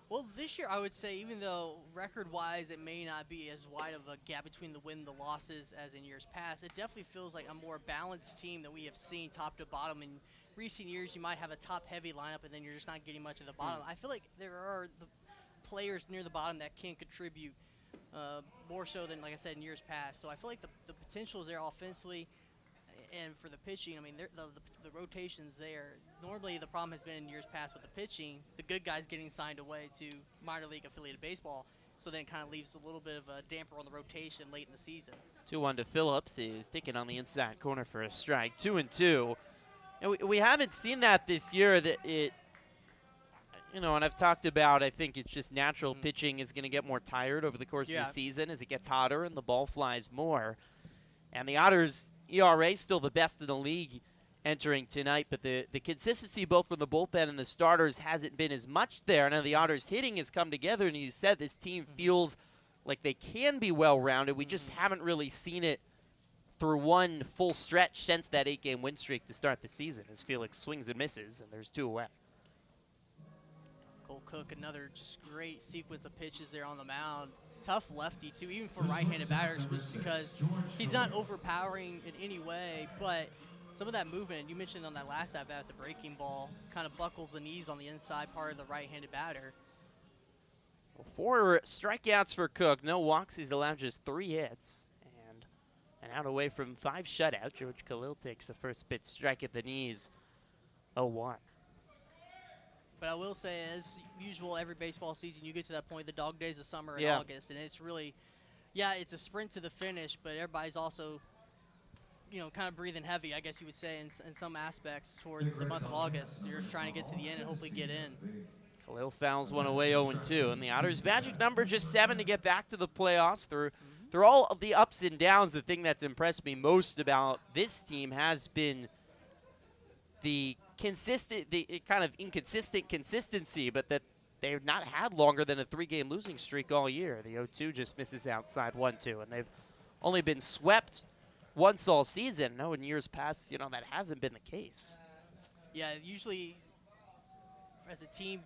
Speaker 6: Well, this year I would say, even though record-wise it may not be as wide of a gap between the win and the losses as in years past, it definitely feels like a more balanced team that we have seen top to bottom. In recent years, you might have a top-heavy lineup, and then you're just not getting much at the bottom. I feel like there are the players near the bottom that can contribute more so than, like I said, in years past. So I feel like the potential is there offensively. And for the pitching, I mean, the rotations there. Normally, the problem has been in years past with the pitching, the good guys getting signed away to minor league affiliated baseball. So then it kind of leaves a little bit of a damper on the rotation late in the season.
Speaker 1: 2-1 to Phillips is taken on the inside corner for a strike. 2-2. And we haven't seen that this year. And I've talked about, I think it's just natural pitching is going to get more tired over the course of the season as it gets hotter and the ball flies more. And the Otters' ERA still the best in the league entering tonight, but the consistency both from the bullpen and the starters hasn't been as much there. Now the Otters' hitting has come together, and you said this team feels like they can be well-rounded. We just haven't really seen it through one full stretch since that 8-game win streak to start the season as Felix swings and misses, and there's 2 away.
Speaker 6: Cole Cook, another just great sequence of pitches there on the mound. Tough lefty, too, even for right-handed batters, just because he's not overpowering in any way, but some of that movement, you mentioned on that last at-bat, the breaking ball, kind of buckles the knees on the inside part of the right-handed batter.
Speaker 1: Well, 4 strikeouts for Cook. No walks. He's allowed just 3 hits. And an out away from 5 shutouts. George Khalil takes the first pitch strike at the knees. 0-1.
Speaker 6: But I will say, as usual, every baseball season, you get to that point, the dog days of summer in August, and it's really, it's a sprint to the finish, but everybody's also, kind of breathing heavy, I guess you would say, in some aspects toward the month of August. You're just trying to get to the end and hopefully get in.
Speaker 1: Khalil fouls one away 0-2, and the Otters' magic number just 7 to get back to the playoffs. Through all of the ups and downs, the thing that's impressed me most about this team has been the kind of inconsistent consistency, but that they've not had longer than a 3-game losing streak all year. The 0-2 just misses outside 1-2, and they've only been swept once all season. No, in years past, that hasn't been the case.
Speaker 6: Yeah, usually as a team,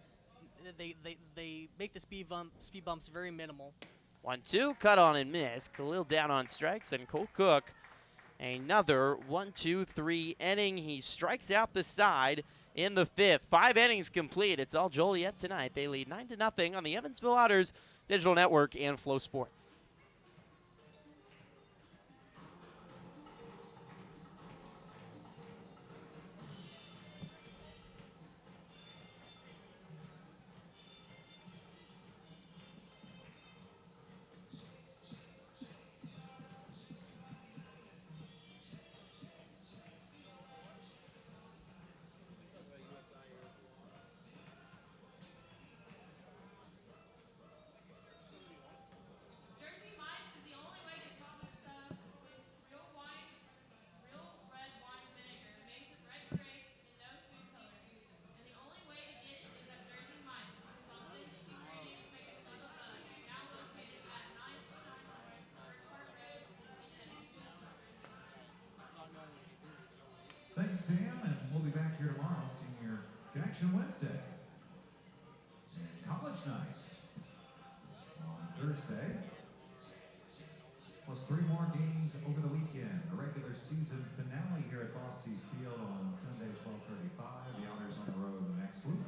Speaker 6: they make the speed bumps very minimal.
Speaker 1: 1-2, cut on and miss. Khalil down on strikes, and Cole Cook another 1-2-3 inning. He strikes out the side in the 5th. 5 innings complete. It's all Joliet tonight. They lead 9-0 on the Evansville Otters Digital Network and Flow Sports.
Speaker 2: Connection Wednesday. And College Night on Thursday. Plus 3 more games over the weekend. A regular season finale here at Bosse Field on Sunday, 12:35. The Otters on the road next week.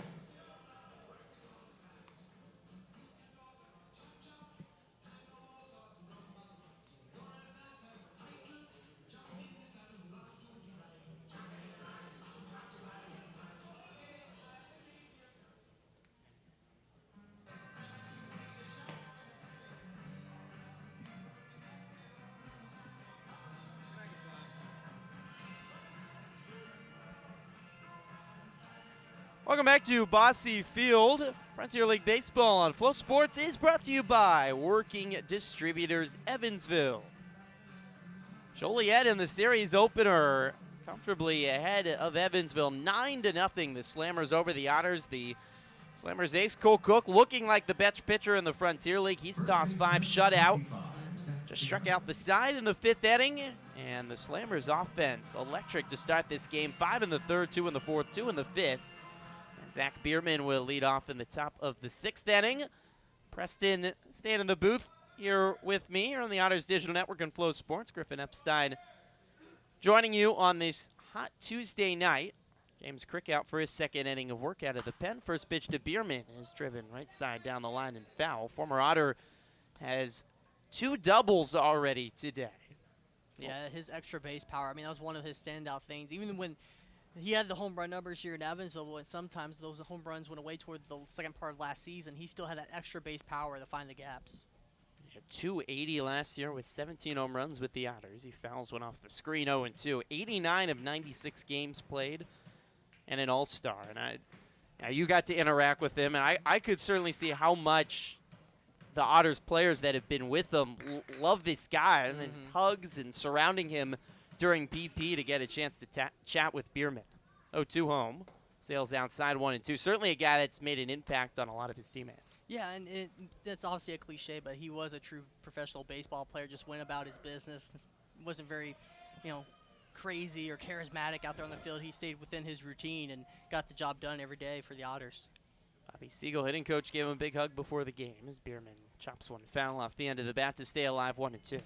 Speaker 1: Welcome back to Bosse Field. Frontier League Baseball on Flow Sports is brought to you by Working Distributors Evansville. Joliet in the series opener comfortably ahead of Evansville, 9-0. The Slammers over the Otters. The Slammers ace Cole Cook looking like the best pitcher in the Frontier League. He's tossed 5 shutout. Just struck out the side in the 5th inning. And the Slammers offense electric to start this game. 5 in the 3rd, 2 in the 4th, 2 in the 5th. Zach Bierman will lead off in the top of the 6th inning. Preston staying in the booth here with me here on the Otters Digital Network and Flow Sports. Griffin Epstein joining you on this hot Tuesday night. James Crick out for his 2nd inning of work out of the pen. First pitch to Bierman is driven right side down the line and foul. Former Otter has 2 doubles already today.
Speaker 6: Yeah, his extra base power. I mean, that was one of his standout things. Even when he had the home run numbers here in Evansville, but sometimes those home runs went away toward the second part of last season. He still had that extra base power to find the gaps.
Speaker 1: He had 280 last year with 17 home runs with the Otters. He fouls one off the screen, 0-2. 89 of 96 games played, and an all-star. And you got to interact with him, and I could certainly see how much the Otters players that have been with him love this guy, and then hugs and surrounding him during BP to get a chance to chat with Bierman. 0-2 home. Sails outside 1-2. Certainly a guy that's made an impact on a lot of his teammates.
Speaker 6: Yeah, and that's obviously a cliche, but he was a true professional baseball player, just went about his business. Wasn't very, crazy or charismatic out there on the field. He stayed within his routine and got the job done every day for the Otters.
Speaker 1: Bobby Siegel, hitting coach, gave him a big hug before the game as Bierman chops one foul off the end of the bat to stay alive 1-2.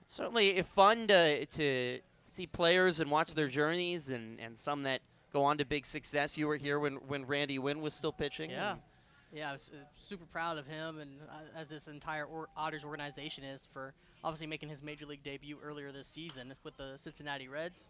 Speaker 1: Certainly fun to see players and watch their journeys and some that go on to big success. You were here when Randy Wynn was still pitching.
Speaker 6: Yeah. Yeah, I was super proud of him, and as this entire Otters organization is, for obviously making his major league debut earlier this season with the Cincinnati Reds.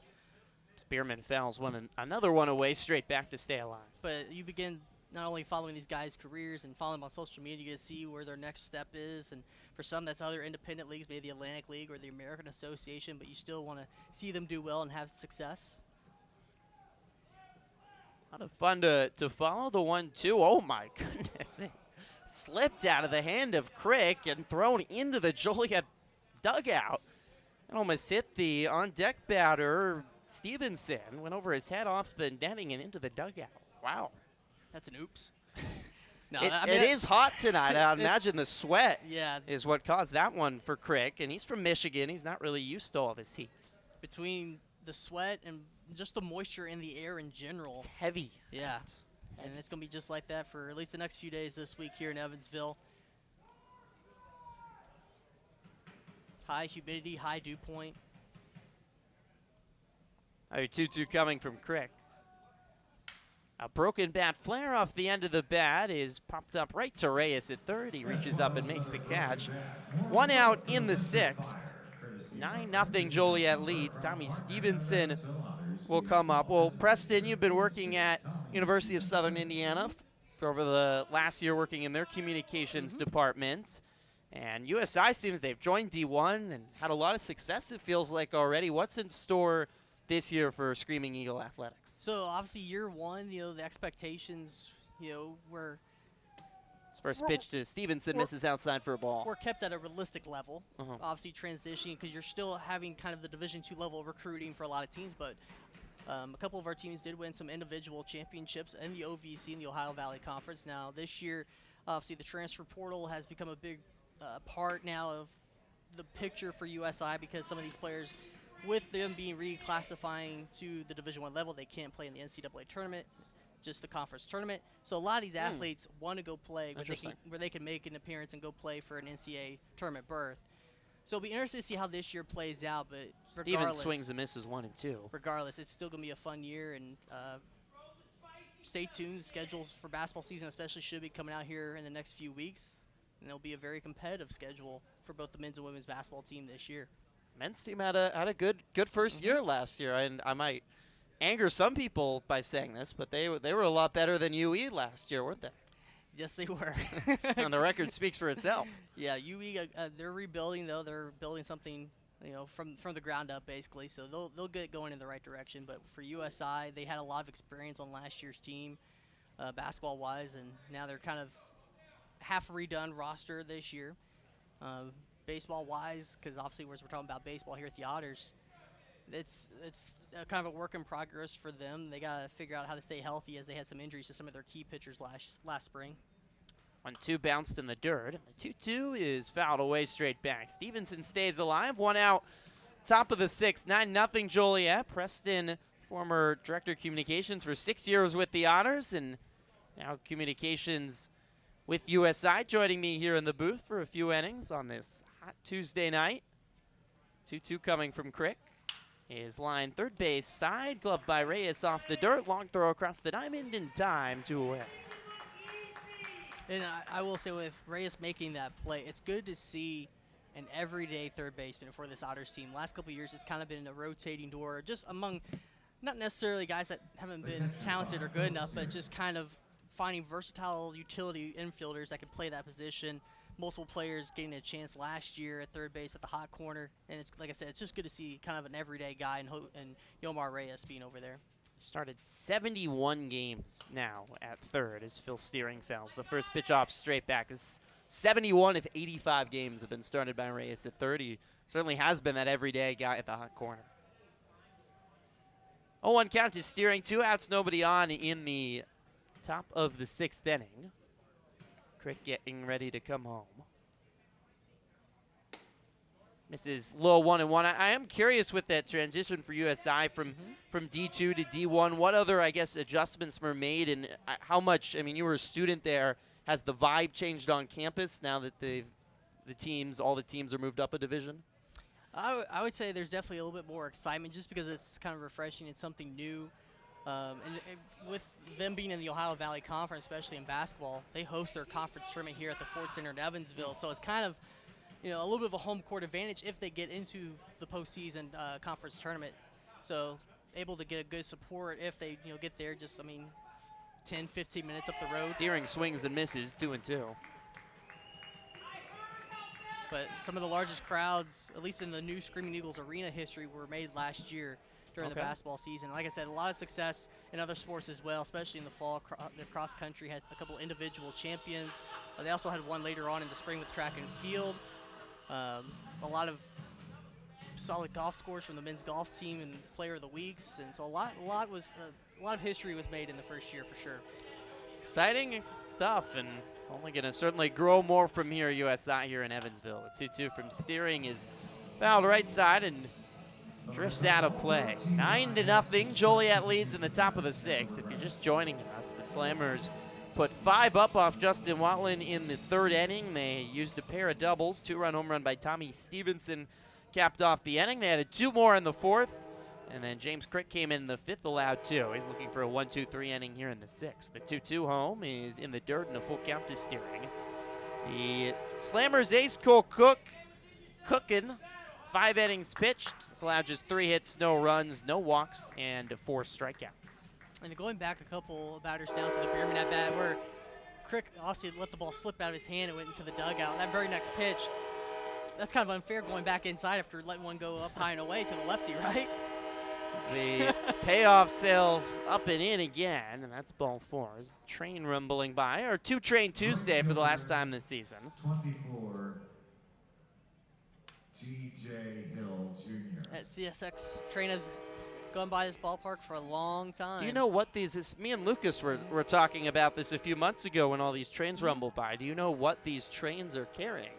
Speaker 1: Spearman fouls another one away, straight back to stay alive.
Speaker 6: But you begin not only following these guys' careers and following them on social media, you get to see where their next step is. And for some, that's other independent leagues, maybe the Atlantic League or the American Association, but you still want to see them do well and have success.
Speaker 1: A lot of fun to follow the 1-2. Oh, my goodness. It slipped out of the hand of Crick and thrown into the Joliet dugout. It almost hit the on-deck batter, Stevenson. Went over his head off the netting and into the dugout. Wow.
Speaker 6: That's an oops. No,
Speaker 1: it is hot tonight. I imagine the sweat
Speaker 6: yeah,
Speaker 1: is what caused that one for Crick. And he's from Michigan. He's not really used to all this heat.
Speaker 6: Between the sweat and just the moisture in the air in general.
Speaker 1: It's heavy.
Speaker 6: Yeah. And it's going to be just like that for at least the next few days this week here in Evansville. High humidity, high dew point.
Speaker 1: Your 2-2 coming from Crick. A broken bat flare off the end of the bat is popped up right to Reyes at third. He reaches up and makes the catch. 1 out in the 6th. 9-0 Joliet leads. Tommy Stevenson will come up. Well, Preston, you've been working at University of Southern Indiana for over the last year, working in their communications department. And USI seems they've joined D1 and had a lot of success, it feels like, already. What's in store this year for Screaming Eagle Athletics?
Speaker 6: So, obviously, year one, the expectations, were...
Speaker 1: His first pitch to Stevenson misses outside for a ball.
Speaker 6: We're kept at a realistic level. Obviously, transitioning because you're still having kind of the Division II level recruiting for a lot of teams, but a couple of our teams did win some individual championships in the OVC, in the Ohio Valley Conference. Now, this year, obviously, the transfer portal has become a big part now of the picture for USI because some of these players with them being reclassifying to the Division I level, they can't play in the NCAA tournament, just the conference tournament. So a lot of these athletes want to go play where they can make an appearance and go play for an NCAA tournament berth. So it'll be interesting to see how this year plays out. But
Speaker 1: Stevens swings and misses 1 and 2.
Speaker 6: Regardless, it's still going to be a fun year, and stay tuned. The schedules for basketball season especially should be coming out here in the next few weeks, and it'll be a very competitive schedule for both the men's and women's basketball team this year.
Speaker 1: Men's team had a good first year last year, and I might anger some people by saying this, but they were a lot better than UE last year, weren't they?
Speaker 6: Yes, they were.
Speaker 1: And the record speaks for itself.
Speaker 6: Yeah, UE, they're rebuilding, though. They're building something, from the ground up, basically. So they'll get going in the right direction. But for USI, they had a lot of experience on last year's team, basketball-wise, and now they're kind of half redone roster this year. Baseball-wise, because obviously we're talking about baseball here at the Otters, it's kind of a work in progress for them. They got to figure out how to stay healthy as they had some injuries to some of their key pitchers last spring.
Speaker 1: 1-2 bounced in the dirt. The 2-2 is fouled away straight back. Stevenson stays alive. 1 out. Top of the 6th. 9-0 Joliet. Preston, former director of communications for 6 years with the Otters, and now communications with USI, joining me here in the booth for a few innings on this hot Tuesday night. 2-2 coming from Crick. Is line third base side, gloved by Reyes off the dirt. Long throw across the diamond in time to win.
Speaker 6: And I will say, with Reyes making that play, it's good to see an everyday third baseman for this Otters team. Last couple of years, it's kind of been a rotating door, just among not necessarily guys that haven't been talented or good enough, but just kind of finding versatile utility infielders that can play that position. Multiple players getting a chance last year at third base at the hot corner, and it's, like I said, it's just good to see kind of an everyday guy and Yomar Reyes being over there.
Speaker 1: Started 71 games now at third as Phil Steering fouls. The first pitch off straight back is 71 of 85 games have been started by Reyes at third. He certainly has been that everyday guy at the hot corner. 0-1 count to Steering. 2 outs, nobody on in the top of the 6th inning. Crick getting ready to come home. Misses low 1-1. I am curious with that transition for USI from D2 to D1. What other, I guess, adjustments were made, and how much? I mean, you were a student there. Has the vibe changed on campus now that all the teams are moved up a division?
Speaker 6: I would say there's definitely a little bit more excitement, just because it's kind of refreshing. It's something new. And with them being in the Ohio Valley Conference, especially in basketball, they host their conference tournament here at the Ford Center in Evansville. So it's kind of, a little bit of a home court advantage if they get into the postseason conference tournament. So able to get a good support if they, get there. 10, 15 minutes up the road.
Speaker 1: Steering swings and misses, 2-2.
Speaker 6: But some of the largest crowds, at least in the new Screaming Eagles Arena history, were made last year during the basketball season. Like I said, a lot of success in other sports as well, especially in the fall. The cross country has a couple individual champions. They also had one later on in the spring with track and field. A lot of solid golf scores from the men's golf team and player of the weeks, and so a lot of history was made in the first year for sure.
Speaker 1: Exciting stuff, and it's only going to certainly grow more from here. USI here in Evansville. The 2-2 from Steering is fouled right side and drifts out of play. 9-0. Joliet leads in the top of the 6th. If you're just joining us, the Slammers put 5 up off Justin Watland in the 3rd inning. They used a pair of doubles. 2-run home run by Tommy Stevenson capped off the inning. They added 2 more in the 4th, and then James Crick came in the 5th, allowed 2. He's looking for a 1-2-3 inning here in the 6th. The 2-2 home is in the dirt and a full count to Steering. The Slammers ace Cole Cook cooking. 5 innings pitched. It's allowed just 3 hits, no runs, no walks, and 4 strikeouts.
Speaker 6: And going back a couple batters down to the Beerman at bat, where Crick obviously let the ball slip out of his hand and went into the dugout. That very next pitch, that's kind of unfair going back inside after letting one go up high and away to the lefty, right?
Speaker 1: As the payoff sails up and in again, and that's ball 4. Train rumbling by, or 2-train Tuesday for the last time this season.
Speaker 2: 24, G.J. Hill Jr.
Speaker 6: That CSX train has gone by this ballpark for a long time.
Speaker 1: Do you know what me and Lucas were talking about this a few months ago when all these trains rumble by. Do you know what these trains are carrying?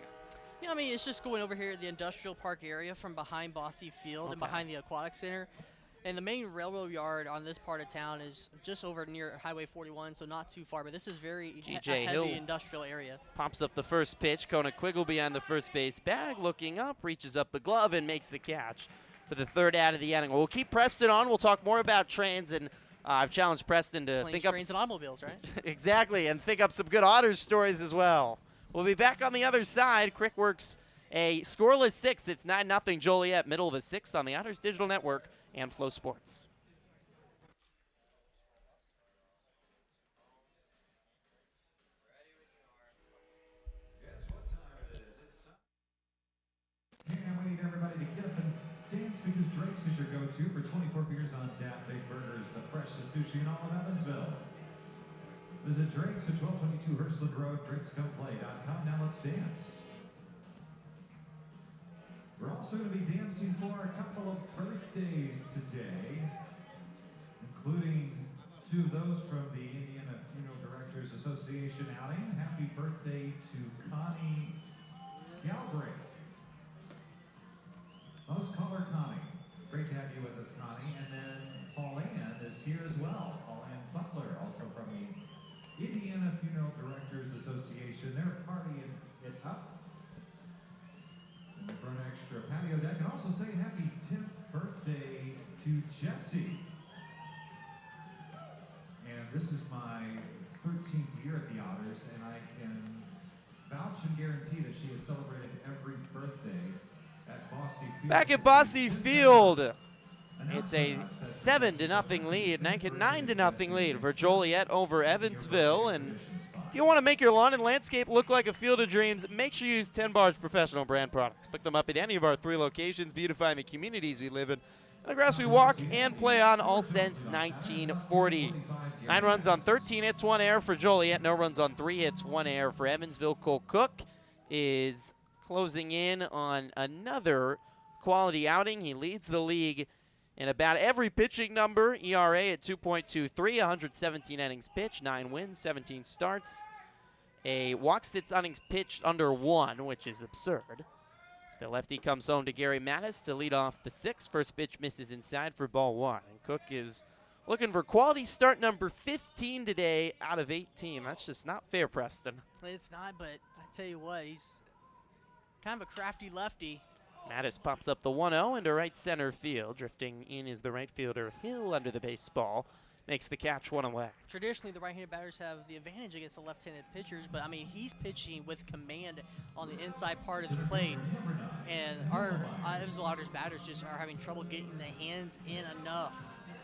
Speaker 6: Yeah, I mean, it's just going over here at the industrial park area from behind Bosse Field and
Speaker 1: Okay.
Speaker 6: behind the aquatic center. And the main railroad yard on this part of town is just over near Highway 41, so not too far. But this is very
Speaker 1: G.J.
Speaker 6: heavy
Speaker 1: Hill.
Speaker 6: industrial area.
Speaker 1: Pops up the first pitch. Kona Quiggle behind the first base bag, looking up, reaches up the glove, and makes the catch for the third out of the inning. We'll keep Preston on. We'll talk more about trains, and I've challenged Preston to
Speaker 6: Planes,
Speaker 1: think up
Speaker 6: trains, and automobiles, right?
Speaker 1: exactly, and think up some good Otters stories as well. We'll be back on the other side. Crick works a scoreless 6. It's 9-0 Joliet, middle of the 6th on the Otters Digital Network and Flow Sports.
Speaker 2: And we need everybody to get up and dance because Drake's is your go-to for 24 beers on tap, big burgers, the freshest sushi in all of Evansville. Visit Drake's at 1222 Hirschland Road, drakescoplay.com. Now let's dance. We're also going to be dancing for a couple of birthdays today, including 2 of those from the Indiana Funeral Directors Association outing. Happy birthday to Connie Galbraith. Most caller Connie. Great to have you with us, Connie. And then Pauline is here as well. Pauline Butler, also from the Indiana Funeral Directors Association. They're partying it up in the front extra patio deck. And also say happy 10th birthday to Jessie. And this is my 13th year at the Otters, and I can vouch and guarantee that she has celebrated every birthday at Bosse Field.
Speaker 1: Back at Bosse Field, it's a 7-0 lead, 9-0 lead for Joliet over Evansville. And if you want to make your lawn and landscape look like a field of dreams, make sure you use 10 Bars Professional brand products. Pick them up at any of our 3 locations, beautifying the communities we live in, and the grass we walk and play on, all since 1940. 9 runs on 13 hits, 1 error for Joliet. No runs on 3 hits, 1 error for Evansville. Cole Cook is closing in on another quality outing. He leads the league in about every pitching number. ERA at 2.23, 117 innings pitched, 9 wins, 17 starts. A walk sits innings pitched under 1, which is absurd. As the lefty comes home to Gary Mattis to lead off the 6th. First pitch misses inside for ball 1. And Cook is looking for quality start number 15 today out of 18. That's just not fair, Preston.
Speaker 6: It's not, but I tell you what, he's kind of a crafty lefty.
Speaker 1: Mattis pops up the 1-0 into right center field. Drifting in is the right fielder Hill under the baseball. Makes the catch 1 away.
Speaker 6: Traditionally, the right-handed batters have the advantage against the left-handed pitchers, but I mean, he's pitching with command on the inside part of the plate, and our Evansville Otters batters just are having trouble getting the hands in enough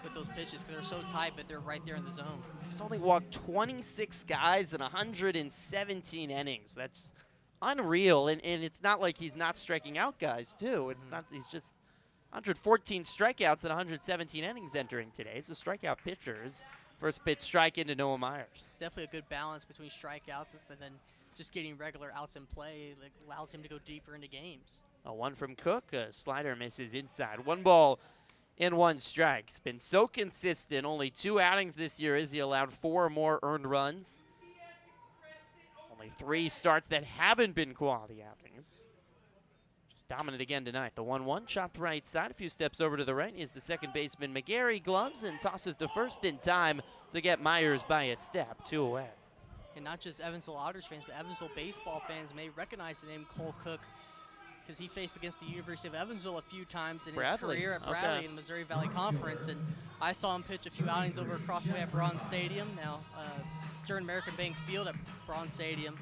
Speaker 6: with those pitches because they're so tight, but they're right there in the zone.
Speaker 1: He's only walked 26 guys in 117 innings. That's unreal, and it's not like he's not striking out guys, too. It's not, he's just 114 strikeouts in 117 innings entering today. So strikeout pitchers. First pitch strike into Noah Myers.
Speaker 6: It's definitely a good balance between strikeouts and then just getting regular outs in play. Like, allows him to go deeper into games.
Speaker 1: A 1 from Cook. A slider misses inside. 1 ball and 1 strike. He's been so consistent. Only 2 outings this year. Izzy allowed 4 or more earned runs. Only 3 starts that haven't been quality outings. Dominant again tonight. The 1-1 chopped right side. A few steps over to the right is the second baseman McGarry. Gloves and tosses to first in time to get Myers by a step. 2 away.
Speaker 6: And not just Evansville Otters fans, but Evansville baseball fans may recognize the name Cole Cook because he faced against the University of Evansville a few times in his career at Bradley in the Missouri Valley Conference. And I saw him pitch a few outings over across the way at Braun Stadium, now during American Bank Field at Braun Stadium.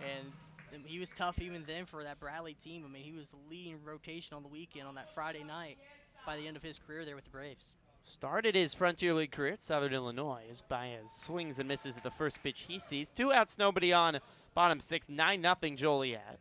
Speaker 6: And he was tough even then for that Bradley team. I mean, he was the leading rotation on the weekend on that Friday night by the end of his career there with the Braves.
Speaker 1: Started his Frontier League career at Southern Illinois as Baez swings and misses at the first pitch he sees. 2 outs, nobody on, bottom 6, 9-0 Joliet.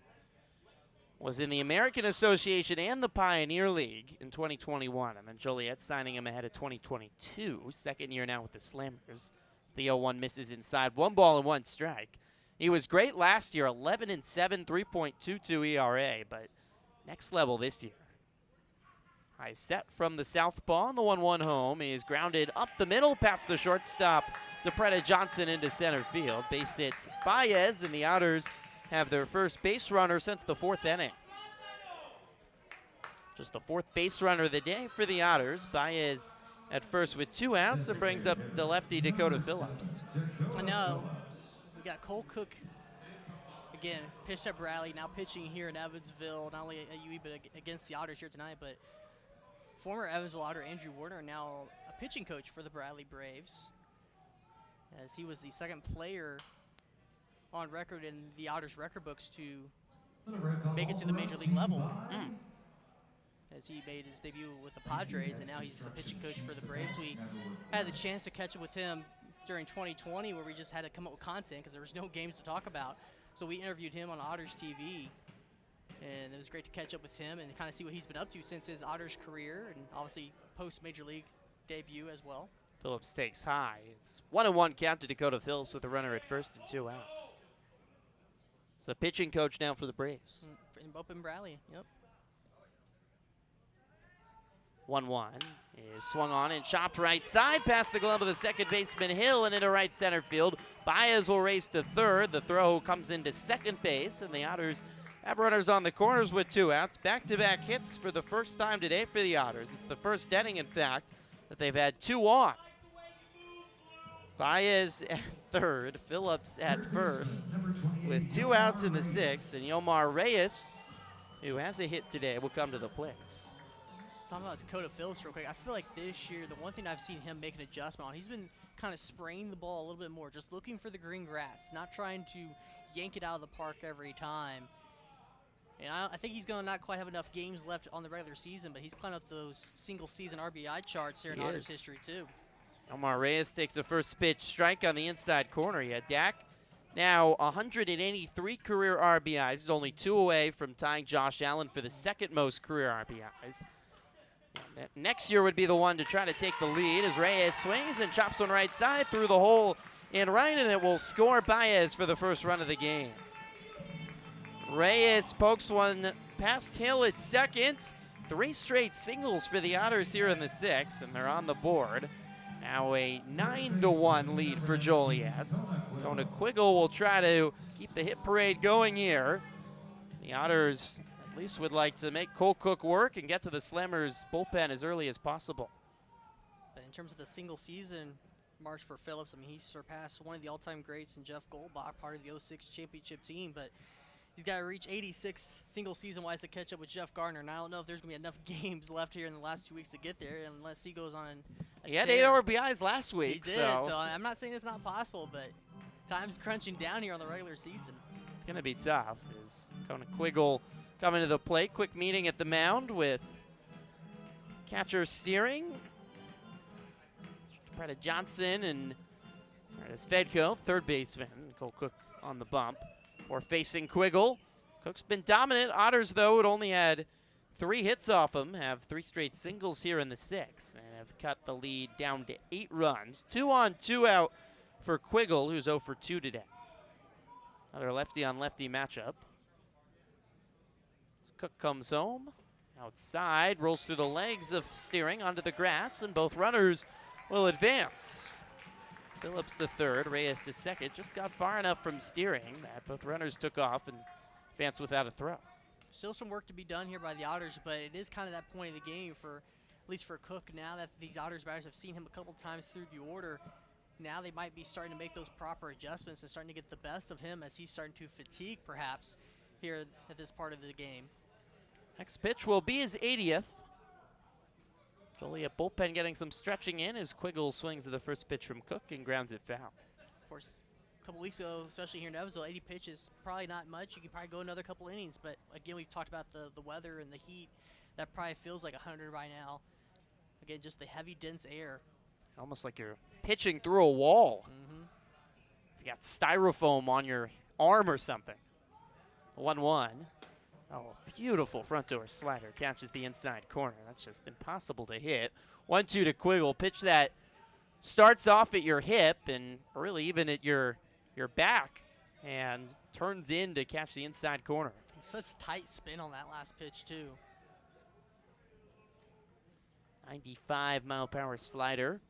Speaker 1: Was in the American Association and the Pioneer League in 2021, and then Joliet signing him ahead of 2022. Second year now with the Slammers. As the 0-1 misses inside. 1 ball and 1 strike. He was great last year, 11-7, 3.22 ERA, but next level this year. High set from the southpaw, and the 1-1 home is grounded up the middle past the shortstop to Preda Johnson into center field. Base hit Baez, and the Otters have their first base runner since the 4th inning. Just the 4th base runner of the day for the Otters. Baez at first with 2 outs and brings up the lefty Dakota Phillips.
Speaker 6: I know. We got Cole Cook, again, pitched at Bradley, now pitching here in Evansville, not only at UE, but against the Otters here tonight. But former Evansville Otter Andrew Warner, now a pitching coach for the Bradley Braves, as he was the 2nd player on record in the Otters record books to make it to the major league level. As he made his debut with the Padres, and now he's a pitching coach for the Braves. We had the chance to catch up with him during 2020, where we just had to come up with content because there was no games to talk about. So we interviewed him on Otters TV, and it was great to catch up with him and kind of see what he's been up to since his Otters career, and obviously post-Major League debut as well.
Speaker 1: Phillips takes high. It's 1-1 count to Dakota Phillips with a runner at first and 2 outs. It's the pitching coach now for the Braves.
Speaker 6: And Bope Bradley, yep.
Speaker 1: 1-1 is swung on and chopped right side past the glove of the second baseman Hill and into right center field. Baez will race to third. The throw comes into second base, and the Otters have runners on the corners with 2 outs. Back-to-back hits for the first time today for the Otters. It's the first inning, in fact, that they've had 2 on. Baez at third, Phillips at first, with 2 outs in the 6th, and Yomar Reyes, who has a hit today, will come to the plate.
Speaker 6: Talking about Dakota Phillips real quick, I feel like this year, the one thing I've seen him make an adjustment on, he's been kind of spraying the ball a little bit more, just looking for the green grass, not trying to yank it out of the park every time. And I think he's going to not quite have enough games left on the regular season, but he's climbing up those single-season RBI charts here in Otters history, too.
Speaker 1: Omar Reyes takes the first pitch strike on the inside corner. Yeah, Dak now 183 career RBIs. He's only 2 away from tying Josh Allen for the 2nd most career RBIs. Next year would be the one to try to take the lead as Reyes swings and chops one right side through the hole in right, and it will score Baez for the first run of the game. Reyes pokes one past Hill at second. 3 straight singles for the Otters here in the 6th, and they're on the board. Now a 9-1 lead for Joliet. Kona Quiggle will try to keep the hit parade going here. The Otters at least would like to make Cole Cook work and get to the Slammers bullpen as early as possible.
Speaker 6: But in terms of the single season march for Phillips, I mean, he surpassed one of the all-time greats in Jeff Goldbach, part of the 06 championship team, but he's got to reach 86 single season-wise to catch up with Jeff Gardner, and I don't know if there's going to be enough games left here in the last 2 weeks to get there unless he goes on a
Speaker 1: He had
Speaker 6: tear.
Speaker 1: 8 RBIs last week.
Speaker 6: He did, so I'm not saying it's not possible, but time's crunching down here on the regular season.
Speaker 1: It's going to be tough as Kona Quiggle coming to the plate. Quick meeting at the mound with catcher Steering, Preda Johnson, and Svedko, third baseman. Cole Cook on the bump for facing Quiggle. Cook's been dominant. Otters, though, had only had 3 hits off him, have 3 straight singles here in the 6th, and have cut the lead down to 8 runs. 2 on, 2 out for Quiggle, who's 0 for 2 today. Another lefty-on-lefty matchup. Cook comes home, outside, rolls through the legs of Steering onto the grass, and both runners will advance. Phillips to third, Reyes to second. Just got far enough from Steering that both runners took off and advanced without a throw.
Speaker 6: Still some work to be done here by the Otters, but it is kind of that point of the game for, at least for Cook, now that these Otters batters have seen him a couple times through the order. Now they might be starting to make those proper adjustments and starting to get the best of him as he's starting to fatigue, perhaps, here at this part of the game.
Speaker 1: Next pitch will be his 80th. Joliet bullpen getting some stretching in as Quiggle swings to the first pitch from Cook and grounds it foul.
Speaker 6: Of course, a couple weeks ago, especially here in Evansville, 80 pitches, probably not much. You can probably go another couple innings, but again, we've talked about the weather and the heat. That probably feels like 100 right now. Again, just the heavy, dense air.
Speaker 1: Almost like you're pitching through a wall. You got styrofoam on your arm or something. 1-1. Oh, beautiful front door slider. Catches the inside corner. That's just impossible to hit. 1-2 to Quiggle. Pitch that starts off at your hip and really even at your back and turns in to catch the inside corner.
Speaker 6: Such tight spin on that last pitch, too.
Speaker 1: 95-mile-per-hour slider.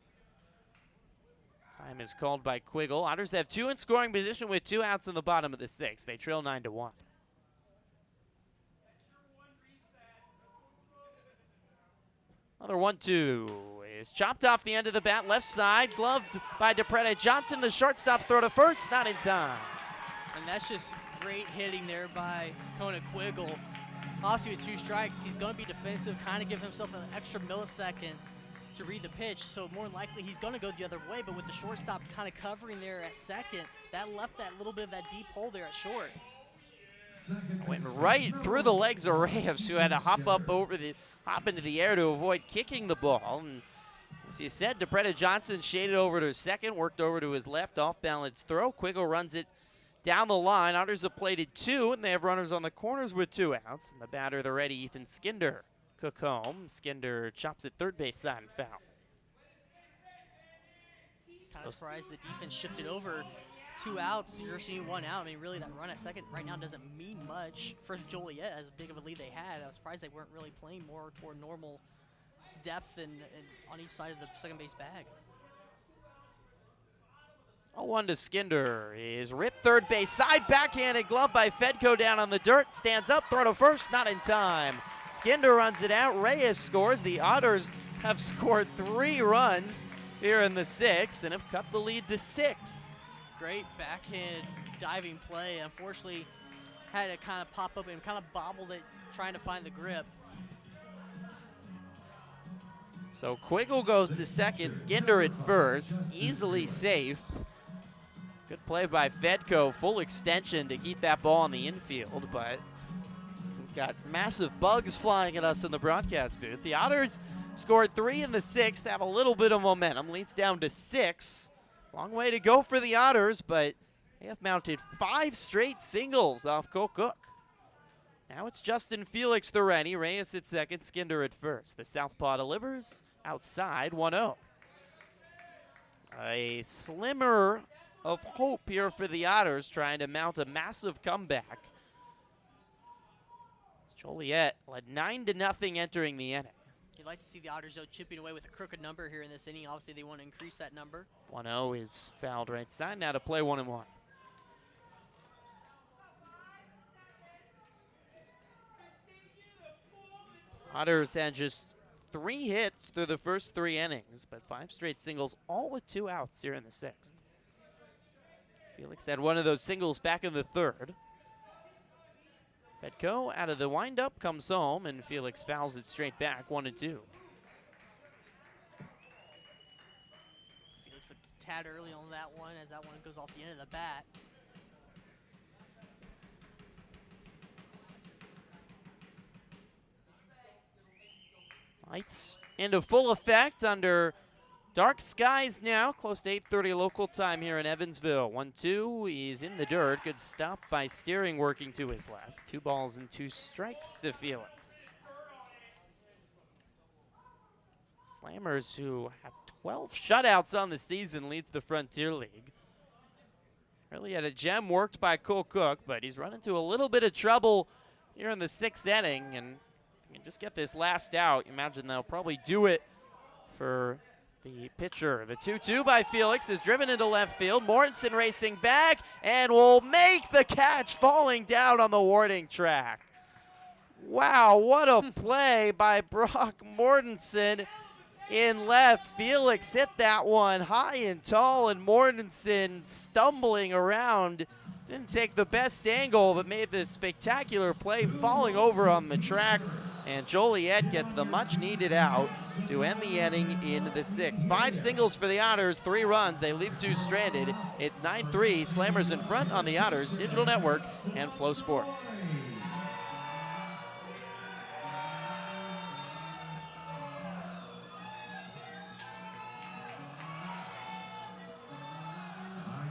Speaker 1: Time is called by Quiggle. Otters have 2 in scoring position with 2 outs in the bottom of the 6th. They trail 9-1. Another 1-2 is chopped off the end of the bat, left side, gloved by DePretta Johnson. The shortstop throw to first, not in time.
Speaker 6: And that's just great hitting there by Kona Quiggle. Obviously with 2 strikes, he's going to be defensive, kind of give himself an extra millisecond to read the pitch, so more than likely he's going to go the other way, but with the shortstop kind of covering there at second, that left that little bit of that deep hole there at short.
Speaker 1: Went right through the legs of Reyes, who had to hop into the air to avoid kicking the ball. And as you said, DePretta Johnson shaded over to second, worked over to his left, off-balance throw. Quiggle runs it down the line. Otters have plated 2, and they have runners on the corners with 2 outs. And the batter, the ready Ethan Skinder. Cook home. Skinder chops at third base side and foul.
Speaker 6: Kind of surprised the defense shifted over. 2 outs, you're seeing 1 out. I mean, really, that run at second right now doesn't mean much for Joliet, as big of a lead they had. I was surprised they weren't really playing more toward normal depth and on each side of the second base bag.
Speaker 1: 0-1 to Skinder is ripped third base side, backhanded glove by Fedko down on the dirt, stands up, throw to first, not in time. Skinder runs it out, Reyes scores. The Otters have scored 3 runs here in the 6th and have cut the lead to 6.
Speaker 6: Great backhand diving play. Unfortunately, had to kind of pop up and kind of bobbled it, trying to find the grip.
Speaker 1: So Quiggle goes to second, Skinder at first, easily safe. Good play by Fedko, full extension to keep that ball in the infield, but we've got massive bugs flying at us in the broadcast booth. The Otters scored 3 in the 6th, have a little bit of momentum, leads down to 6. Long way to go for the Otters, but they have mounted 5 straight singles off Cole Cook. Now it's Justin Felix the ready, Reyes at second, Skinder at first. The southpaw delivers outside 1-0. A slimmer of hope here for the Otters, trying to mount a massive comeback. Joliet led 9-0 entering the inning.
Speaker 6: You'd like to see the Otters, though, chipping away with a crooked number here in this inning. Obviously, they want to increase that number.
Speaker 1: 1-0 is fouled right side. Now to play 1-1. Otters had just 3 hits through the first 3 innings, but 5 straight singles, all with 2 outs here in the 6th. Felix had one of those singles back in the 3rd. Fedko out of the windup comes home, and Felix fouls it straight back, 1-2.
Speaker 6: Felix a tad early on that one, as that one goes off the end of the bat.
Speaker 1: Lights into full effect under dark skies now, close to 8:30 local time here in Evansville. 1-2, he's in the dirt. Good stop by Steering, working to his left. 2 balls and 2 strikes to Felix. Slammers, who have 12 shutouts on the season, leads the Frontier League. Really had a gem worked by Cole Cook, but he's run into a little bit of trouble here in the 6th inning, and you can just get this last out. You imagine they'll probably do it for the pitcher. The 2-2 by Felix is driven into left field. Mortensen racing back and will make the catch, falling down on the warning track. Wow, what a play by Brock Mortensen in left. Felix hit that one high and tall, and Mortensen stumbling around. Didn't take the best angle, but made this spectacular play, falling over on the track. And Joliet gets the much-needed out to end the inning in the 6th. 5 singles for the Otters, 3 runs. They leave 2 stranded. It's 9-3. Slammers in front on the Otters Digital Network and Flow Sports.
Speaker 2: I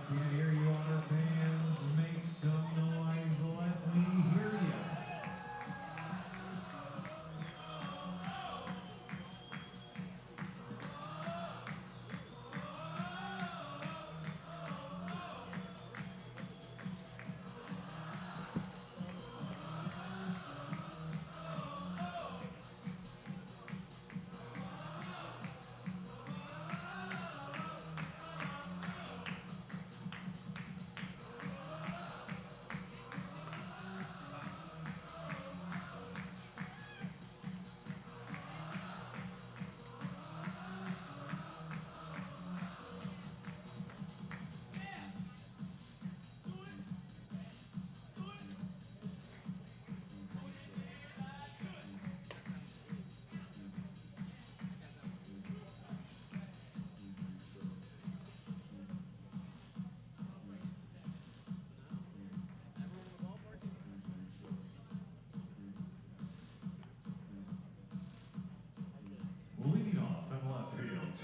Speaker 2: can't hear you, Otter fans. Make some noise. Let me hear you.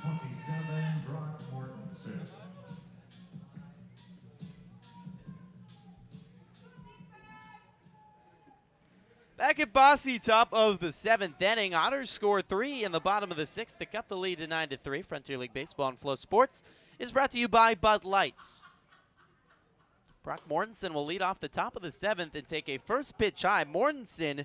Speaker 2: 27, Brock Mortensen.
Speaker 1: Back at Bosse, top of the 7th inning. Otters score 3 in the bottom of the 6th to cut the lead to 9-3. Frontier League Baseball and Flow Sports is brought to you by Bud Light. Brock Mortensen will lead off the top of the 7th and take a first pitch high. Mortensen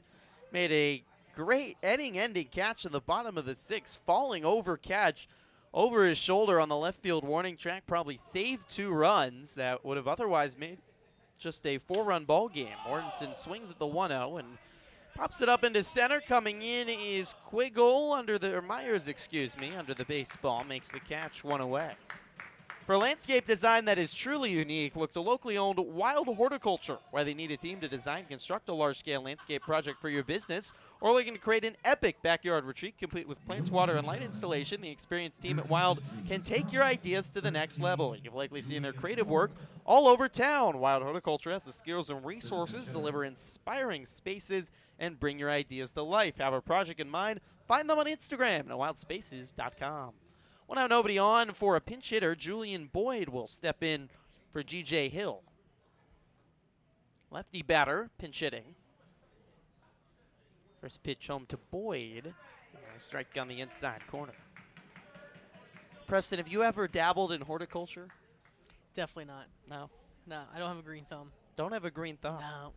Speaker 1: made a great inning-ending catch in the bottom of the 6th, falling over catch over his shoulder on the left field warning track. Probably saved 2 runs that would have otherwise made just a 4-run ball game. Mortensen swings at the 1-0 and pops it up into center. Coming in is Myers, under the baseball. Makes the catch, 1 away. For landscape design that is truly unique, look to locally owned Wild Horticulture. Whether you need a team to design and construct a large-scale landscape project for your business, or looking to create an epic backyard retreat complete with plants, water, and light installation, the experienced team at Wild can take your ideas to the next level. You've likely seen their creative work all over town. Wild Horticulture has the skills and resources to deliver inspiring spaces and bring your ideas to life. Have a project in mind? Find them on Instagram at wildspaces.com. Well, now nobody on for a pinch hitter. Julian Boyd will step in for G.J. Hill. Lefty batter, pinch hitting. First pitch home to Boyd. Strike on the inside corner. Preston, have you ever dabbled in horticulture?
Speaker 6: Definitely not.
Speaker 1: No.
Speaker 6: No, I don't have a green thumb.
Speaker 1: Don't have a green thumb.
Speaker 6: No.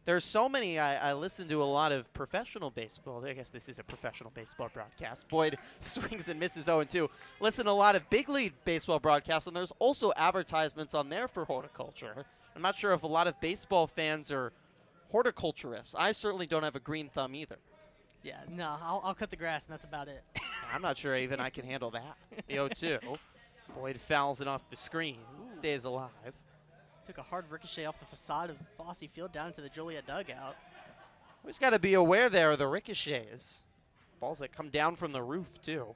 Speaker 1: There's so many. I listen to a lot of professional baseball. I guess this is a professional baseball broadcast. Boyd swings and misses 0-2. Listen to a lot of big league baseball broadcasts, and there's also advertisements on there for horticulture. I'm not sure if a lot of baseball fans are horticulturists. I certainly don't have a green thumb either.
Speaker 6: Yeah, no, I'll cut the grass, and that's about it.
Speaker 1: I'm not sure even I can handle that. The 0-2. Boyd fouls it off the screen. Stays alive.
Speaker 6: Took a hard ricochet off the facade of Bosse Field down into the Joliet dugout.
Speaker 1: We just got to be aware there of the ricochets. Balls that come down from the roof, too.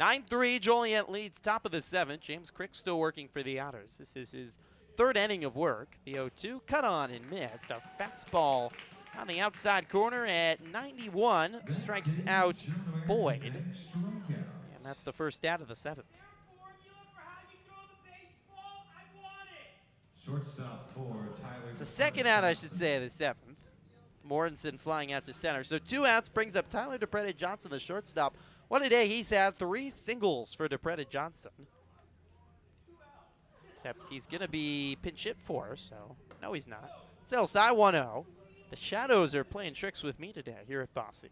Speaker 1: 9-3, Joliet leads top of the 7th. James Crick still working for the Otters. This is his 3rd inning of work. The 0-2, cut on and missed. A fastball on the outside corner at 91. Strikes out Boyd. And that's the first out of the 7th.
Speaker 2: Shortstop for Tyler.
Speaker 1: It's the second out, I should say, of the 7th. Mortensen flying out to center. So 2 outs brings up Tyler DePrete Johnson, the shortstop. What a day he's had. 3 singles for DePrete Johnson. Except he's going to be pinch hit for, so no, he's not. It's outside 1-0. The Shadows are playing tricks with me today here at Bosse.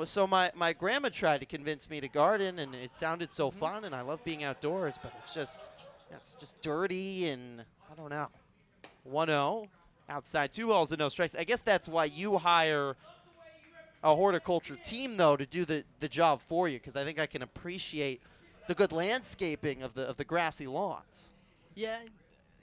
Speaker 1: So my grandma tried to convince me to garden, and it sounded so fun, and I love being outdoors, but it's just dirty, and I don't know. 1-0, outside, 2 balls and no strikes. I guess that's why you hire a horticulture team, though, to do the job for you, because I think I can appreciate the good landscaping of the grassy lawns.
Speaker 6: Yeah,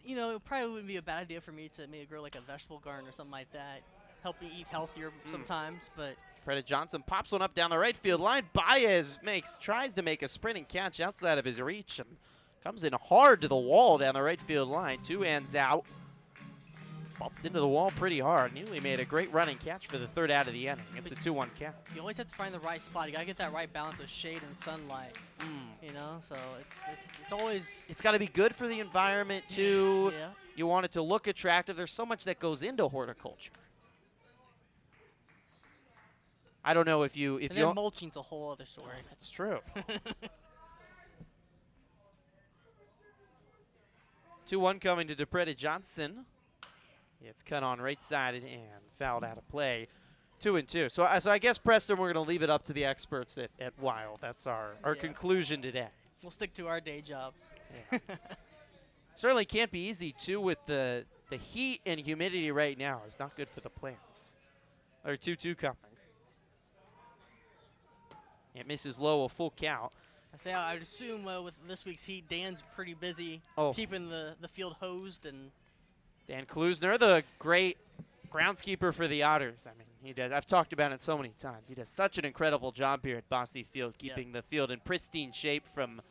Speaker 6: you know, it probably wouldn't be a bad idea for me to maybe grow like a vegetable garden or something like that. Help me eat healthier sometimes, but.
Speaker 1: DePrete Johnson pops one up down the right field line. Baez tries to make a sprinting catch outside of his reach and comes in hard to the wall down the right field line. 2 hands out. Bumped into the wall pretty hard. Neely made a great running catch for the 3rd out of the inning. It's a 2-1 count.
Speaker 6: You always have to find the right spot. You gotta get that right balance of shade and sunlight. You know, so it's always.
Speaker 1: It's got to be good for the environment too.
Speaker 6: Yeah.
Speaker 1: You want it to look attractive. There's so much that goes into horticulture. I don't know if you
Speaker 6: and then mulching's a whole other story.
Speaker 1: Oh, that's true. 2-1 coming to DePrete Johnson. It's cut on right side and fouled out of play. 2-2. So I guess, Preston, we're going to leave it up to the experts at Wild. That's our conclusion today.
Speaker 6: We'll stick to our day jobs.
Speaker 1: Yeah. Certainly can't be easy, too, with the heat and humidity right now. It's not good for the plants. Or 2-2 coming. It misses low, a full count.
Speaker 6: I would assume with this week's heat, Dan's pretty busy keeping the field hosed. And
Speaker 1: Dan Klusner, the great groundskeeper for the Otters. I mean, he does. I've talked about it so many times. He does such an incredible job here at Bosse Field, keeping the field in pristine shape from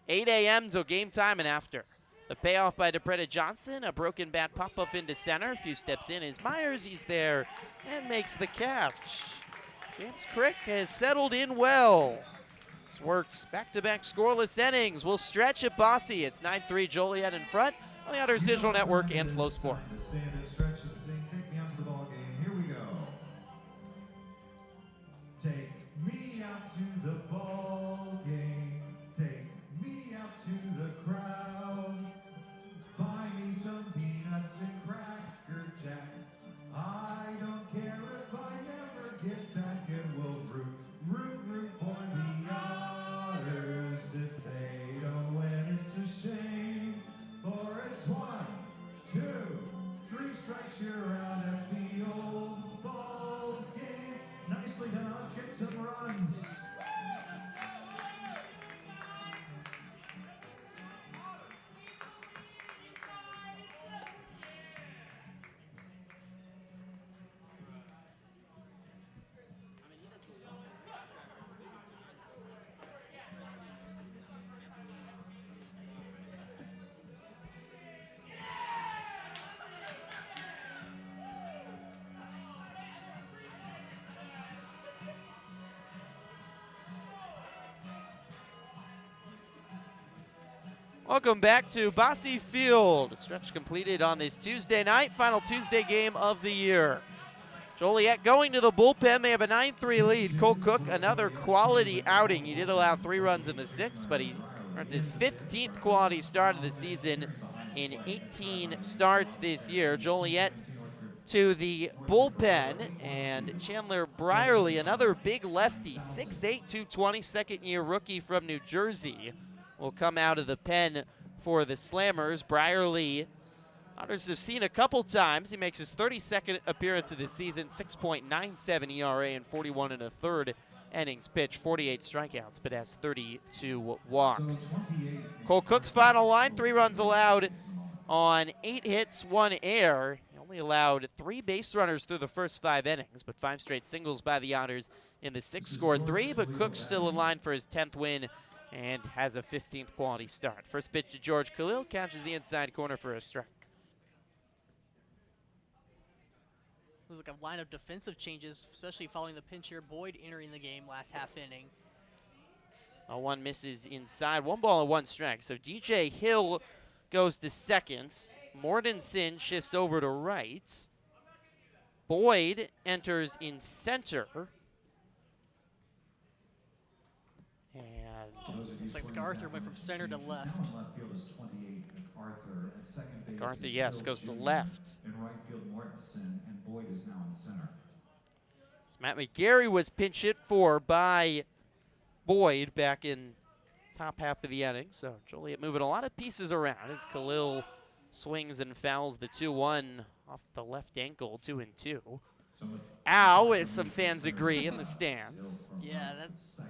Speaker 1: 8 a.m. till game time and after. The payoff by DePrete Johnson, a broken bat pop-up into center. A few steps in is Myers. He's there and makes the catch. James Crick has settled in well. This works back-to-back scoreless innings. We'll stretch at Bosse. It's 9-3 Joliet in front on the Otters Digital Network and Flow Sports.
Speaker 2: Stand and stretch and sing. Take me out to the ball game. Here we go. Take me out to the ball game. Take me out to the crowd. Buy me some peanuts and Cracker Jack. I don't care if I never get back, and we'll root for the Otters. If they don't win, it's a shame. For it's 1, 2, 3 strikes, you're out at the old ball game. Nicely done. Let's get some runs.
Speaker 1: Welcome back to Bosse Field. Stretch completed on this Tuesday night, final Tuesday game of the year. Joliet going to the bullpen. They have a 9-3 lead. Cole Cook, another quality outing. He did allow 3 runs in the 6th, but he earns his 15th quality start of the season in 18 starts this year. Joliet to the bullpen, and Chandler Brierly, another big lefty, 6'8", 220, second-year rookie from New Jersey, will come out of the pen for the Slammers. Brierly, Otters have seen a couple times. He makes his 32nd appearance of the season, 6.97 ERA and 41 1/3 innings pitched, 48 strikeouts, but has 32 walks. Cole Cook's final line, 3 runs allowed on 8 hits, 1 error. He only allowed 3 base runners through the first 5 innings, but 5 straight singles by the Otters in the 6th, scored 3, but Cook's still in line for his 10th win and has a 15th quality start. First pitch to George Khalil, catches the inside corner for a strike.
Speaker 6: It was like a line of defensive changes, especially following the pinch here. Boyd entering the game last half inning.
Speaker 1: 0-1 misses inside. 1 ball and 1 strike. So DJ Hill goes to second. Mortensen shifts over to right. Boyd enters in center.
Speaker 6: Looks like MacArthur went from center to left.
Speaker 2: Left field is 28. MacArthur at second base.
Speaker 1: MacArthur, yes, goes to left.
Speaker 2: In right field, Mortensen, and Boyd is now in center.
Speaker 1: So Matt McGarry was pinch hit for by Boyd back in top half of the inning. So Joliet moving a lot of pieces around as Khalil swings and fouls the 2-1 off the left ankle, 2-2. Ow, as some fans agree in the stands.
Speaker 6: Yeah, that's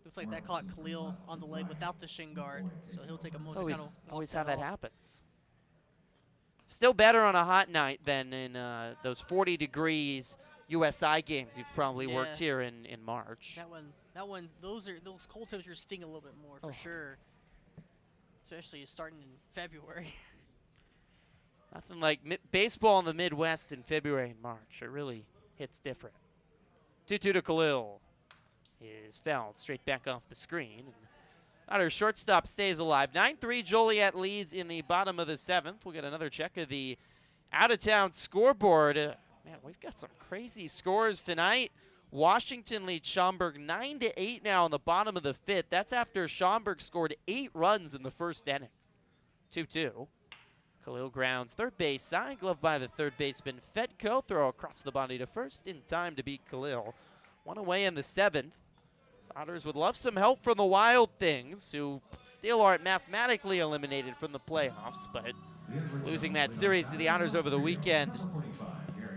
Speaker 6: looks like that caught Khalil on the leg without the shin guard, so he'll take a moment to
Speaker 1: always how that happens. Still better on a hot night than in those 40 degrees USI games you've probably worked here in March.
Speaker 6: That one, those cold temperatures sting a little bit more for sure, especially starting in February.
Speaker 1: Nothing like baseball in the Midwest in February and March. It really hits different. 2-2 to Khalil is fouled straight back off the screen. Otters shortstop stays alive. 9-3 Joliet leads in the bottom of the 7th. We'll get another check of the out-of-town scoreboard. Man, we've got some crazy scores tonight. Washington leads Schaumburg 9-8 now in the bottom of the 5th. That's after Schaumburg scored 8 runs in the first inning. 2-2. Khalil grounds third base side, glove by the third baseman Fedko. Throw across the body to first in time to beat Khalil. 1 away in the 7th. Otters would love some help from the Wild Things, who still aren't mathematically eliminated from the playoffs, but losing that series to the Otters over the weekend,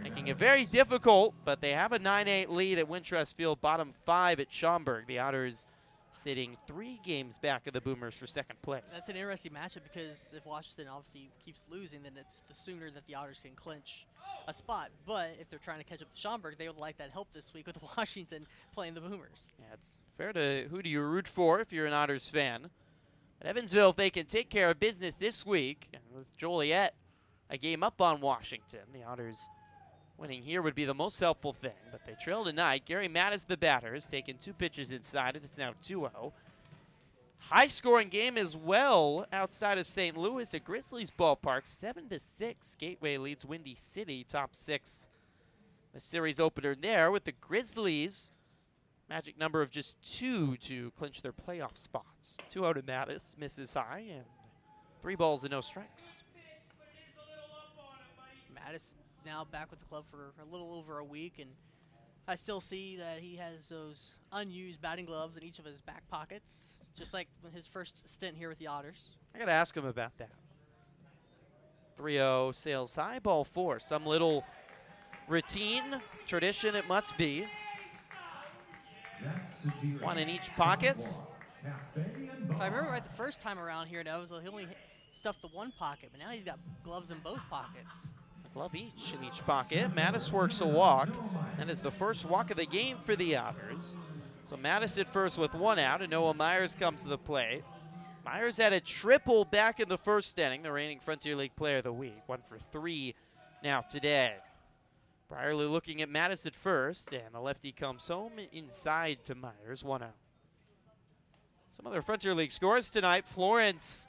Speaker 1: making it very difficult, but they have a 9-8 lead at Wintrust Field, bottom 5 at Schaumburg. The Otters sitting 3 games back of the Boomers for second place.
Speaker 6: That's an interesting matchup because if Washington obviously keeps losing, then it's the sooner that the Otters can clinch a spot. But if they're trying to catch up to Schaumburg, they would like that help this week with Washington playing the Boomers.
Speaker 1: Yeah, it's fair to who do you root for if you're an Otters fan. But Evansville, if they can take care of business this week, and with Joliet a game up on Washington, the Otters Winning here would be the most helpful thing, but they trail tonight. Gary Mattis, the batter, has taken 2 pitches inside it. It's now 2-0. High-scoring game as well outside of St. Louis at Grizzlies ballpark. 7-6. Gateway leads Windy City, top 6. The series opener there with the Grizzlies. Magic number of just 2 to clinch their playoff spots. 2-0 to Mattis, misses high, and 3 balls and no strikes.
Speaker 6: Mattis now back with the club for a little over a week, and I still see that he has those unused batting gloves in each of his back pockets, just like his first stint here with the Otters.
Speaker 1: I got to ask him about that. 3-0 sails high, ball 4. Some little routine, tradition it must be. One in each pocket.
Speaker 6: If I remember right, the first time around here, that was he only stuffed the one pocket, but now he's got gloves in both pockets.
Speaker 1: A glove each in each pocket. Mattis works a walk. That is the first walk of the game for the Otters. So Mattis at first with 1 out, and Noah Myers comes to the plate. Myers had a triple back in the first inning, the reigning Frontier League Player of the Week. 1 for 3 now today. Brierley looking at Mattis at first, and the lefty comes home inside to Myers, 1 out. Some other Frontier League scores tonight. Florence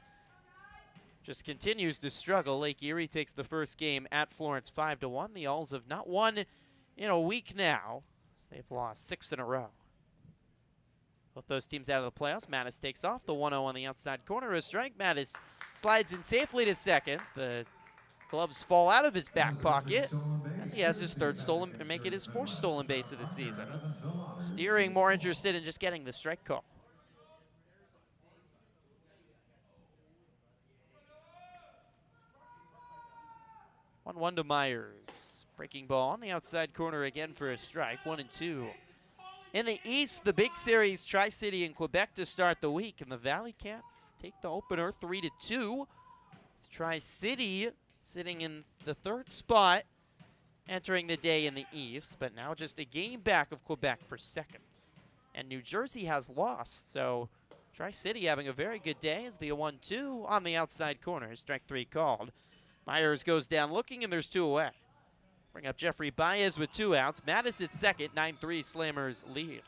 Speaker 1: just continues to struggle. Lake Erie takes the first game at Florence 5-1. The Owls have not won in a week now, so they've lost 6 in a row. Both those teams out of the playoffs. Mattis takes off. The 1-0 on the outside corner. A strike. Mattis slides in safely to second. The gloves fall out of his back pocket as he has his 3rd stolen and make it his 4th stolen base of the season. Steering more interested in just getting the strike call. 1-1 to Myers. Breaking ball on the outside corner again for a strike. 1-2. In the East, the big series, Tri-City and Quebec to start the week. And the Valley Cats take the opener 3-2. Tri-City sitting in the 3rd spot, entering the day in the East. But now just a game back of Quebec for 2nd. And New Jersey has lost. So Tri-City having a very good day as the 1-2 on the outside corner. Strike 3 called. Myers goes down looking, and there's 2 away. Bring up Jeffrey Baez with 2 outs. Mattis at second, 9-3 Slammers lead.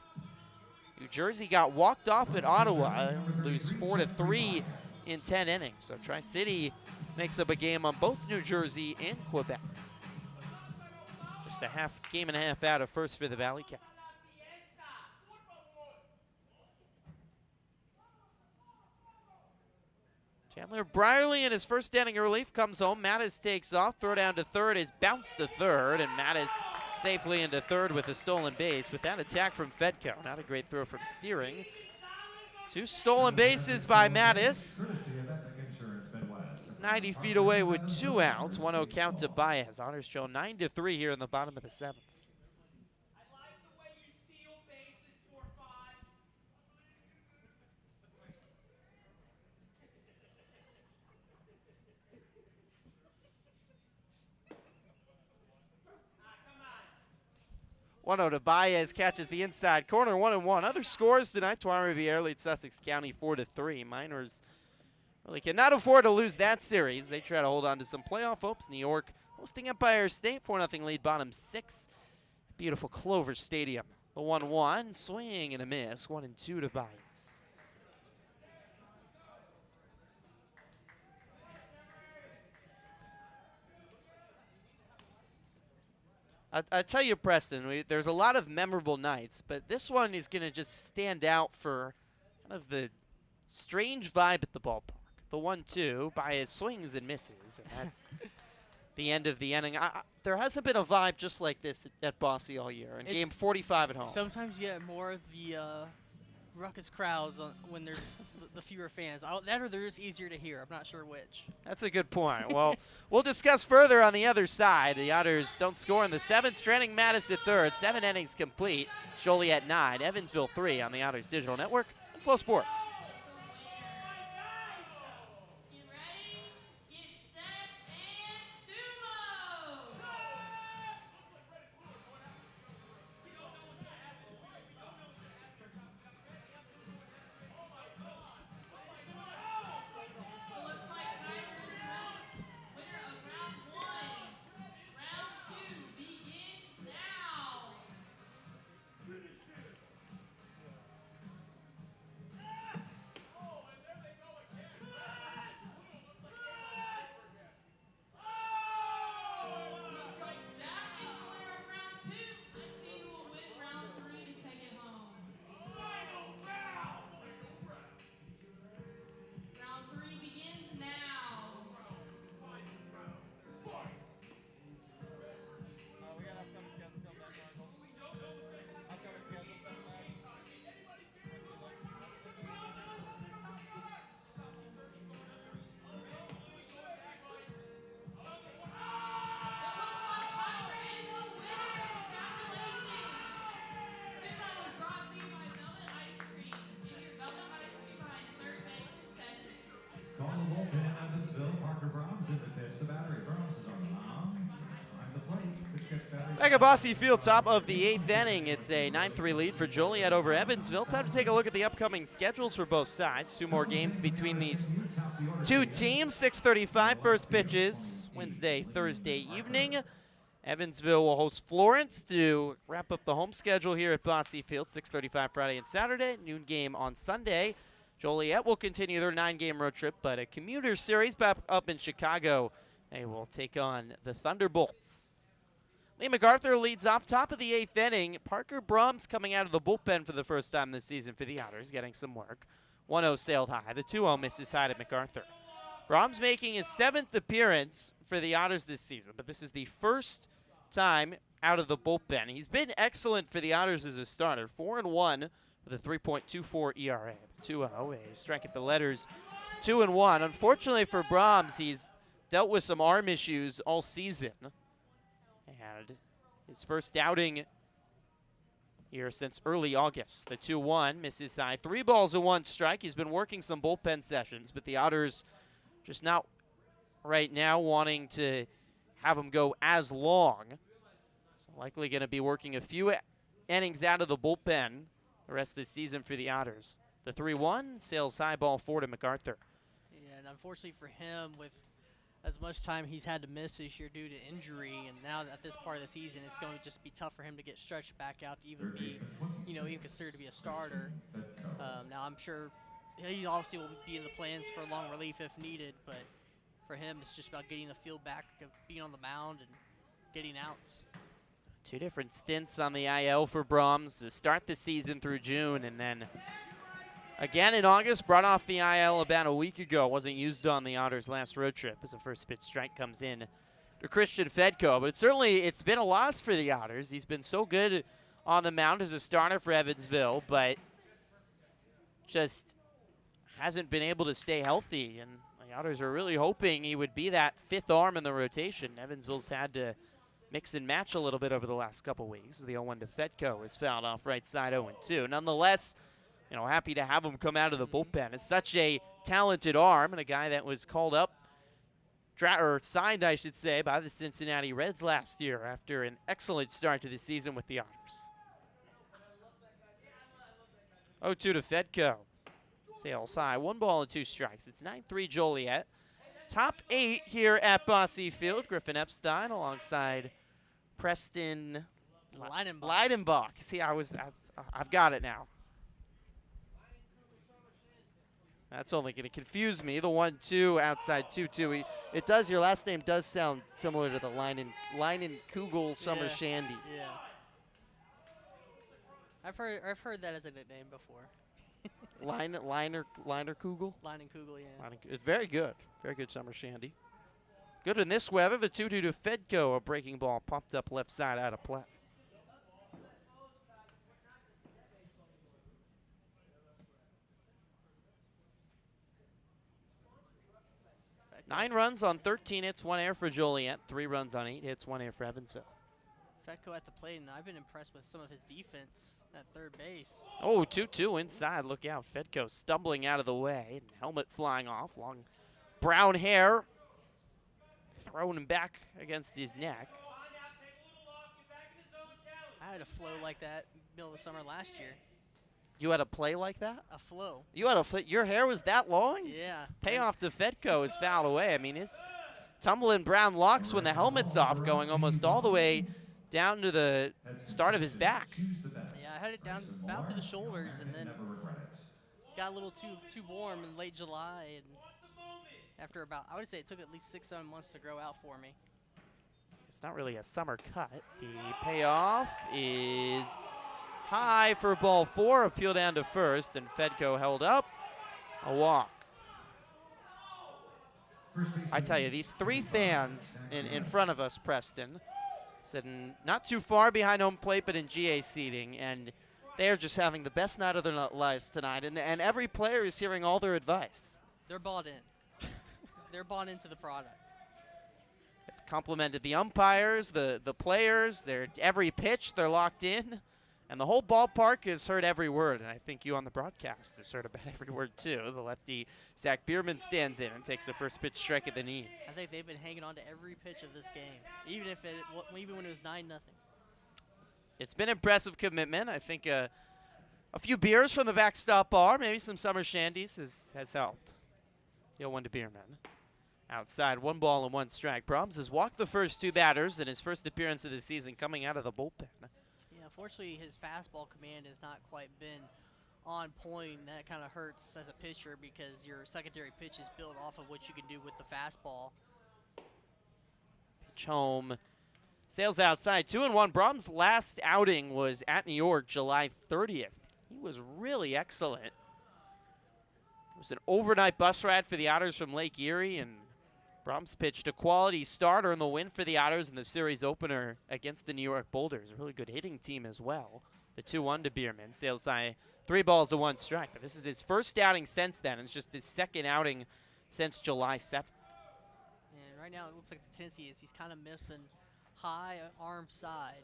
Speaker 1: New Jersey got walked off at Ottawa, lose 4-3 in 10 innings. So Tri-City makes up a game on both New Jersey and Quebec. Just a game and a half out of first for the Valley Cats. Chandler Brierley in his first inning of relief comes home. Mattis takes off. Throw down to third is bounced to third, and Mattis safely into third with a stolen base. With that attack from Fedko, not a great throw from Steering. 2 stolen bases by Mattis. He's 90 feet away with 2 outs. 1-0 count to Baez. Otters trail 9-3 here in the bottom of the 7th. To Baez catches the inside corner, 1-1. Other scores tonight. Trois Rivières leads Sussex County 4-3. Miners really cannot afford to lose that series. They try to hold on to some playoff hopes. New York hosting Empire State, 4-0 lead, bottom 6. Beautiful Clover Stadium. The 1-1, swing and a miss. 1-2 to Baez. I tell you, Preston, there's a lot of memorable nights, but this one is going to just stand out for kind of the strange vibe at the ballpark. The 1-2, Baez swings and misses, and that's the end of the inning. There hasn't been a vibe just like this at Bosse all year, in game 45 at home.
Speaker 6: Sometimes you get more of the ruckus crowds when there's the fewer fans. That or they're just easier to hear. I'm not sure which.
Speaker 1: That's a good point. Well, we'll discuss further on the other side. The Otters don't score in the 7th, stranding Mattis at third. 7 innings complete. Joliet 9, Evansville 3 on the Otters Digital Network and Flow Sports.
Speaker 4: Get ready, get set, and sumo! It looks like Kyler's winner of round 1. Round 2 begins.
Speaker 2: the pitch. The battery Burns is on the mound. Behind the plate. Pitch gets battery.
Speaker 1: Back at Bosse Field, top of the 8th inning. It's a 9-3 lead for Joliet over Evansville. Time to take a look at the upcoming schedules for both sides. 2 more games between these 2 teams. 6:35 first pitches Wednesday, Thursday evening. Evansville will host Florence to wrap up the home schedule here at Bosse Field. 6:35 Friday and Saturday. Noon game on Sunday. Joliet will continue their 9-game road trip, but a commuter series back up in Chicago. They will take on the Thunderbolts. Lee MacArthur leads off top of the 8th inning. Parker Brahms coming out of the bullpen for the first time this season for the Otters, getting some work. 1-0 sailed high. The 2-0 misses high to MacArthur. Brahms making his 7th appearance for the Otters this season, but this is the first time out of the bullpen. He's been excellent for the Otters as a starter. 4-1 with a 3.24 ERA. 2-0, a strike at the letters. 2-1. Unfortunately for Brahms, he's dealt with some arm issues all season. And his first outing here since early August. The 2-1 misses high. 3 balls and 1 strike. He's been working some bullpen sessions, but the Otters just not right now wanting to have him go as long. So likely going to be working a few innings out of the bullpen the rest of the season for the Otters. The 3-1 sails high, ball 4 to MacArthur.
Speaker 6: Yeah, and unfortunately for him, with as much time he's had to miss this year due to injury, and now at this part of the season, it's going to just be tough for him to get stretched back out to even be, even considered to be a starter. Now I'm sure he obviously will be in the plans for long relief if needed, but for him, it's just about getting the field back, being on the mound, and getting outs.
Speaker 1: 2 different stints on the IL for Brahms to start the season through June, and then again in August, brought off the IL about a week ago. Wasn't used on the Otters' last road trip as the first pitch strike comes in to Christian Fedko. But it's been a loss for the Otters. He's been so good on the mound as a starter for Evansville, but just hasn't been able to stay healthy. And the Otters are really hoping he would be that 5th arm in the rotation. Evansville's had to mix and match a little bit over the last couple weeks. The 0-1 to Fedko is fouled off right side 0-2. Nonetheless, happy to have him come out of the bullpen. It's such a talented arm and a guy that was called up, or signed, I should say, by the Cincinnati Reds last year after an excellent start to the season with the Otters. 0-2 to Fedko. Sails high, 1 ball and 2 strikes. It's 9-3 Joliet. Top 8 here at Bosse Field. Griffin Epstein alongside Preston Leidenbach. See, I've got it now. That's only going to confuse me. The 1-2 outside 2-2. Your last name does sound similar to the Leinenkugel Summer Shandy.
Speaker 6: Yeah. I've heard that as a nickname before.
Speaker 1: Leinerkugel?
Speaker 6: Leinenkugel, yeah.
Speaker 1: It's very good. Very good Summer Shandy. Good in this weather. The 2-2 to Fedko. A breaking ball popped up left side out of play. Nine runs on 13 hits, 1 error for Joliet. 3 runs on 8 hits, 1 error for Evansville.
Speaker 6: Fedko at the plate, and I've been impressed with some of his defense at third base.
Speaker 1: Oh, 2-2 inside. Look out. Fedko stumbling out of the way. And helmet flying off. Long brown hair. Throwing him back against his neck.
Speaker 6: I had a flow like that middle of the summer last year.
Speaker 1: You had a play like that?
Speaker 6: A flow.
Speaker 1: You had your hair was that long?
Speaker 6: Yeah.
Speaker 1: Payoff to Fedko is fouled away. I mean, his tumbling brown locks when the helmet's off, going almost all the way down to the start of his back.
Speaker 6: Yeah, I had it down about to the shoulders, and then got a little too warm in late July, and after about, I would say it took at least 6-7 months to grow out for me.
Speaker 1: It's not really a summer cut. The payoff is high for ball 4, appeal down to first, and Fedko held up. A walk. I tell you, these 3 fans in front of us, Preston, sitting not too far behind home plate, but in GA seating, and they are just having the best night of their lives tonight, and every player is hearing all their advice.
Speaker 6: They're bought in. They're bought into the product.
Speaker 1: It's complimented the umpires, the players. Every pitch, they're locked in. And the whole ballpark has heard every word, and I think you on the broadcast has heard about every word too. The lefty Zach Bierman stands in and takes the first pitch strike at the knees.
Speaker 6: I think they've been hanging on to every pitch of this game, even when it was 9-0.
Speaker 1: It's been impressive commitment. I think a few beers from the backstop bar, maybe some summer shandies has helped. Deal 1 to Bierman. Outside, 1 ball and 1 strike. Brahms has walked the first 2 batters in his first appearance of the season coming out of the bullpen.
Speaker 6: Yeah, unfortunately, his fastball command has not quite been on point, and that kind of hurts as a pitcher because your secondary pitch is built off of what you can do with the fastball.
Speaker 1: Pitch home. Sails outside, 2-1. Brahms' last outing was at New York, July 30th. He was really excellent. It was an overnight bus ride for the Otters from Lake Erie, and Brahms pitched a quality starter in the win for the Otters in the series opener against the New York Boulders. A really good hitting team as well. The 2-1 to Bierman. Sails high, 3 balls to 1 strike. But this is his first outing since then. It's just his second outing since July 7th.
Speaker 6: And right now it looks like the tendency is he's kind of missing high arm side.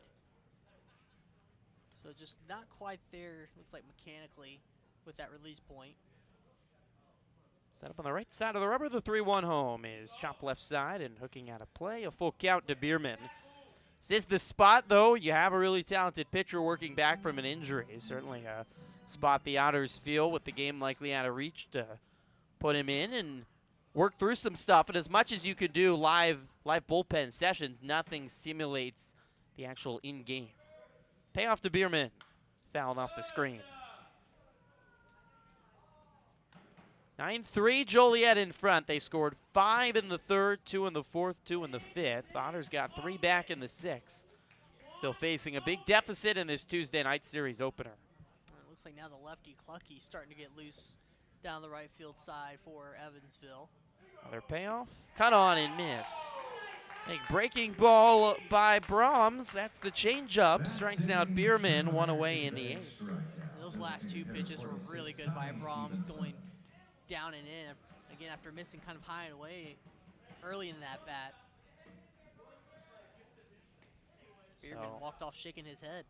Speaker 6: So just not quite there, looks like mechanically, with that release point.
Speaker 1: Set up on the right side of the rubber. The 3-1 home is chopped left side and hooking out of play. A full count to Bierman. This is the spot, though. You have a really talented pitcher working back from an injury. Certainly a spot the Otters feel with the game likely out of reach to put him in and work through some stuff. And as much as you could do live bullpen sessions, nothing simulates the actual in-game. Payoff to Bierman. Fouling off the screen. 9-3, Joliet in front. They scored 5 in the third, 2 in the fourth, 2 in the fifth. Otters got 3 back in the sixth. Still facing a big deficit in this Tuesday night series opener.
Speaker 6: It looks like now the lefty Clucky's starting to get loose down the right field side for Evansville.
Speaker 1: Another payoff. Cut on and missed. Big breaking ball by Brahms. That's the changeup. Strikes out Bierman, 1 away in the 8th.
Speaker 6: Those last 2 pitches were really good by Brahms, going down and in, again, after missing kind of high and away early in that bat. Bierman walked off shaking his head.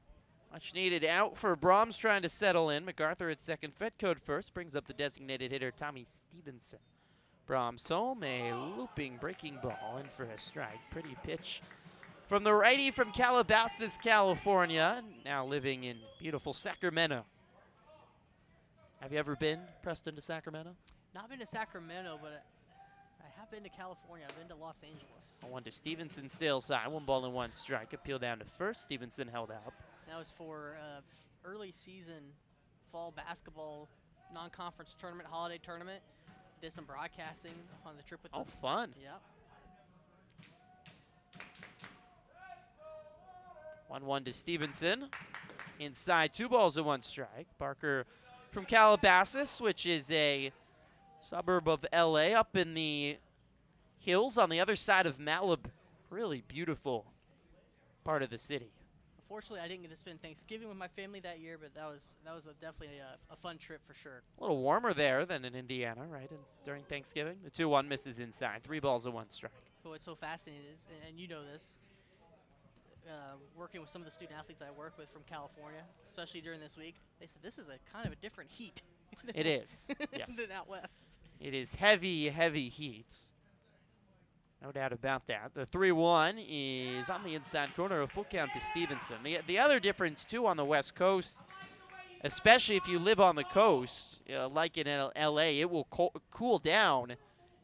Speaker 1: Much needed out for Brahms trying to settle in. MacArthur at second, Fed code first, brings up the designated hitter Tommy Stevenson. Brahms home, a looping breaking ball in for a strike. Pretty pitch from the righty from Calabasas, California, now living in beautiful Sacramento. Have you ever been, Preston, to Sacramento?
Speaker 6: Not been to Sacramento, but I have been to California. I've been to Los Angeles.
Speaker 1: 1 to Stevenson, sails high, 1 ball and 1 strike. Appeal down to first. Stevenson held up.
Speaker 6: That was for early season fall basketball non-conference tournament, holiday tournament. Did some broadcasting on the trip with them.
Speaker 1: Oh, fun.
Speaker 6: Yep.
Speaker 1: 1-1 to Stevenson. Inside, 2 balls and 1 strike. Barker from Calabasas, which is a suburb of LA up in the hills on the other side of Malibu. Really beautiful part of the city.
Speaker 6: Unfortunately, I didn't get to spend Thanksgiving with my family that year, but that was definitely a fun trip for sure.
Speaker 1: A little warmer there than in Indiana, right, during Thanksgiving. The 2-1 misses inside. 3 balls and 1 strike.
Speaker 6: But what's so fascinating is, and you know this, working with some of the student athletes I work with from California, especially during this week, they said this is a kind of a different heat.
Speaker 1: It is, yes.
Speaker 6: Than out west.
Speaker 1: It is heavy, heavy heat. No doubt about that. The 3-1 is on the inside corner, a full count to Stevenson. The other difference, too, on the West Coast, especially if you live on the coast, like in L.A., it will cool down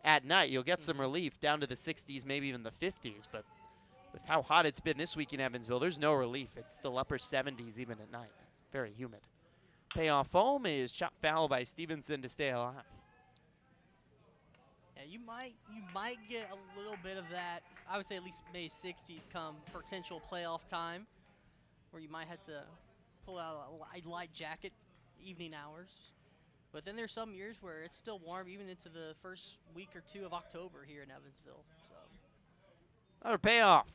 Speaker 1: at night. You'll get some relief down to the 60s, maybe even the 50s. But with how hot it's been this week in Evansville, there's no relief. It's still upper 70s even at night. It's very humid. Payoff home is chopped foul by Stevenson to stay alive.
Speaker 6: Yeah, you might get a little bit of that. I would say at least May 60s come potential playoff time, where you might have to pull out a light jacket evening hours. But then there's some years where it's still warm even into the first week or 2 of October here in Evansville. So
Speaker 1: another payoff.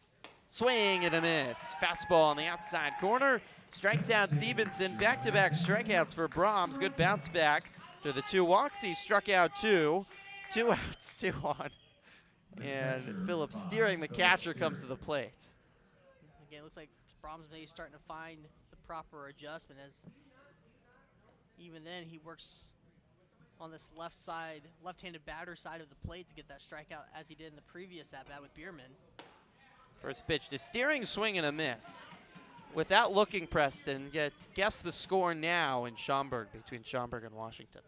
Speaker 1: Swing and a miss. Fastball on the outside corner. Strikes out Stevenson. Back-to-back strikeouts for Brahms. Good bounce back to the 2 walks. He struck out 2. 2 outs, 2 on. And Phillips steering the catcher comes to the plate.
Speaker 6: again, it looks like Brahms maybe starting to find the proper adjustment, as even then he works on this left-handed batter side of the plate to get that strikeout, as he did in the previous at-bat with Bierman.
Speaker 1: First pitch to steering, swing and a miss. Without looking, Preston, guess the score now in Schaumburg, between Schaumburg and Washington.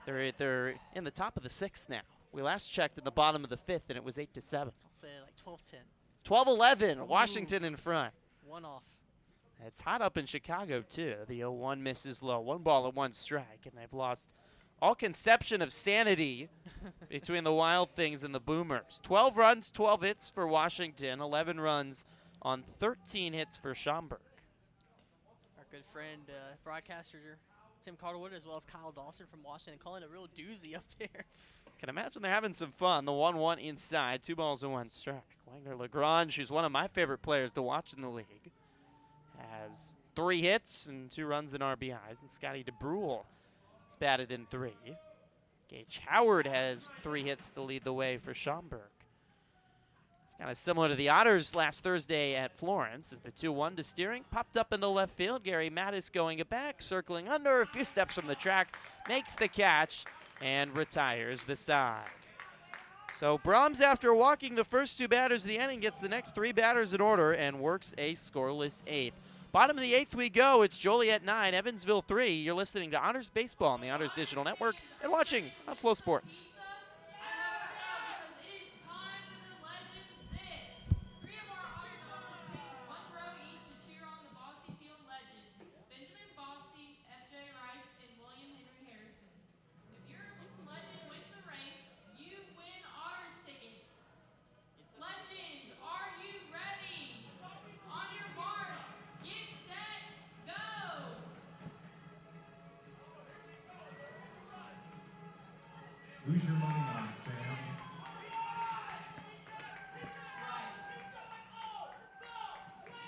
Speaker 1: They're in the top of the 6th now. We last checked in the bottom of the 5th, and it was 8-7.
Speaker 6: I'll say like
Speaker 1: 12-11,
Speaker 6: Ooh.
Speaker 1: Washington in front.
Speaker 6: 12-10. One off.
Speaker 1: It's hot up in Chicago, too. The 0-1 misses low. 1 ball and 1 strike, and they've lost all conception of sanity between the Wild Things and the Boomers. 12 runs, 12 hits for Washington, 11 runs on 13 hits for Schaumburg.
Speaker 6: Our good friend, broadcaster Tim Calderwood, as well as Kyle Dawson from Washington, calling a real doozy up there.
Speaker 1: Can imagine they're having some fun. The 1-1 inside, 2 balls and 1 strike. Wagner Lagrange, who's one of my favorite players to watch in the league, has 3 hits and 2 runs and RBIs, and Scotty DeBrule is batted in 3. Gage Howard has 3 hits to lead the way for Schaumburg. It's kind of similar to the Otters last Thursday at Florence, as the 2-1 to steering popped up into left field. Gary Mattis going it back, circling under a few steps from the track, makes the catch and retires the side. So Brahms, after walking the first 2 batters of the inning, gets the next 3 batters in order and works a scoreless 8th. Bottom of the 8th we go. It's Joliet 9, Evansville 3. You're listening to Otters Baseball on the Otters Digital Network and watching on Flow Sports.
Speaker 2: Who's your money on, Sam?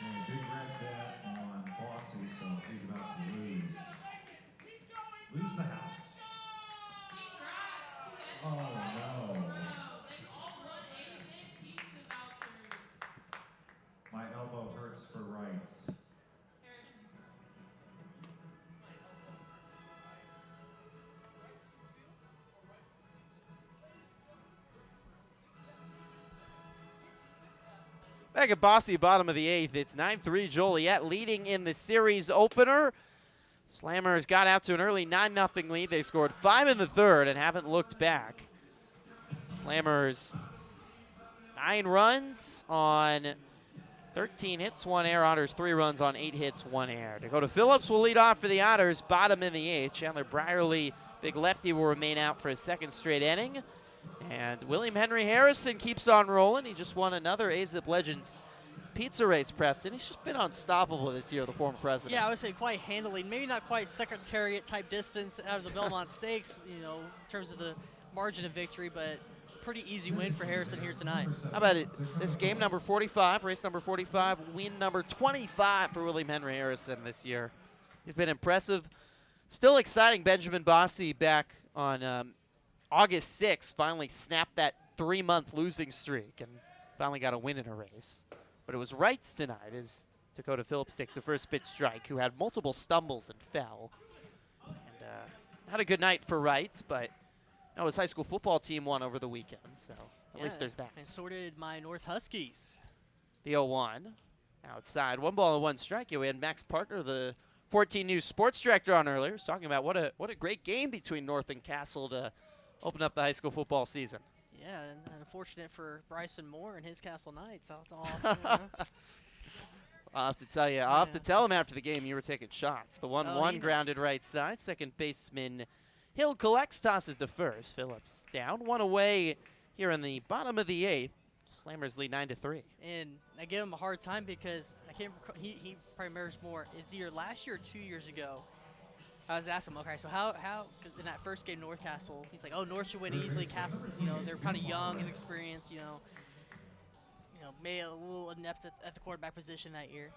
Speaker 2: And big red bet on Bosse, so he's about to lose. Lose the house. Oh, no.
Speaker 4: They've all won ASIC pizza vouchers.
Speaker 2: My elbow hurts for rights.
Speaker 1: Back at Bosse, bottom of the 8th. It's 9-3 Joliet leading in the series opener. Slammers got out to an early 9-0 lead. They scored 5 in the 3rd and haven't looked back. Slammers 9 runs on 13 hits, 1 error. Otters 3 runs on 8 hits, 1 error. Dakota Phillips will lead off for the Otters, bottom in the 8th. Chandler Brierly, big lefty, will remain out for a 2nd straight inning. And William Henry Harrison keeps on rolling. He just won another AZIP Legends pizza race, Preston. He's just been unstoppable this year, the former president.
Speaker 6: Yeah, I would say quite handily. Maybe not quite Secretariat type distance out of the Belmont Stakes, in terms of the margin of victory, but pretty easy win for Harrison here tonight.
Speaker 1: How about it? This game number 45, race number 45, win number 25 for William Henry Harrison this year. He's been impressive. Still exciting. Benjamin Bosse back on August 6th finally snapped that 3-month losing streak and finally got a win in a race. But it was Wrights tonight as Dakota Phillips takes the first pitch strike, who had multiple stumbles and fell. And not a good night for Wrights, but his high school football team won over the weekend, so at least there's that.
Speaker 6: And so did my North Huskies.
Speaker 1: The 0-1 outside, 1 ball and 1 strike. We had Max Partner, the 14 News sports director, on earlier. He was talking about what a great game between North and Castle to open up the high school football season.
Speaker 6: Yeah, and unfortunate for Bryson Moore and his Castle Knights. That's all.
Speaker 1: I'll have to tell you. I'll have to tell him after the game you were taking shots. The 1-1 grounded right side. Second baseman Hill collects, tosses to first. Phillips down, 1 away here in the bottom of the 8th. Slammers lead 9-3.
Speaker 6: And I give him a hard time because I can't. He probably remembers more. It's either last year or 2 years ago. I was asking him, okay, so how, cause in that first game, North Castle, he's like, oh, North should win easily. Castle, they're kind of young and experienced, may a little inept at the quarterback position that year.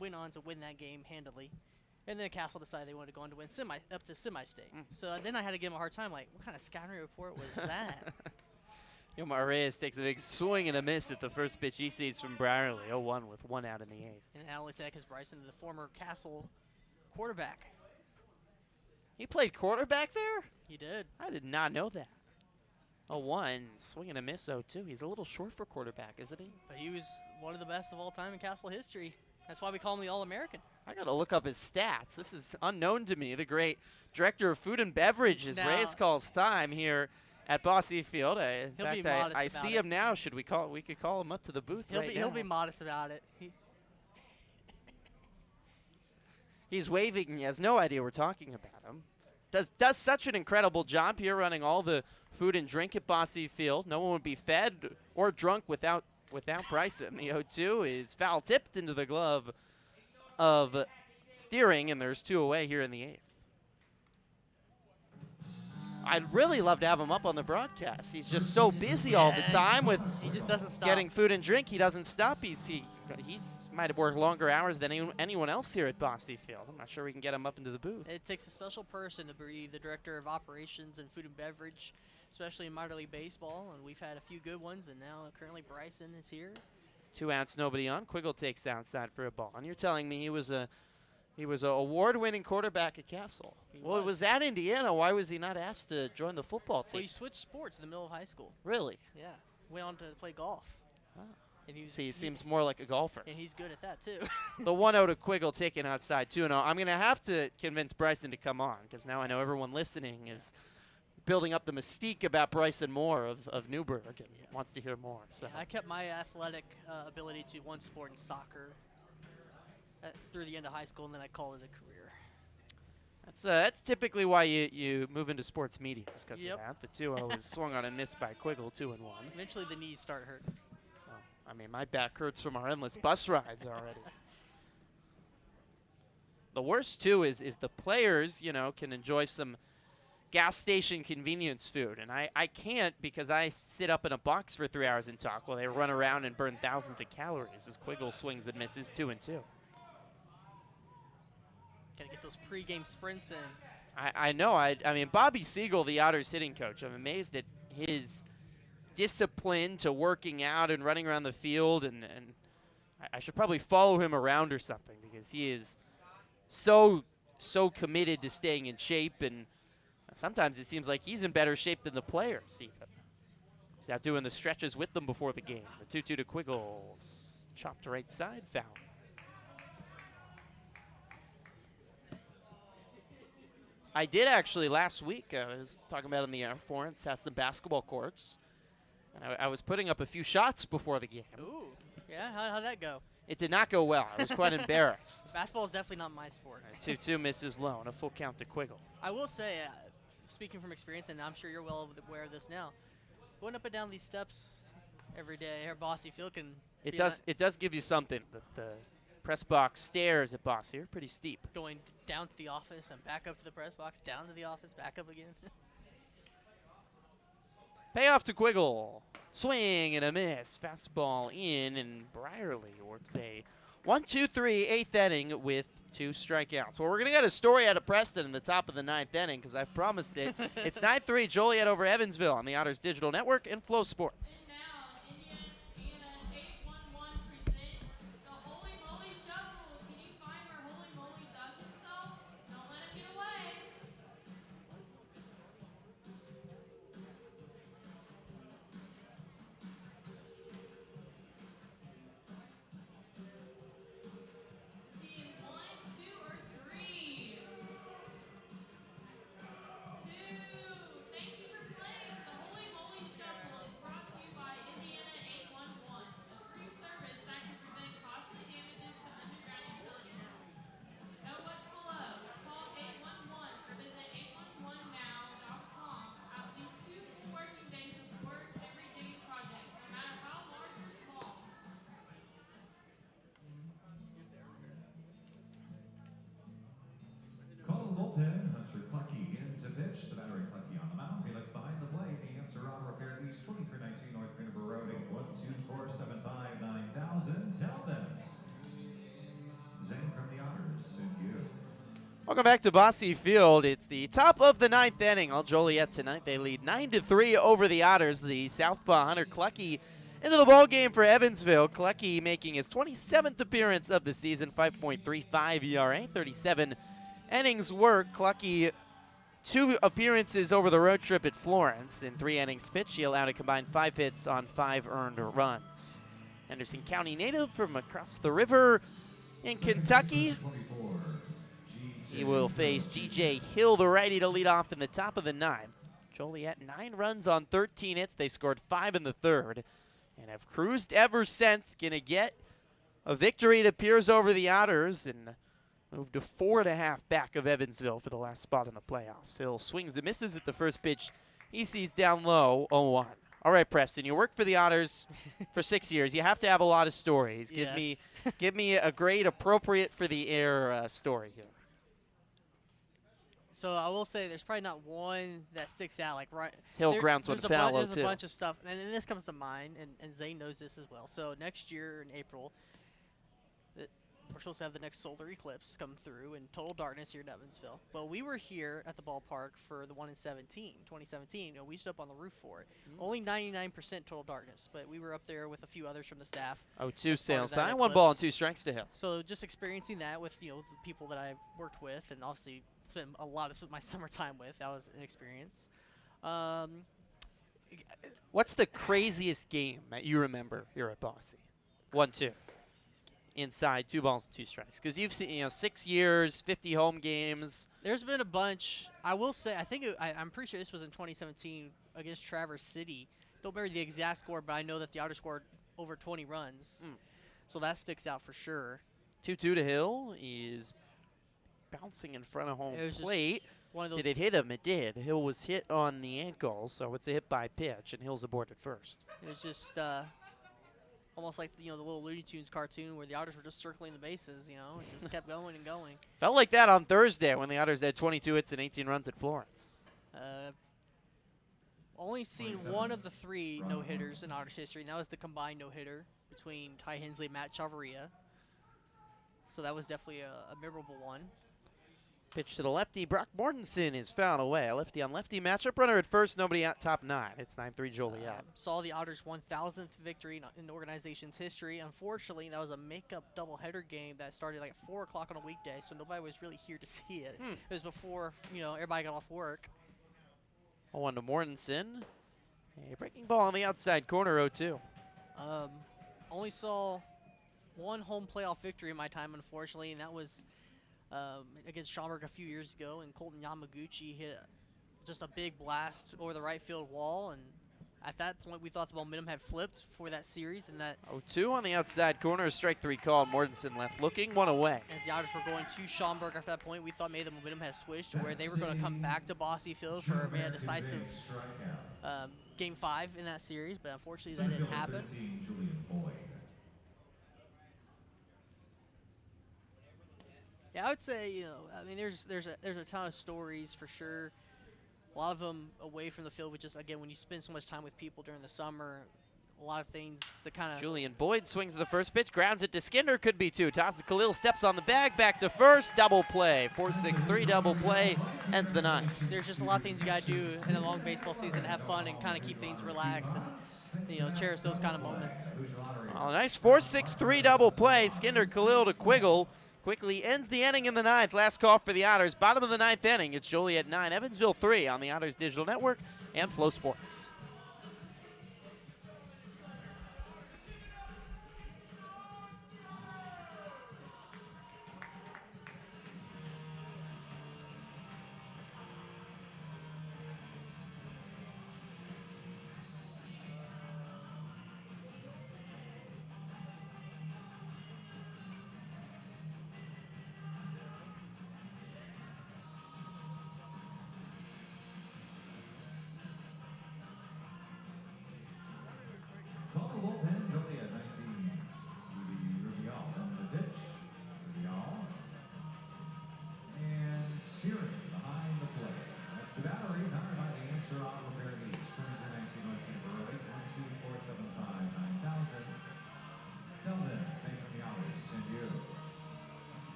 Speaker 6: Went on to win that game handily. And then Castle decided they wanted to go on to win up to semi-state. So then I had to give him a hard time, like, what kind of scouting report was that?
Speaker 1: Yomar Reyes takes a big swing and a miss at the first pitch he sees from Brierly. 0-1 with 1 out in the 8th.
Speaker 6: And not only that, because Bryson, the former Castle quarterback.
Speaker 1: He played quarterback there?
Speaker 6: He did.
Speaker 1: I did not know that. 0-1, swing and a miss 0-2. He's a little short for quarterback, isn't he?
Speaker 6: But he was one of the best of all time in Castle history. That's why we call him the All-American.
Speaker 1: I got to look up his stats. This is unknown to me. The great director of food and beverage, as
Speaker 6: Now-
Speaker 1: Reyes calls time here at Bosse Field. In
Speaker 6: He'll be
Speaker 1: fact,
Speaker 6: modest
Speaker 1: I
Speaker 6: about
Speaker 1: see
Speaker 6: it.
Speaker 1: him now. We could call him up to the booth right
Speaker 6: He'll
Speaker 1: now.
Speaker 6: be modest about it.
Speaker 1: He's waving. He has no idea we're talking about him. Does such an incredible job here running all the food and drink at Bosse Field. No one would be fed or drunk without Bryson. The 0-2 is foul tipped into the glove of Steering, and there's 2 away here in the 8th. I'd really love to have him up on the broadcast. He's just so busy all the time with
Speaker 6: He just doesn't stop.
Speaker 1: getting food and drink. He doesn't stop. He's might have worked longer hours than anyone else here at Bosse Field. I'm not sure we can get him up into the booth.
Speaker 6: It takes a special person to be the director of operations and food and beverage, especially in minor league baseball. And we've had a few good ones, and now currently Bryson is here.
Speaker 1: 2 outs, nobody on. Quiggle takes outside for a ball. And you're telling me he was a award-winning quarterback at Castle. Well, it was at Indiana. Why was he not asked to join the football team?
Speaker 6: Well, he switched sports in the middle of high school.
Speaker 1: Really?
Speaker 6: Yeah, went on to play golf.
Speaker 1: Oh.
Speaker 6: And
Speaker 1: See, he seems more like a golfer.
Speaker 6: And he's good at that too.
Speaker 1: The 1-0 to Quiggle taken outside 2-0. I'm going to have to convince Bryson to come on because now I know everyone listening is building up the mystique about Bryson Moore of Newburgh and wants to hear more. So
Speaker 6: I kept my athletic ability to one sport in soccer through the end of high school, and then I called it a career.
Speaker 1: That's typically why you move into sports media, because
Speaker 6: Yep.
Speaker 1: of that. The 2-0 is swung on and missed by Quiggle, 2-1.
Speaker 6: Eventually the knees start hurting.
Speaker 1: Well, I mean, my back hurts from our endless bus rides already. The worst, too, is the players, can enjoy some gas station convenience food. And I can't because I sit up in a box for 3 hours and talk while they run around and burn thousands of calories as Quiggle swings and misses 2-2.
Speaker 6: Gotta get those pregame sprints in.
Speaker 1: I know. I mean, Bobby Siegel, the Otters hitting coach, I'm amazed at his discipline to working out and running around the field. And I should probably follow him around or something because he is so committed to staying in shape. And sometimes it seems like he's in better shape than the players even. He's out doing the stretches with them before the game. The 2-2 to Quiggle. Chopped right side, foul. I did actually last week. I was talking about in the Air Force, has some basketball courts. And I was putting up a few shots before the game.
Speaker 6: Ooh, yeah, how'd that go?
Speaker 1: It did not go well. I was quite embarrassed.
Speaker 6: Basketball is definitely not my sport.
Speaker 1: 2-2 misses low and a full count to Quiggle.
Speaker 6: I will say, speaking from experience, and I'm sure you're well aware of this now, going up and down these steps every day at Bosse Field can
Speaker 1: It
Speaker 6: be
Speaker 1: does give you something. The press box stairs at Bosse are pretty steep.
Speaker 6: going down to the office and back up to the press box, down to the office, back up again.
Speaker 1: Payoff to Quiggle. Swing and a miss. Fastball in, and Brierly works a 1-2-3 8th inning with 2 strikeouts. Well, we're going to get a story out of Preston in the top of the 9th inning because I promised it. It's 9-3 Joliet over Evansville on the Otters Digital Network and Flow Sports.
Speaker 4: And now, Indiana 811 presents the Holy Moly Shuffle. Can you find where Holy Moly dug himself? Don't let him get away. Is he in 1, 2, or 3? 2. Thank you for playing. The Holy Moly Shuffle is brought to you by Indiana 811, a free service that can prevent costly damages to underground utilities. Know what's below. Call 811 or visit 811now.com. At least 2 full working days before every digging project, no matter how large or small.
Speaker 2: Call the bullpen, Hunter Clucky in to pitch. The batter Clucky on the mound. Felix behind the plate. The answer on Repair East, 2319 North Greenville Road, 812-475-9000. Tell them. Zane from the Otters, and you.
Speaker 1: Welcome back to Bosse Field. It's the top of the 9th inning. All Joliet tonight. They lead 9-3 over the Otters. The Southpaw Hunter Clucky into the ball game for Evansville. Clucky making his 27th appearance of the season, 5.35 ERA, 37 innings work. Clucky 2 appearances over the road trip at Florence. In 3 innings pitched, he allowed a combined 5 hits on 5 earned runs. Henderson County native from across the river in Kentucky. He will face G.J. Hill, the righty, to lead off in the top of the 9th. Joliet 9 runs on 13 hits. They scored 5 in the 3rd and have cruised ever since. Gonna get a victory, it appears, over the Otters and moved to 4.5 back of Evansville for the last spot in the playoffs. Hill swings and misses at the first pitch. He sees down low, 0-1. All right, Preston, you worked for the Otters for 6 years. You have to have a lot of stories.
Speaker 6: Yes.
Speaker 1: Give me a grade appropriate for the air story here.
Speaker 6: So I will say there's probably not one that sticks out. Like
Speaker 1: Hill grounds one foul,
Speaker 6: there's
Speaker 1: too.
Speaker 6: a bunch of stuff, and this comes to mind, and Zane knows this as well. So next year in April, we're supposed to have the next solar eclipse come through in total darkness here in Evansville. Well, we were here at the ballpark for the one in 2017. We stood up on the roof for it. Only 99% total darkness, but we were up there with a few others from the staff.
Speaker 1: 0-2 sales
Speaker 6: that
Speaker 1: sign, 1 ball and 2 strikes to Hill.
Speaker 6: So just experiencing that with the people that I worked with, and obviously spent a lot of my summertime with, that was an experience.
Speaker 1: What's the craziest game that you remember here at Bosse? 1-2. Inside, 2 balls and 2 strikes. Because you've seen, 6 years, 50 home games.
Speaker 6: There's been a bunch. I will say, I'm pretty sure this was in 2017 against Traverse City. Don't remember the exact score, but I know that the Otters scored over 20 runs. So that sticks out for sure.
Speaker 1: 2-2 to Hill. He's bouncing in front of home plate.
Speaker 6: One of those.
Speaker 1: Did it hit him? It did. Hill was hit on the ankle, so it's a hit by pitch, and Hill's aboard at first.
Speaker 6: It was just almost like the little Looney Tunes cartoon where the Otters were just circling the bases. It just kept going and going.
Speaker 1: Felt like that on Thursday when the Otters had 22 hits and 18 runs at Florence.
Speaker 6: Only seen one of the 3 no-hitters in Otters history, and that was the combined no-hitter between Ty Hensley and Matt Chavarria. So that was definitely a memorable one.
Speaker 1: Pitch to the lefty. Brock Mortensen is fouled away. A lefty-on-lefty matchup. Runner at first. Nobody at top 9. It's 9-3 Joliet.
Speaker 6: Saw the Otters' 1,000th victory in the organization's history. Unfortunately, that was a makeup doubleheader game that started like at 4 o'clock on a weekday, so nobody was really here to see it. It was before everybody got off work.
Speaker 1: 0-1 to Mortensen. A breaking ball on the outside corner, 0-2.
Speaker 6: Only saw one home playoff victory in my time, unfortunately, and that was against Schaumburg a few years ago, and Colton Yamaguchi hit just a big blast over the right field wall, and at that point we thought the momentum had flipped for that series, and that
Speaker 1: 0-2 on the outside corner, strike 3 call. Mortensen left looking, 1 away.
Speaker 6: as the Otters were going to Schaumburg after that point, we thought maybe the momentum had switched to where they were going to come back to Bosse Field for a decisive Game 5 in that series, but unfortunately that didn't happen. Yeah, I would say, there's a ton of stories for sure. A lot of them away from the field, which is, again, when you spend so much time with people during the summer, a lot of things to kind of.
Speaker 1: Julian Boyd swings the first pitch, grounds it to Skinner, could be 2. Tosses Khalil, steps on the bag, back to first, double play. 4-6-3 double play, ends the 9th.
Speaker 6: There's just a lot of things you got to do in a long baseball season to have fun and kind of keep things relaxed and, cherish those kind of moments.
Speaker 1: Well, a nice 4-6-3 double play. Skinner Khalil to Quiggle. Quickly ends the inning in the 9th. Last call for the Otters. Bottom of the 9th inning. It's Joliet 9, Evansville 3 on the Otters Digital Network and Flow Sports.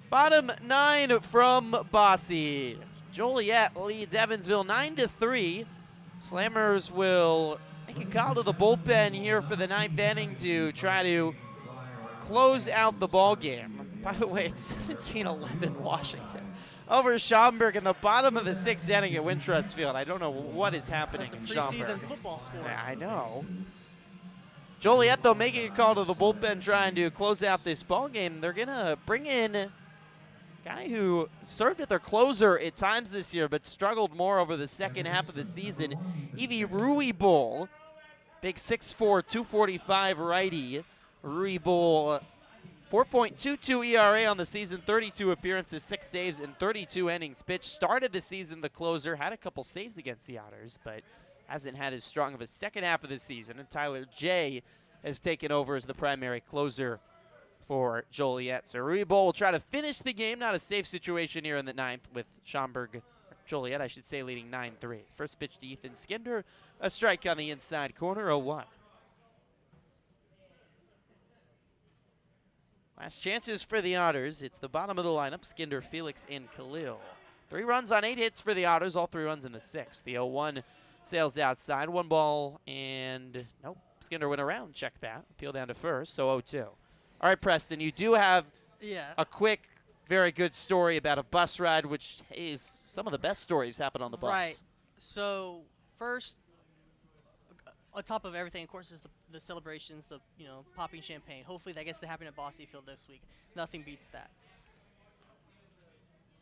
Speaker 1: Bottom 9 from Bosse. Joliet leads Evansville 9-3. Slammers will make a call to the bullpen here for the 9th inning to try to close out the ball game. By the way, it's 17-11 Washington over Schaumburg in the bottom of the 6th inning at Wintrust Field. I don't know what is happening
Speaker 6: That's
Speaker 1: in
Speaker 6: a
Speaker 1: Schaumburg.
Speaker 6: preseason football score.
Speaker 1: Yeah, I know. Joliet, though, making a call to the bullpen trying to close out this ball game. They're going to bring in a guy who served at their closer at times this year but struggled more over the second half of the season. Evie Ruibol, big 6'4", 245 righty. Ruibol, 4.22 ERA on the season, 32 appearances, 6 saves, and 32 innings pitched. Started the season the closer, had a couple saves against the Otters, but hasn't had as strong of a second half of the season. And Tyler J has taken over as the primary closer for Joliet. So Ruibol will try to finish the game. Not a safe situation here in the 9th with Schaumburg, Joliet, I should say, leading 9-3. First pitch to Ethan Skinder, a strike on the inside corner, 0-1. Last chances for the Otters. It's the bottom of the lineup, Skinder, Felix, and Khalil. 3 runs on 8 hits for the Otters, all 3 runs in the 6th. The 0-1 sails outside, 1 ball, and nope, Skinder went around, check that. Appeal down to first, so 0-2. All right, Preston, you do have a quick, very good story about a bus ride, which is some of the best stories happen on the bus.
Speaker 6: Right. So first, on top of everything, of course, is the celebrations, the popping champagne. Hopefully that gets to happen at Bosse Field this week. Nothing beats that.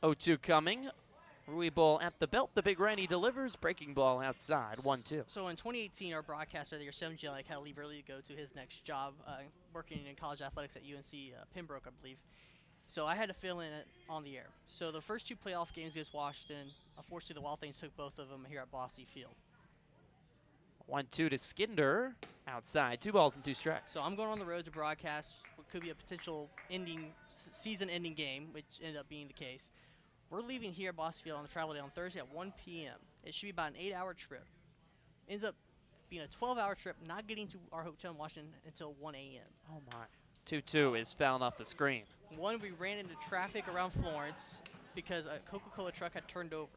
Speaker 1: 0-2 coming. Ruibol at the belt. The big righty delivers. Breaking ball outside. 1-2.
Speaker 6: So in 2018, our broadcaster of the year, Sam Jellick, had to leave early to go to his next job, working in college athletics at UNC Pembroke, I believe. So I had to fill in on the air. So the first 2 playoff games against Washington, unfortunately, the Wild Things took both of them here at Bosse Field.
Speaker 1: 1-2 to Skinder. Outside. 2 balls and 2 strikes.
Speaker 6: So I'm going on the road to broadcast what could be a potential season-ending game, which ended up being the case. We're leaving here at Bosse Field on the travel day on Thursday at 1 p.m. It should be about an 8-hour trip. Ends up being a 12-hour trip, not getting to our hotel in Washington until 1 a.m.
Speaker 1: Oh, my. 2-2 is fouled off the screen.
Speaker 6: One, we ran into traffic around Florence because a Coca-Cola truck had turned over.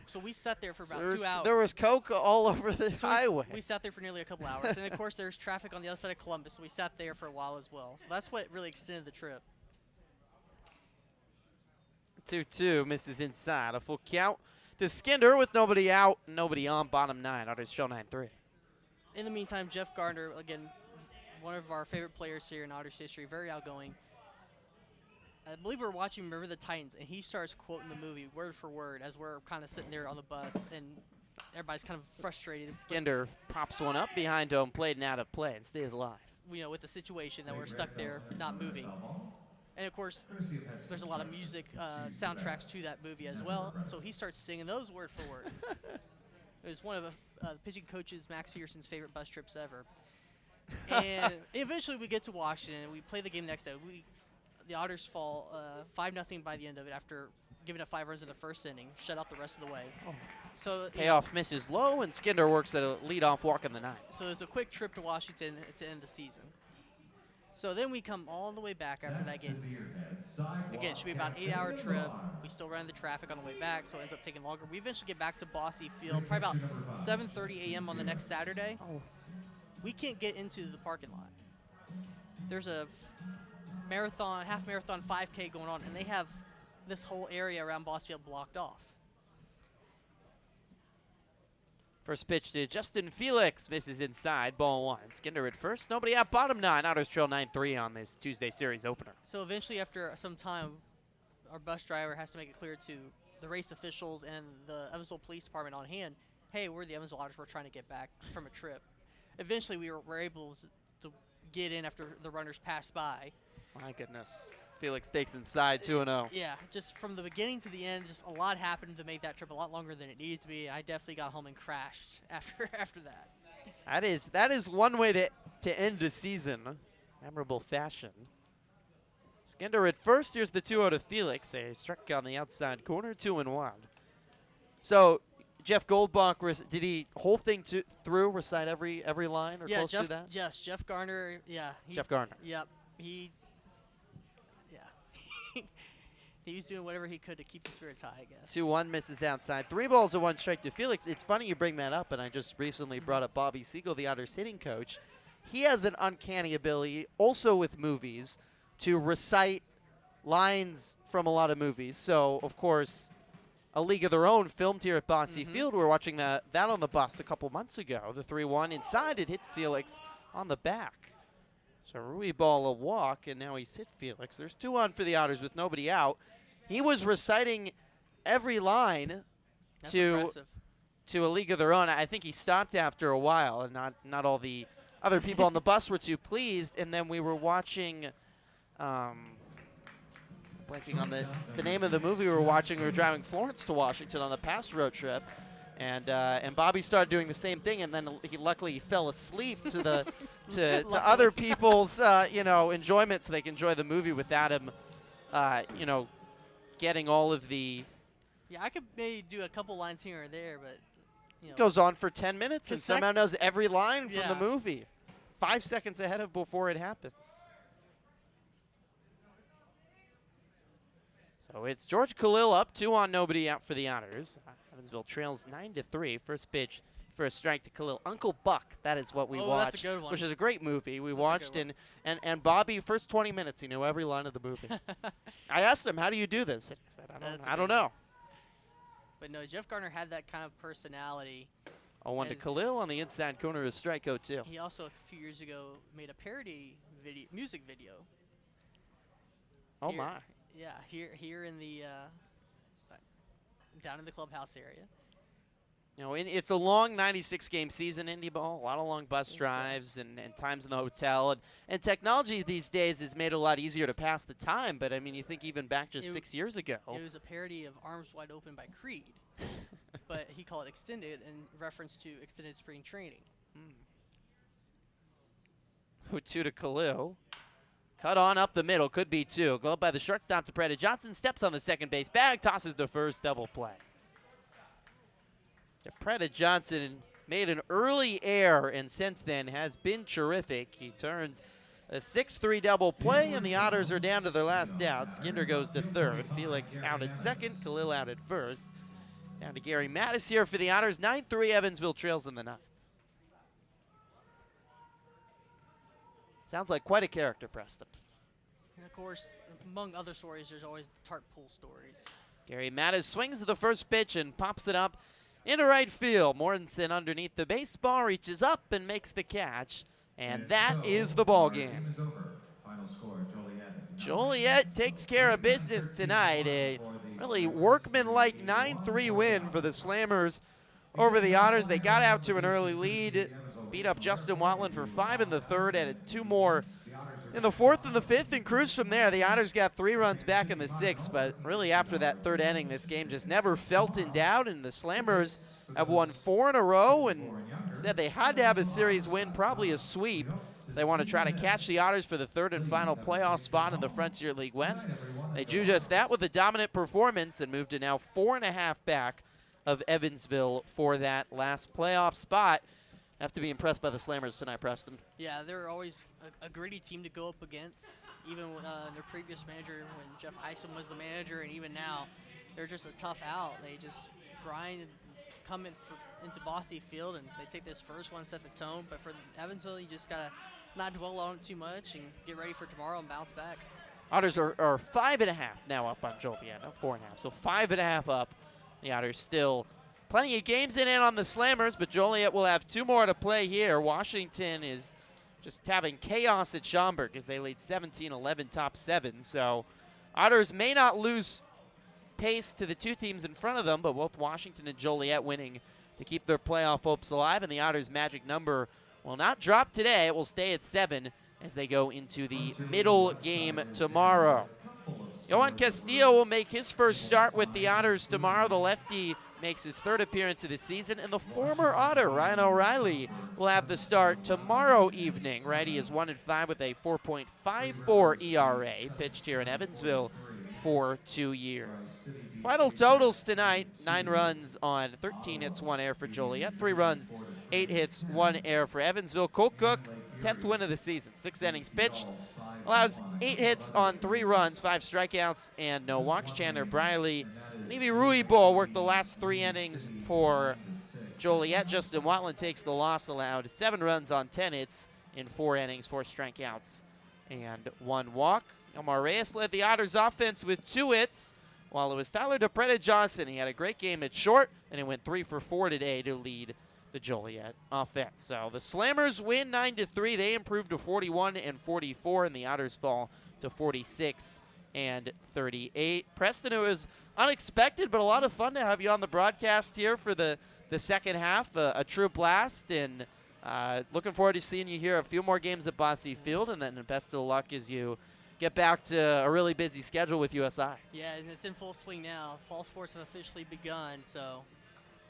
Speaker 6: So we sat there for about 2 hours.
Speaker 1: There was Coke all over the highway.
Speaker 6: We sat there for nearly a couple hours. And, of course, there's traffic on the other side of Columbus, so we sat there for a while as well. So that's what really extended the trip.
Speaker 1: 2-2 misses inside. A full count to Skinder with nobody out, nobody on. Bottom 9. Otters trail 9-3.
Speaker 6: In the meantime, Jeff Gardner, again, one of our favorite players here in Otters history, very outgoing. I believe we're watching Remember the Titans, and he starts quoting the movie word for word as we're kind of sitting there on the bus, and everybody's kind of frustrated.
Speaker 1: Skinder pops one up behind home plate and out of play and stays alive.
Speaker 6: With the situation that we're stuck there, not moving. And, of course, there's a lot of music soundtracks to that movie as well, so he starts singing those word for word. It was one of the pitching coaches, Max Peterson's favorite bus trips ever. And eventually we get to Washington, and we play the game next day. The Otters fall 5-0 by the end of it after giving up 5 runs in the first inning, shut out the rest of the way.
Speaker 1: Oh.
Speaker 6: So
Speaker 1: Payoff misses low, and Skinder works at a leadoff walk in the 9th.
Speaker 6: So it was a quick trip to Washington to end the season. So then we come all the way back after that game. Again, it should be about an 8-hour trip. We still ran the traffic on the way back, so it ends up taking longer. We eventually get back to Bosse Field, probably about 7:30 a.m. on the next Saturday.
Speaker 1: Oh.
Speaker 6: We can't get into the parking lot. There's a marathon, half marathon 5K going on, and they have this whole area around Bosse Field blocked off.
Speaker 1: First pitch to Justin Felix, misses inside, ball 1. Skinder at first, nobody out, bottom 9. Otters trail 9-3 on this Tuesday series opener.
Speaker 6: So eventually, after some time, our bus driver has to make it clear to the race officials and the Evansville Police Department on hand, hey, we're the Evansville Otters, we're trying to get back from a trip. Eventually, we were able to get in after the runners passed by.
Speaker 1: My goodness. Felix takes inside 2-0.
Speaker 6: Yeah, just from the beginning to the end, just a lot happened to make that trip a lot longer than it needed to be. I definitely got home and crashed after that.
Speaker 1: That is one way to end a season. Memorable fashion. Skinder at first. Here's the 2-0 to Felix. A strike on the outside corner, 2-1. So Jeff Goldbach, did he whole thing through recite every line or close to that?
Speaker 6: Yes, Jeff Garner. Yeah,
Speaker 1: Jeff Garner.
Speaker 6: Yep, He was doing whatever he could to keep the spirits high, I guess.
Speaker 1: 2-1 misses outside. 3 balls and 1 strike to Felix. It's funny you bring that up, and I just recently brought up Bobby Siegel, the Otters hitting coach. He has an uncanny ability, also with movies, to recite lines from a lot of movies. So, of course, A League of Their Own filmed here at Bosse Field. We were watching that on the bus a couple months ago. The 3-1 inside, it hit Felix on the back. So Rui ball a walk, and now he's hit Felix. There's 2 on for the Otters with nobody out. He was reciting every line to A League of Their Own. I think he stopped after a while, and not all the other people on the bus were too pleased. And then we were watching, blanking on the name of the movie we were watching. We were driving Florence to Washington on the past road trip. And Bobby started doing the same thing, and then he luckily fell asleep to the to other people's enjoyment, so they can enjoy the movie without him, getting all of the.
Speaker 6: Yeah, I could maybe do a couple lines here or there, but
Speaker 1: Goes on for 10 minutes and somehow knows every line from
Speaker 6: Yeah.
Speaker 1: the movie, 5 seconds ahead of before it happens. So it's George Khalil up, 2 on, nobody out for the Otters. Evansville trails 9-3. First pitch for a strike to Khalil. Uncle Buck, that is what we watched,
Speaker 6: that's a good one.
Speaker 1: which is a great movie. We
Speaker 6: That's a
Speaker 1: watched,
Speaker 6: good
Speaker 1: and Bobby, first 20 minutes, he knew every line of the movie. I asked him, how do you do this? He said,
Speaker 6: That's a
Speaker 1: I
Speaker 6: good
Speaker 1: don't know.
Speaker 6: But no, Jeff Gardner had that kind of personality.
Speaker 1: 0-1 to
Speaker 6: As-
Speaker 1: Khalil on the inside corner of strikeout 2.
Speaker 6: He also, a few years ago, made a parody music video.
Speaker 1: Oh,
Speaker 6: Here-
Speaker 1: my.
Speaker 6: Yeah, here in the down in the clubhouse area.
Speaker 1: It's a long 96-game season, Indy ball. A lot of long bus drives and times in the hotel. And technology these days has made it a lot easier to pass the time. But, I mean, you think even back just 6 years ago.
Speaker 6: It was a parody of Arms Wide Open by Creed. But he called it Extended in reference to extended spring training.
Speaker 1: 0-2 to Khalil. Cut on up the middle, could be 2. Glove by the shortstop to Preda. Johnson steps on the second base bag, tosses to first, double play. Preda Johnson made an early error, and since then has been terrific. He turns a 6-3 double play, and the Otters are down to their last out. Skinner goes to third. Felix out at second. Khalil out at first. Down to Gary Mattis here for the Otters. 9-3 Evansville trails in the 9th. Sounds like quite a character, Preston.
Speaker 6: And of course, among other stories, there's always the Tart Pool stories.
Speaker 1: Gary Mattis swings to the first pitch and pops it up into right field. Mortensen underneath the baseball reaches up and makes the catch. And that is the ball game.
Speaker 2: Is over. Final score, Joliet.
Speaker 1: Joliet takes care of business tonight. A really workmanlike 9-3 win for the Slammers over the Otters. They got out to an early lead, beat up Justin Watland for 5 in the third, added 2 more in the 4th and the 5th, and cruised from there. The Otters got 3 runs back in the 6th, but really after that 3rd inning, this game just never felt in doubt, and the Slammers have won 4 in a row and said they had to have a series win, probably a sweep. They want to try to catch the Otters for the 3rd and final playoff spot in the Frontier League West. They do just that with a dominant performance and moved to now 4.5 back of Evansville for that last playoff spot. Have to be impressed by the Slammers tonight, Preston.
Speaker 6: Yeah, they're always a gritty team to go up against. Even when, their previous manager, when Jeff Isom was the manager, and even now, they're just a tough out. They just grind and come into Bosse Field, and they take this first one, set the tone. But for Evansville, you just got to not dwell on it too much and get ready for tomorrow and bounce back.
Speaker 1: Otters are 5.5 now up on Joliet, not 4.5. So 5.5 up. The Otters still plenty of games in and on the Slammers, but Joliet will have 2 more to play here. Washington is just having chaos at Schaumburg as they lead 17-11 top 7. So Otters may not lose pace to the 2 teams in front of them, but both Washington and Joliet winning to keep their playoff hopes alive, and the Otters' magic number will not drop today. It will stay at 7 as they go into the middle game tomorrow. Yohan Castillo will make his first start with the Otters tomorrow. The lefty makes his 3rd appearance of the season, and the former Otter, Ryan O'Reilly, will have the start tomorrow evening. Righty is 1-5 with a 4.54 ERA, pitched here in Evansville for 2 years. Final totals tonight: 9 runs on 13 hits, 1 error for Joliet, 3 runs, 8 hits, 1 error for Evansville. Cole Cook, 10th win of the season, 6 innings pitched, allows 8 hits on 3 runs, 5 strikeouts, and no walks. Chandler Briley and Evie Ruibo worked the last 3 innings for Joliet. Justin Watland takes the loss, allowed 7 runs on 10 hits in 4 innings, 4 strikeouts, and 1 walk. Omar Reyes led the Otters offense with 2 hits, while it was Tyler DePreta Johnson. He had a great game at short, and he went 3 for 4 today to lead the Joliet offense. So the Slammers win 9-3. They improved to 41-44, and the Otters fall to 46-38. Preston, it was unexpected, but a lot of fun to have you on the broadcast here for the second half. A true blast, and looking forward to seeing you here a few more games at Bosse Field, and then best of luck as you get back to a really busy schedule with USI.
Speaker 6: Yeah, and it's in full swing now. Fall sports have officially begun, so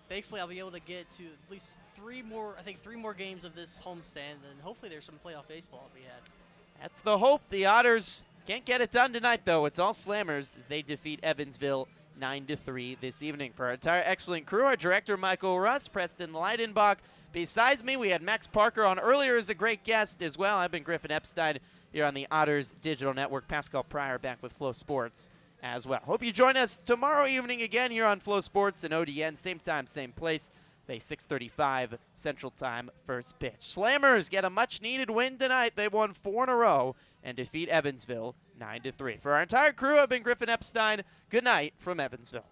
Speaker 6: thankfully I'll be able to get to at least 3 more games of this homestand, and hopefully there's some playoff baseball to be had.
Speaker 1: That's the hope. The Otters can't get it done tonight, though. It's all Slammers as they defeat Evansville 9-3 this evening. For our entire excellent crew, our director Michael Russ, Preston Leidenbach. Besides me, we had Max Parker on earlier as a great guest as well. I've been Griffin Epstein here on the Otters Digital Network. Pascal Pryor back with Flow Sports as well. Hope you join us tomorrow evening again here on Flow Sports and ODN. Same time, same place. They 6:35 Central Time first pitch. Slammers get a much-needed win tonight. They've won 4 in a row and defeat Evansville 9-3. For our entire crew, I've been Griffin Epstein. Good night from Evansville.